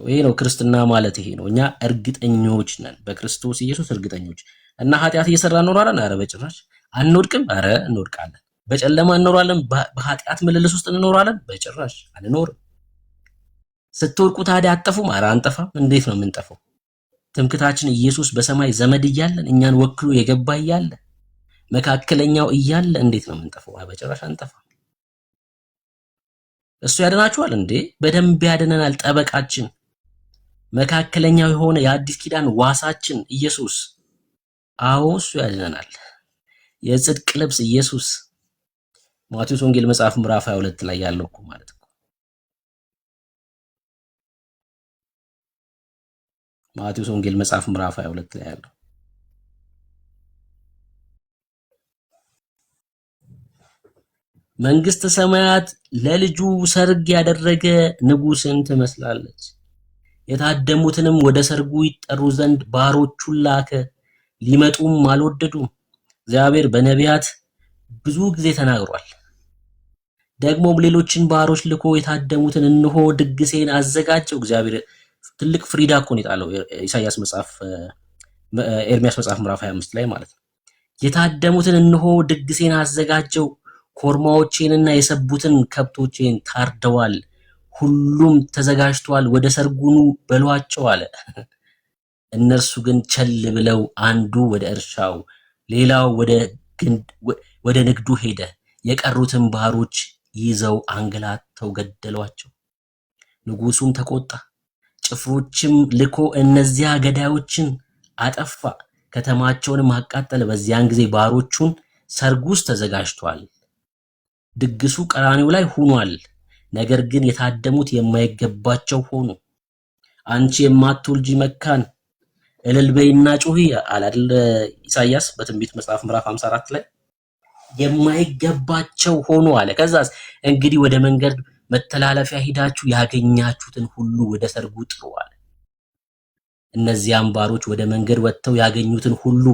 ይሄ ነው ክርስትና ማለት ይሄ ነው። እኛ እርግጠኞች ነን፣ በክርስቶስ ኢየሱስ እርግጠኞች እና ኃጢአት እየሰራ እንኖራለን? ኧረ በጭራሽ አንወድቅም። ኧረ እንወድቃለን። በጨለማ እንኖራለን? በኃጢአት ምልልስ ውስጥ እንኖራለን? በጭራሽ አንኖርም። ስትወድቁ ታዲያ አጠፉም? ኧረ አንጠፋም። እንዴት ነው የምንጠፋው? ትምክታችን ኢየሱስ በሰማይ ዘመድ እያለን እኛን ወክሎ የገባ እያለ መካከለኛው እያለ እንዴት ነው የምንጠፋው? በጭራሽ አንጠፋም። እሱ ያድናችኋል እንዴ? በደንብ ያድነናል። ጠበቃችን፣ መካከለኛው የሆነ የአዲስ ኪዳን ዋሳችን ኢየሱስ፣ አዎ እሱ ያድነናል። የጽድቅ ልብስ ኢየሱስ። ማቴዎስ ወንጌል መጽሐፍ ምዕራፍ 22 ላይ ያለው እኮ ማለት ነው። ማቴዎስ ወንጌል መጽሐፍ ምዕራፍ 22 ላይ ያለው መንግስተ ሰማያት ለልጁ ሰርግ ያደረገ ንጉስን ትመስላለች። የታደሙትንም ወደ ሰርጉ ይጠሩ ዘንድ ባሮቹን ላከ፣ ሊመጡም አልወደዱም። እግዚአብሔር በነቢያት ብዙ ጊዜ ተናግሯል። ደግሞም ሌሎችን ባሮች ልኮ የታደሙትን እንሆ ድግሴን አዘጋጀው። እግዚአብሔር ትልቅ ፍሪዳ እኮ ነው የጣለው። ኢሳይያስ መጽሐፍ ኤርሚያስ መጽሐፍ ምዕራፍ 25 ላይ ማለት ነው። የታደሙትን እንሆ ድግሴን አዘጋጀው፣ ኮርማዎቼንና የሰቡትን ከብቶቼን ታርደዋል፣ ሁሉም ተዘጋጅቷል፣ ወደ ሰርጉኑ በሏቸው አለ። እነርሱ ግን ቸል ብለው አንዱ ወደ እርሻው ሌላው ወደ ንግዱ ሄደ። የቀሩትን ባሮች ይዘው አንገላተው ገደሏቸው። ንጉሱም ተቆጣ፣ ጭፍሮችም ልኮ እነዚያ ገዳዮችን አጠፋ፣ ከተማቸውንም አቃጠለ። በዚያን ጊዜ ባሮቹን ሰርጉ ውስጥ ተዘጋጅቷል፣ ድግሱ ቀራኒው ላይ ሆኗል፣ ነገር ግን የታደሙት የማይገባቸው ሆኑ። አንቺ የማትወልጂ መካን እልል በይና ጩኺ አላል ኢሳይያስ በትንቢት መጽሐፍ ምዕራፍ 54 ላይ የማይገባቸው ሆኑ አለ። ከዛስ እንግዲህ ወደ መንገድ መተላለፊያ ሂዳችሁ ያገኛችሁትን ሁሉ ወደ ሰርጉ ጥሩ አለ። እነዚያም ባሮች ወደ መንገድ ወጥተው ያገኙትን ሁሉ፣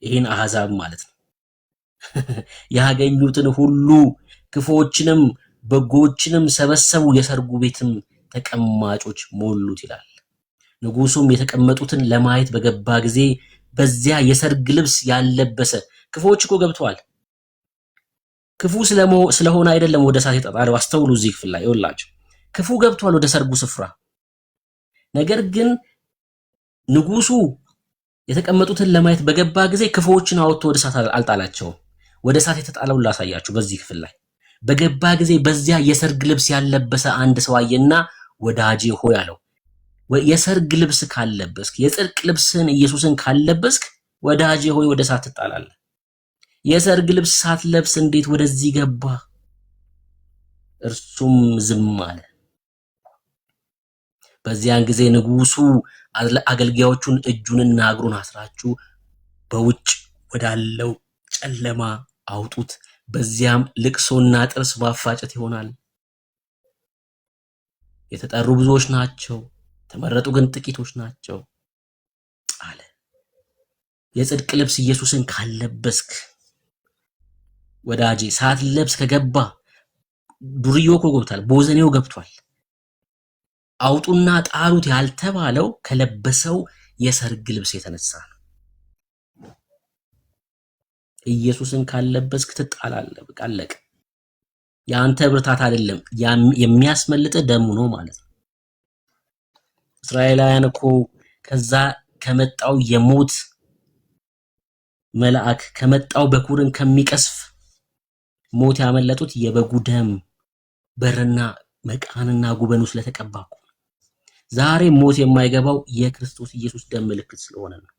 ይህን አሕዛብ ማለት ነው፣ ያገኙትን ሁሉ ክፉዎችንም በጎችንም ሰበሰቡ፣ የሰርጉ ቤትም ተቀማጮች ሞሉት ይላል። ንጉሱም የተቀመጡትን ለማየት በገባ ጊዜ በዚያ የሰርግ ልብስ ያለበሰ፣ ክፉዎች እኮ ገብተዋል። ክፉ ስለሆነ አይደለም ወደ እሳት የጣለው። አስተውሉ፣ እዚህ ክፍል ላይ ይኸውላችሁ፣ ክፉ ገብቷል ወደ ሰርጉ ስፍራ። ነገር ግን ንጉሱ የተቀመጡትን ለማየት በገባ ጊዜ ክፉዎችን አውጥቶ ወደ እሳት አልጣላቸውም። ወደ እሳት የተጣለውን ላሳያችሁ። በዚህ ክፍል ላይ በገባ ጊዜ በዚያ የሰርግ ልብስ ያለበሰ አንድ ሰው አየና ወዳጄ ሆይ አለው። የሰርግ ልብስ ካለበስክ የጽድቅ ልብስን ኢየሱስን ካለበስክ ወዳጄ ሆይ ወደ እሳት ትጣላለህ። የሰርግ ልብስ ሳትለብስ እንዴት ወደዚህ ገባ? እርሱም ዝም አለ። በዚያን ጊዜ ንጉሱ አገልጋዮቹን እጁንና እግሩን አስራችሁ በውጭ ወዳለው ጨለማ አውጡት፣ በዚያም ልቅሶና ጥርስ ማፋጨት ይሆናል። የተጠሩ ብዙዎች ናቸው፣ የተመረጡ ግን ጥቂቶች ናቸው አለ። የጽድቅ ልብስ ኢየሱስን ካለበስክ ወዳጄ፣ ሳትለብስ ከገባ ዱርዬው እኮ ገብቷል፣ ቦዘኔው ገብቷል። አውጡና ጣሉት ያልተባለው ከለበሰው የሰርግ ልብስ የተነሳ ነው። ኢየሱስን ካለበስክ ትጣላለህ። በቃ አለቀ። የአንተ ብርታት አይደለም፣ የሚያስመልጥ ደሙ ነው ማለት ነው። እስራኤላውያን እኮ ከዛ ከመጣው የሞት መልአክ ከመጣው በኩርን ከሚቀስፍ ሞት ያመለጡት የበጉ ደም በርና መቃንና ጉበኑ ስለተቀባ እኮ። ዛሬ ሞት የማይገባው የክርስቶስ ኢየሱስ ደም ምልክት ስለሆነ ነው።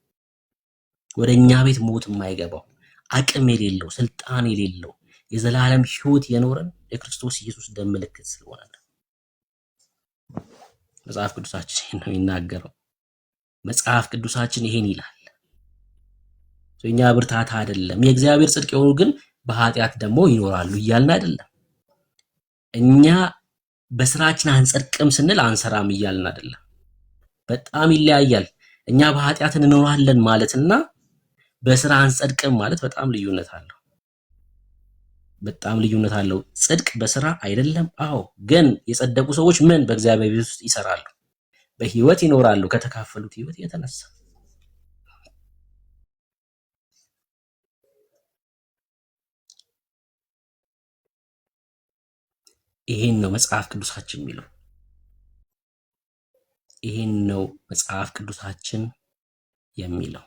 ወደኛ ቤት ሞት የማይገባው አቅም የሌለው ስልጣን የሌለው የዘላለም ሕይወት የኖረን የክርስቶስ ኢየሱስ ደም ምልክት ስለሆነ ነው። መጽሐፍ ቅዱሳችን ይሄን ነው የሚናገረው። መጽሐፍ ቅዱሳችን ይሄን ይላል። እኛ ብርታት አይደለም፣ የእግዚአብሔር ጽድቅ የሆኑ ግን በኃጢአት ደግሞ ይኖራሉ እያልን አይደለም። እኛ በስራችን አንጸድቅም ስንል አንሰራም እያልን አይደለም። በጣም ይለያያል። እኛ በኃጢአት እንኖራለን ማለትና በስራ አንጸድቅም ማለት በጣም ልዩነት አለው። በጣም ልዩነት አለው። ጽድቅ በስራ አይደለም። አዎ፣ ግን የጸደቁ ሰዎች ምን በእግዚአብሔር ቤት ውስጥ ይሰራሉ፣ በህይወት ይኖራሉ ከተካፈሉት ህይወት የተነሳ። ይሄን ነው መጽሐፍ ቅዱሳችን የሚለው። ይሄን ነው መጽሐፍ ቅዱሳችን የሚለው።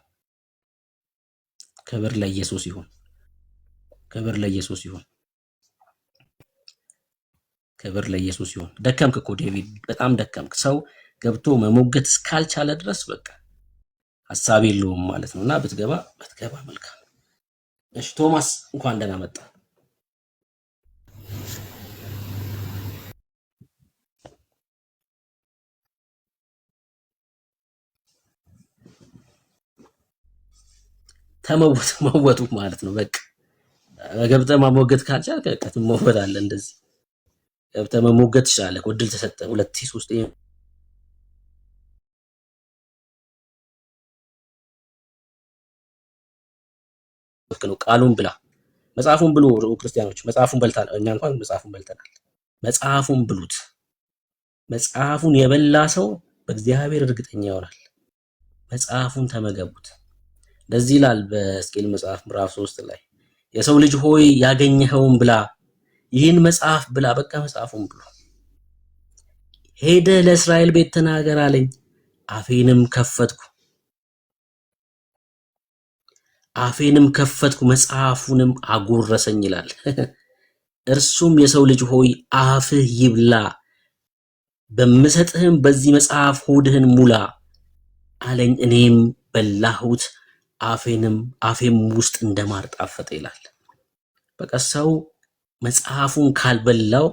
ክብር ለኢየሱስ ይሁን። ክብር ለኢየሱስ ይሁን። ክብር ለኢየሱስ ይሁን። ደከምክ እኮ ዴቪድ፣ በጣም ደከምክ። ሰው ገብቶ መሞገት እስካልቻለ ድረስ በቃ ሐሳብ የለውም ማለት ነውና ብትገባ መልካም። እሺ ቶማስ እንኳን ደህና መጣ። ተመወቱ ማለት ነው። በቃ ገብተህ ማሞገት ካልቻልክ በቃ ትሞገታለህ። እንደዚህ ገብተህ መሞገት ትችላለህ። እድል ተሰጠ 2 3 ነው። ቃሉን ብላ መጽሐፉን ብሉ ክርስቲያኖች፣ መጽሐፉን በልተናል። እኛ እንኳን መጽሐፉን በልተናል። መጽሐፉን ብሉት። መጽሐፉን የበላ ሰው በእግዚአብሔር እርግጠኛ ይሆናል። መጽሐፉን ተመገቡት። እንደዚህ ይላል በሕዝቅኤል መጽሐፍ ምዕራፍ 3 ላይ የሰው ልጅ ሆይ ያገኘኸውን ብላ፣ ይህን መጽሐፍ ብላ። በቃ መጽሐፉን ብሉ። ሄደ ለእስራኤል ቤት ተናገር አለኝ፣ አፌንም ከፈትኩ መጽሐፉንም አጎረሰኝ ይላል። እርሱም የሰው ልጅ ሆይ አፍህ ይብላ፣ በምሰጥህም በዚህ መጽሐፍ ሆድህን ሙላ አለኝ። እኔም በላሁት፣ አፌም ውስጥ እንደማር ጣፈጠ ይላል። በቃ ሰው መጽሐፉን ካልበላው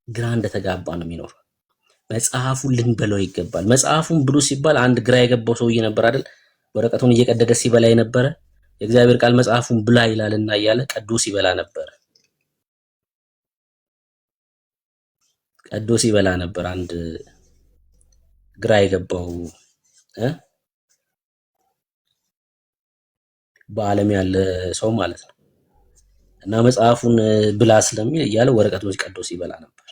ግራ እንደተጋባ ነው የሚኖረው። መጽሐፉን ልንበላው ይገባል። መጽሐፉን ብሉ ሲባል አንድ ግራ የገባው ሰውዬ ነበር አይደል? ወረቀቱን እየቀደደ ሲበላ የነበረ የእግዚአብሔር ቃል መጽሐፉን ብላ ይላልና እያለ ቀዶ ሲበላ ነበር። አንድ ግራ የገባው በዓለም ያለ ሰው ማለት ነው። እና መጽሐፉን ብላ ስለሚል እያለ ወረቀቱን ቀዶ ሲበላ ነበር።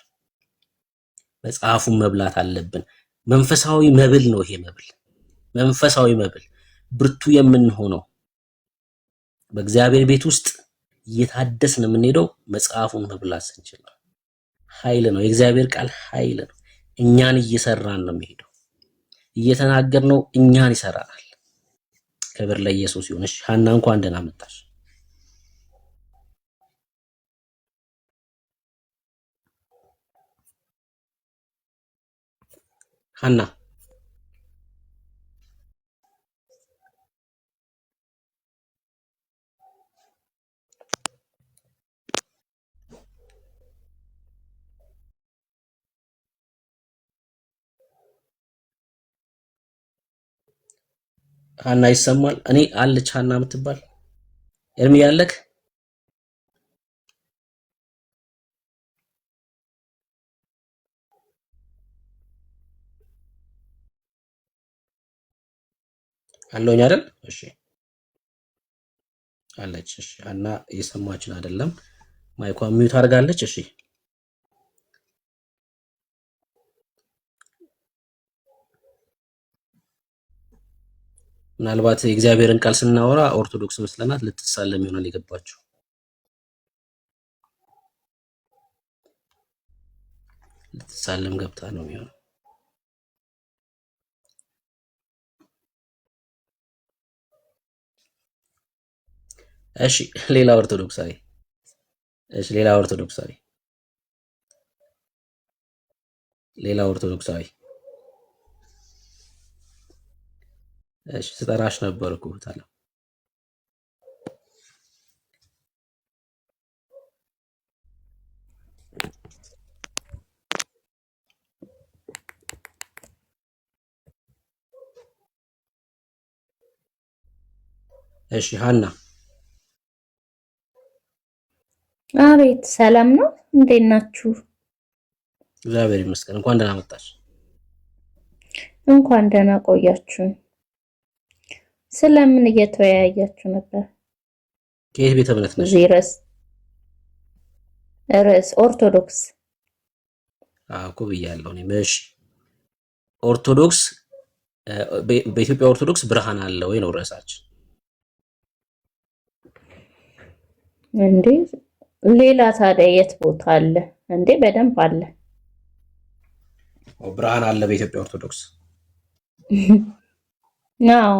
መጽሐፉን መብላት አለብን። መንፈሳዊ መብል ነው ይሄ መብል። መንፈሳዊ መብል ብርቱ የምንሆነው በእግዚአብሔር ቤት ውስጥ እየታደስን የምንሄደው መጽሐፉን መብላት ስንችል ነው። ኃይል ነው። የእግዚአብሔር ቃል ኃይል ነው። እኛን እየሰራን ነው የሚሄደው። እየተናገርነው እኛን ይሰራናል። ክብር ለኢየሱስ ይሁን። እሺ ሐና እንኳን ደህና መጣሽ። ሀና ሀና ይሰማል? እኔ አለች ሀና የምትባል ኤርሚ ያለክ አለውኝ አይደል? እሺ አለች። እሺ ሀና እየሰማችን አይደለም፣ ማይኳን ሚውት አድርጋለች። እሺ ምናልባት የእግዚአብሔርን ቃል ስናወራ ኦርቶዶክስ መስለናት ልትሳለም ይሆናል የገባችው። ልትሳለም ገብታ ነው የሚሆነው። እሺ ሌላ ኦርቶዶክሳዊ ሌላ ኦርቶዶክሳዊ እሺ ስጠራሽ ነበርኩ ታላ እሺ ሀና አቤት ሰላም ነው? እንዴት ናችሁ? እግዚአብሔር ይመስገን። እንኳን ደህና መጣሽ። እንኳን ደህና ቆያችሁ። ስለምን እየተወያያችሁ ነበር? ከየት ቤተ እምነት ነሽ? ርዕስ ኦርቶዶክስ። እኮ ብያለሁ እኔ። እሺ ኦርቶዶክስ በኢትዮጵያ ኦርቶዶክስ ብርሃን አለ ወይ ነው ርዕሳችን። እንዴ ሌላ ታዲያ የት ቦታ አለ እንዴ? በደንብ አለ። ብርሃን አለ በኢትዮጵያ ኦርቶዶክስ። ናው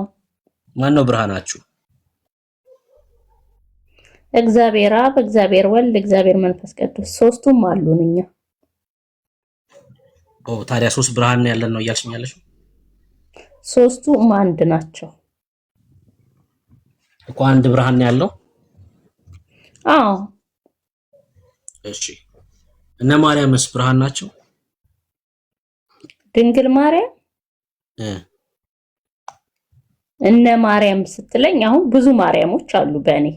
ማን ነው ብርሃናችሁ? እግዚአብሔር አብ፣ እግዚአብሔር ወልድ፣ እግዚአብሔር መንፈስ ቅዱስ ሶስቱም አሉን እኛ። ታዲያ ሶስት ብርሃን ያለን ነው እያልሽኝ ያለሽው? ሶስቱም አንድ ናቸው እኮ አንድ ብርሃን ያለው። አዎ እሺ እነ ማርያምስ ብርሃን ናቸው? ድንግል ማርያም እነ ማርያም ስትለኝ አሁን ብዙ ማርያሞች አሉ በእኔ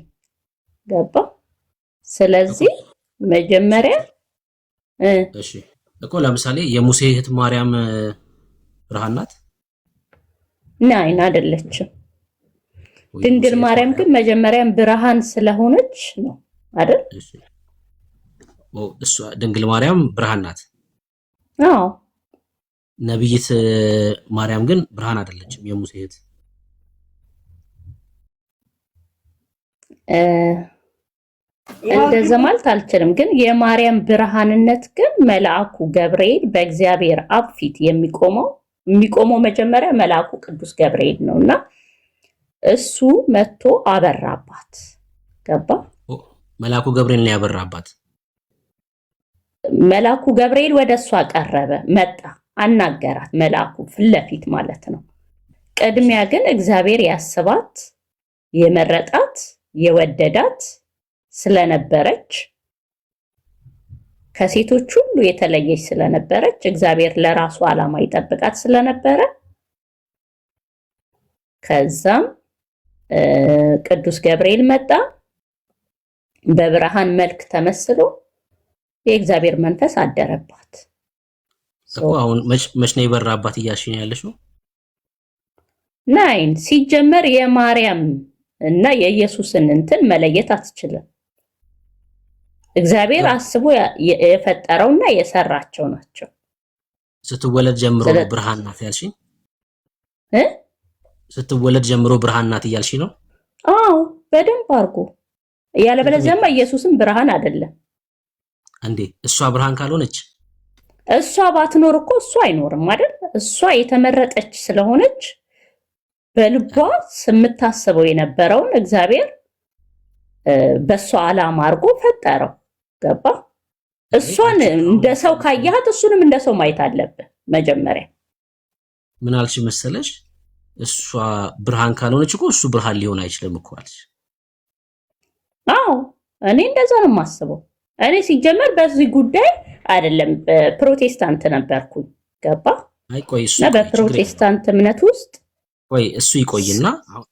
ገባ። ስለዚህ መጀመሪያ እሺ እኮ ለምሳሌ የሙሴ እህት ማርያም ብርሃን ናት? ናይን አይደለችም። ድንግል ማርያም ግን መጀመሪያም ብርሃን ስለሆነች ነው አይደል? እሺ እሷ ድንግል ማርያም ብርሃን ናት። አዎ ነብይት ማርያም ግን ብርሃን አይደለችም፣ የሙሴ እህት። እንደዛ ማለት አልችልም፣ ግን የማርያም ብርሃንነት ግን መልአኩ ገብርኤል በእግዚአብሔር አብ ፊት የሚቆመው መጀመሪያ መልአኩ ቅዱስ ገብርኤል ነውና እሱ መጥቶ አበራባት። ገባ? መልአኩ ገብርኤል ነው ያበራባት። መልአኩ ገብርኤል ወደ እሷ ቀረበ፣ መጣ፣ አናገራት። መልአኩ ፊት ለፊት ማለት ነው። ቅድሚያ ግን እግዚአብሔር ያስባት የመረጣት የወደዳት ስለነበረች ከሴቶች ሁሉ የተለየች ስለነበረች እግዚአብሔር ለራሱ ዓላማ ይጠብቃት ስለነበረ ከዛም ቅዱስ ገብርኤል መጣ፣ በብርሃን መልክ ተመስሎ የእግዚአብሔር መንፈስ አደረባት። አሁን መች ነው የበራባት እያልሽኝ ያለሽው? ናይን ሲጀመር የማርያም እና የኢየሱስን እንትን መለየት አትችልም። እግዚአብሔር አስቦ የፈጠረውና የሰራቸው ናቸው። ስትወለድ ጀምሮ ብርሃን ናት ያልሽኝ? ስትወለድ ጀምሮ ብርሃን ናት እያልሽኝ ነው? አዎ በደንብ አድርጎ። ያለበለዚያማ ኢየሱስም ብርሃን አይደለም እንዴ? እሷ ብርሃን ካልሆነች እሷ ባትኖር እኮ እሱ አይኖርም አይደል? እሷ የተመረጠች ስለሆነች በልቧ የምታስበው የነበረውን እግዚአብሔር በሷ ዓላማ አድርጎ ፈጠረው። ገባ? እሷን እንደ ሰው ካያት እሱንም እንደ ሰው ማየት አለብህ መጀመሪያ። ምን አልሽ መሰለሽ? እሷ ብርሃን ካልሆነች እኮ እሱ ብርሃን ሊሆን አይችልም እኮ አልሽ። አዎ እኔ እንደዛ ነው የማስበው። እኔ ሲጀመር በዚህ ጉዳይ አይደለም ፕሮቴስታንት ነበርኩኝ። ገባ? አይ ቆይ እሱ እና በፕሮቴስታንት እምነት ውስጥ ቆይ እሱ ይቆይና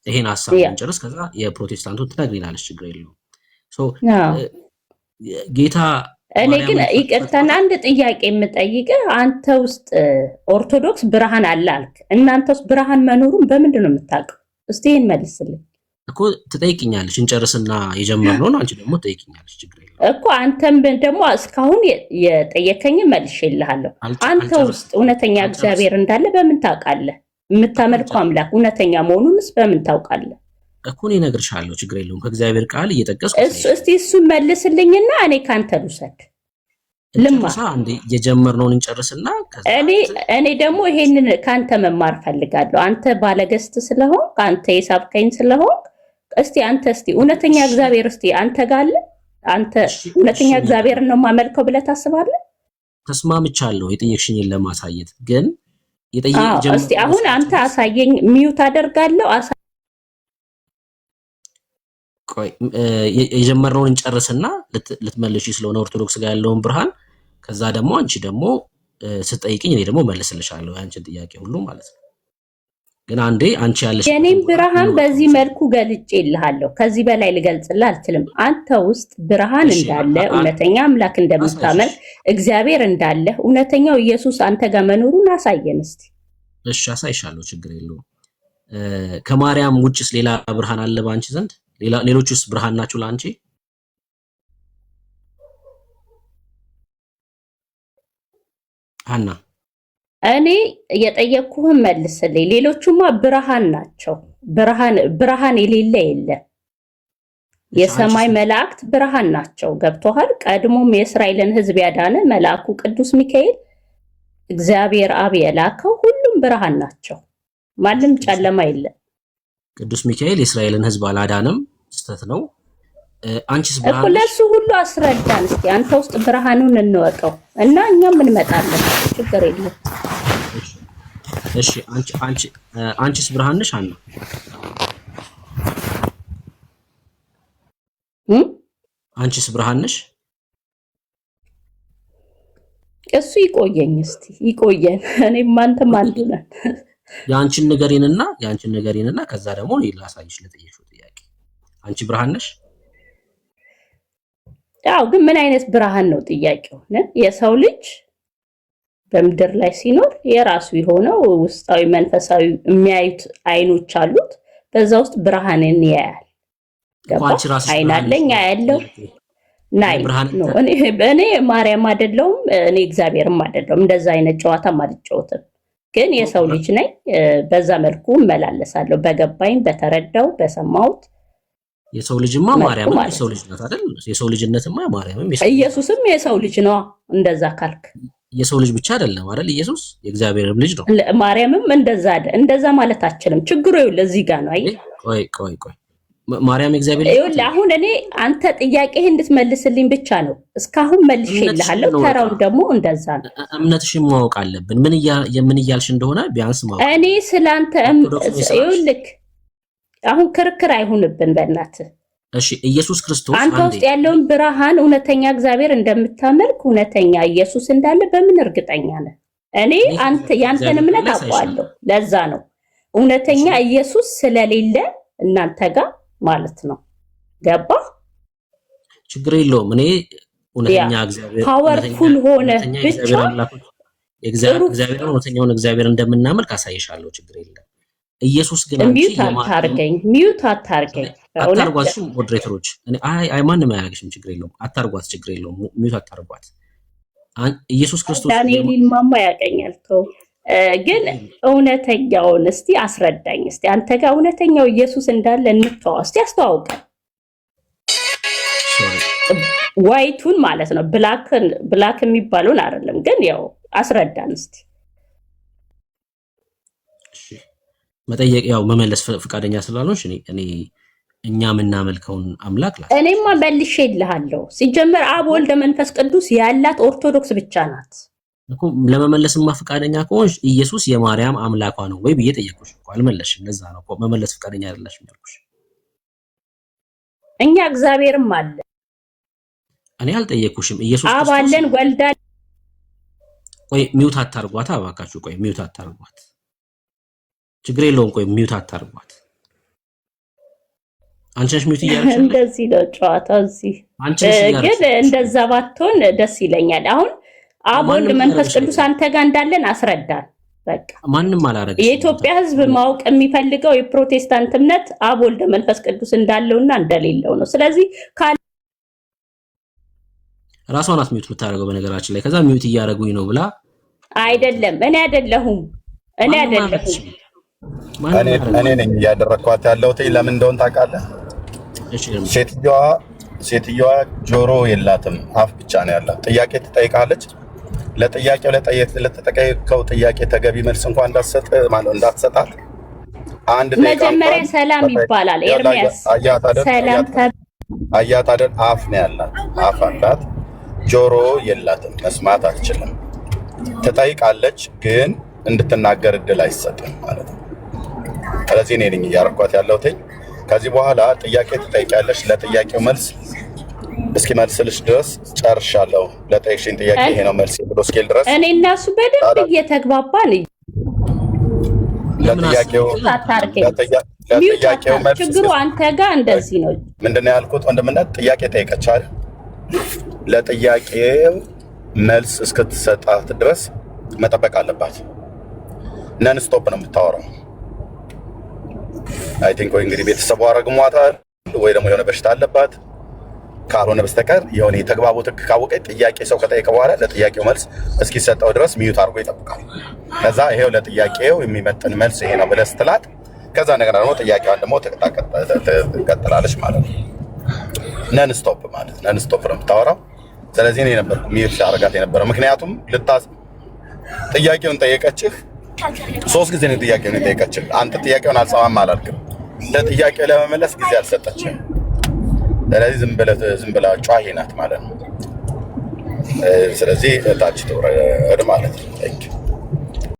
ይሄን ሐሳብ እንጨርስ፣ ከዛ የፕሮቴስታንቱን ትነግሪናለሽ። ችግር የለውም። ጌታ እኔ ግን ይቅርታና አንድ ጥያቄ የምጠይቅህ፣ አንተ ውስጥ ኦርቶዶክስ ብርሃን አለ አልክ። እናንተ ውስጥ ብርሃን መኖሩን በምንድን ነው የምታውቀው? እስቲ ይሄን መልስልኝ እኮ። ትጠይቅኛለሽ፣ እንጨርስና የጀመርነውን አንቺ ደግሞ ትጠይቅኛለሽ። ችግር የለውም እኮ። አንተም ደግሞ እስካሁን የጠየከኝ መልሼልሃለሁ። አንተ ውስጥ እውነተኛ እግዚአብሔር እንዳለ በምን ታውቃለህ? የምታመልከው አምላክ እውነተኛ መሆኑንስ በምን ታውቃለህ? እኮ እኔ እነግርሻለሁ። ችግር የለውም። ከእግዚአብሔር ቃል እየጠቀስኩ እስቲ እሱን መልስልኝና እኔ ካንተ ልውሰድ። ልማ አንዴ የጀመርነውን እንጨርስና እኔ ደግሞ ይሄንን ካንተ መማር ፈልጋለሁ። አንተ ባለገስት ስለሆን አንተ የሳብከኝ ስለሆን እስቲ አንተ እውነተኛ እግዚአብሔር እስቲ አንተ ጋር አለ? አንተ እውነተኛ እግዚአብሔርን ነው የማመልከው ብለህ ታስባለህ? ተስማምቻለሁ የጠየቅሽኝን ለማሳየት ግን እስቲ አሁን አንተ አሳየኝ። ሚዩት አደርጋለሁ። ቆይ የጀመርነውን እንጨርስና ልትመልሺ ስለሆነ ኦርቶዶክስ ጋር ያለውን ብርሃን፣ ከዛ ደግሞ አንቺ ደግሞ ስትጠይቅኝ እኔ ደግሞ መልስልሻለሁ ያንቺን ጥያቄ ሁሉ ማለት ነው። ግን አንዴ አንቺ ያለሽ የኔን ብርሃን በዚህ መልኩ ገልጬልሃለሁ። ከዚህ በላይ ልገልጽልህ አልችልም። አንተ ውስጥ ብርሃን እንዳለ፣ እውነተኛ አምላክ እንደምታመልክ፣ እግዚአብሔር እንዳለ፣ እውነተኛው ኢየሱስ አንተ ጋር መኖሩን አሳየን እስቲ። እሺ አሳይሻለሁ፣ ችግር የለውም። ከማርያም ውጭስ ሌላ ብርሃን አለ በአንቺ ዘንድ? ሌሎቹስ ብርሃን ናቸው ለአንቺ? ሀና እኔ የጠየቅኩህን መልስልኝ። ሌሎቹማ ብርሃን ናቸው። ብርሃን የሌለ የለም። የሰማይ መላእክት ብርሃን ናቸው። ገብቶሃል? ቀድሞም የእስራኤልን ሕዝብ ያዳነ መልአኩ ቅዱስ ሚካኤል እግዚአብሔር አብ የላከው ሁሉም ብርሃን ናቸው። ማንም ጨለማ የለም። ቅዱስ ሚካኤል የእስራኤልን ሕዝብ አላዳንም፣ ስተት ነው። አንቺስ ብርሃን እኮ ለሱ ሁሉ አስረዳን እስቲ። አንተ ውስጥ ብርሃኑን እንወቀው እና እኛም እንመጣለን። ችግር የለም። እሺ አንቺስ ብርሃን ነሽ አና? አንቺስ ብርሃን ነሽ? እሱ ይቆየኝ እስቲ ይቆየን። እኔም አንተም አንድ ነን። ያንቺን ንገሪንና ከዛ ደግሞ እኔ ላሳይሽ ለጠየቅሽው ጥያቄ። አንቺ ብርሃን ነሽ? ያው ግን ምን አይነት ብርሃን ነው ጥያቄው? የሰው ልጅ በምድር ላይ ሲኖር የራሱ የሆነው ውስጣዊ መንፈሳዊ የሚያዩት አይኖች አሉት። በዛ ውስጥ ብርሃንን ያያል። አይን አለኝ ያለው ናይ ነው። እኔ ማርያም አይደለሁም፣ እኔ እግዚአብሔርም አይደለሁም። እንደዛ አይነት ጨዋታም አልጫወትም። ግን የሰው ልጅ ነኝ። በዛ መልኩ እመላለሳለሁ። በገባኝ፣ በተረዳው፣ በሰማሁት። የሰው ልጅማ ማርያም የሰው ልጅ ናት አይደል? የሰው ልጅነትማ ማርያምም ኢየሱስም የሰው ልጅ ነው። እንደዛ ካልክ የሰው ልጅ ብቻ አይደለም አይደል? ኢየሱስ የእግዚአብሔርም ልጅ ነው። ማርያምም እንደዛ ማለት አትችልም። ችግሩ ይኸውልህ እዚህ ጋር ነው። አየህ፣ ቆይ ማርያም የእግዚአብሔር ልጅ ይኸውልህ፣ አሁን እኔ አንተ ጥያቄህ እንድትመልስልኝ ብቻ ነው እስካሁን መልሼልሃለሁ። ተራውን ደግሞ እንደዛ ነው። እምነትሽን ማወቅ አለብን። ምን እያልሽ እንደሆነ ቢያንስ ማወቅ። እኔ ስላንተ ይኸውልህ፣ አሁን ክርክር አይሁንብን በእናትህ። እሺ ኢየሱስ ክርስቶስ አንተ ውስጥ ያለውን ብርሃን እውነተኛ እግዚአብሔር እንደምታመልክ እውነተኛ ኢየሱስ እንዳለ በምን እርግጠኛ ነህ? እኔ ያንተን እምነት አውቀዋለሁ። ለዛ ነው እውነተኛ ኢየሱስ ስለሌለ እናንተ ጋር ማለት ነው። ገባ? ችግር የለውም። እኔ እውነተኛ እግዚአብሔር ፓወርፉል ሆነ ብቻ እግዚአብሔር እውነተኛውን እግዚአብሔር እንደምናመልክ አሳይሻለሁ። ችግር የለም። ኢየሱስ ግን ሚዩት አታርገኝ። አታርጓት። ሞዴሬተሮች አይ ማንም አያደርግሽም። ችግር የለውም። አታርጓት። ችግር የለውም። ሚዩት አታርጓት። ኢየሱስ ክርስቶስ ዳንኤልን ማማ ያቀኛል። ተው ግን እውነተኛውን እስቲ አስረዳኝ። እስቲ አንተ ጋር እውነተኛው ኢየሱስ እንዳለ እንተዋው። እስቲ አስተዋውቀን። ዋይቱን ማለት ነው፣ ብላክ የሚባለውን አይደለም። ግን ያው አስረዳን እስቲ። መጠየቅ ያው መመለስ ፈቃደኛ ስላልሆንሽ እኛ የምናመልከውን አምላክ እኔማ መልሼልሃለሁ። ሲጀመር አብ ወልደ መንፈስ ቅዱስ ያላት ኦርቶዶክስ ብቻ ናት። እኮ ለመመለስማ ፈቃደኛ ከሆንሽ ኢየሱስ የማርያም አምላኳ ነው ወይ ብዬ ጠየቅኩሽ እኮ አልመለስሽም። ለዛ ነው እኮ መመለስ ፈቃደኛ አይደለሽም ያልኩሽ። እኛ እግዚአብሔርም አለ። እኔ አልጠየቅኩሽም። ኢየሱስ አብ አለን ወልዳ። ቆይ ሚውት አታርጓት አባካችሁ። ቆይ ሚውት አታርጓት፣ ችግር የለውም። ቆይ ሚውት አታርጓት። አንቺ ነሽ ሚውት እያደረግሽ እንደዚህ ነው ጨዋታው እዚህ። ግን እንደዛ ባትሆን ደስ ይለኛል። አሁን አብ ወልድ መንፈስ ቅዱስ አንተ ጋር እንዳለን አስረዳን። በቃ ማንንም አላረግሽ። የኢትዮጵያ ሕዝብ ማወቅ የሚፈልገው የፕሮቴስታንት እምነት አብ ወልድ መንፈስ ቅዱስ እንዳለውና እንደሌለው ነው። ስለዚህ ራሷ ናት ሚውት የምታደርገው በነገራችን ላይ። ከዛ ሚውት እያደረጉኝ ነው ብላ አይደለም። እኔ አይደለሁም። እኔ ነኝ እያደረኳት ያለሁት። ለምን እንደሆነ ታውቃለህ? ሴትዮዋ ጆሮ የላትም፣ አፍ ብቻ ነው ያላት። ጥያቄ ትጠይቃለች። ለጥያቄው ለተጠየቀው ጥያቄ ተገቢ መልስ እንኳን እንዳትሰጣት አንድ መጀመሪያ ሰላም ይባላል። ኤርሚያስ ሰላም አያት አይደል? አፍ ነው ያላት፣ አፍ አላት፣ ጆሮ የላትም፣ መስማት አትችልም። ትጠይቃለች ግን እንድትናገር እድል አይሰጥም ማለት ነው። ስለዚህ እኔ ነኝ እያደረኳት ያለሁት። ከዚህ በኋላ ጥያቄ ትጠይቂያለሽ። ለጥያቄው መልስ እስኪመልስልሽ ድረስ ጨርሻለሁ። ለጠየቅሽኝ ጥያቄ ይሄ ነው መልስ ብሎ እስኪል ድረስ እኔ እና እሱ በደንብ እየተግባባን ለጥያቄው መልስ ችግሩ አንተ ጋር እንደዚህ ነው። ምንድነው ያልኩት? ወንድምነት ጥያቄ ጠይቀቻል። ለጥያቄው መልስ እስክትሰጣት ድረስ መጠበቅ አለባት። ነን ስቶፕ ነው የምታወራው። አይ ቲንክ ወይ እንግዲህ ቤተሰቧ ረግሟታል ወይ ደግሞ የሆነ በሽታ አለባት። ካልሆነ በስተቀር የሆነ የተግባቡት ካወቀ ጥያቄ ሰው ከጠየቀ በኋላ ለጥያቄው መልስ እስኪሰጠው ድረስ ሚዩት አድርጎ ይጠብቃል። ከዛ ይሄው ለጥያቄው የሚመጥን መልስ ይሄ ነው ብለህ ስትላት ከዛ ነገር ደግሞ ጥያቄዋን ደግሞ ትቀጥላለች ማለት ነው። ነን ስቶፕ ማለት ነን ስቶፕ ነው የምታወራው። ስለዚህ እኔ ነበርኩ ሚዩት አደርጋት የነበረው። ምክንያቱም ጥያቄውን ጠየቀችህ። 3 ጊዜ ነው ጥያቄውን የጠየቀችህ። አንተ ጥያቄውን አልሰማም አላልክም። ለጥያቄው ለመመለስ ጊዜ አልሰጠችም። ስለዚህ ዝም ብላ ጫሂ ናት ማለት ነው። ስለዚህ ታች ትውረድ ማለት ነው።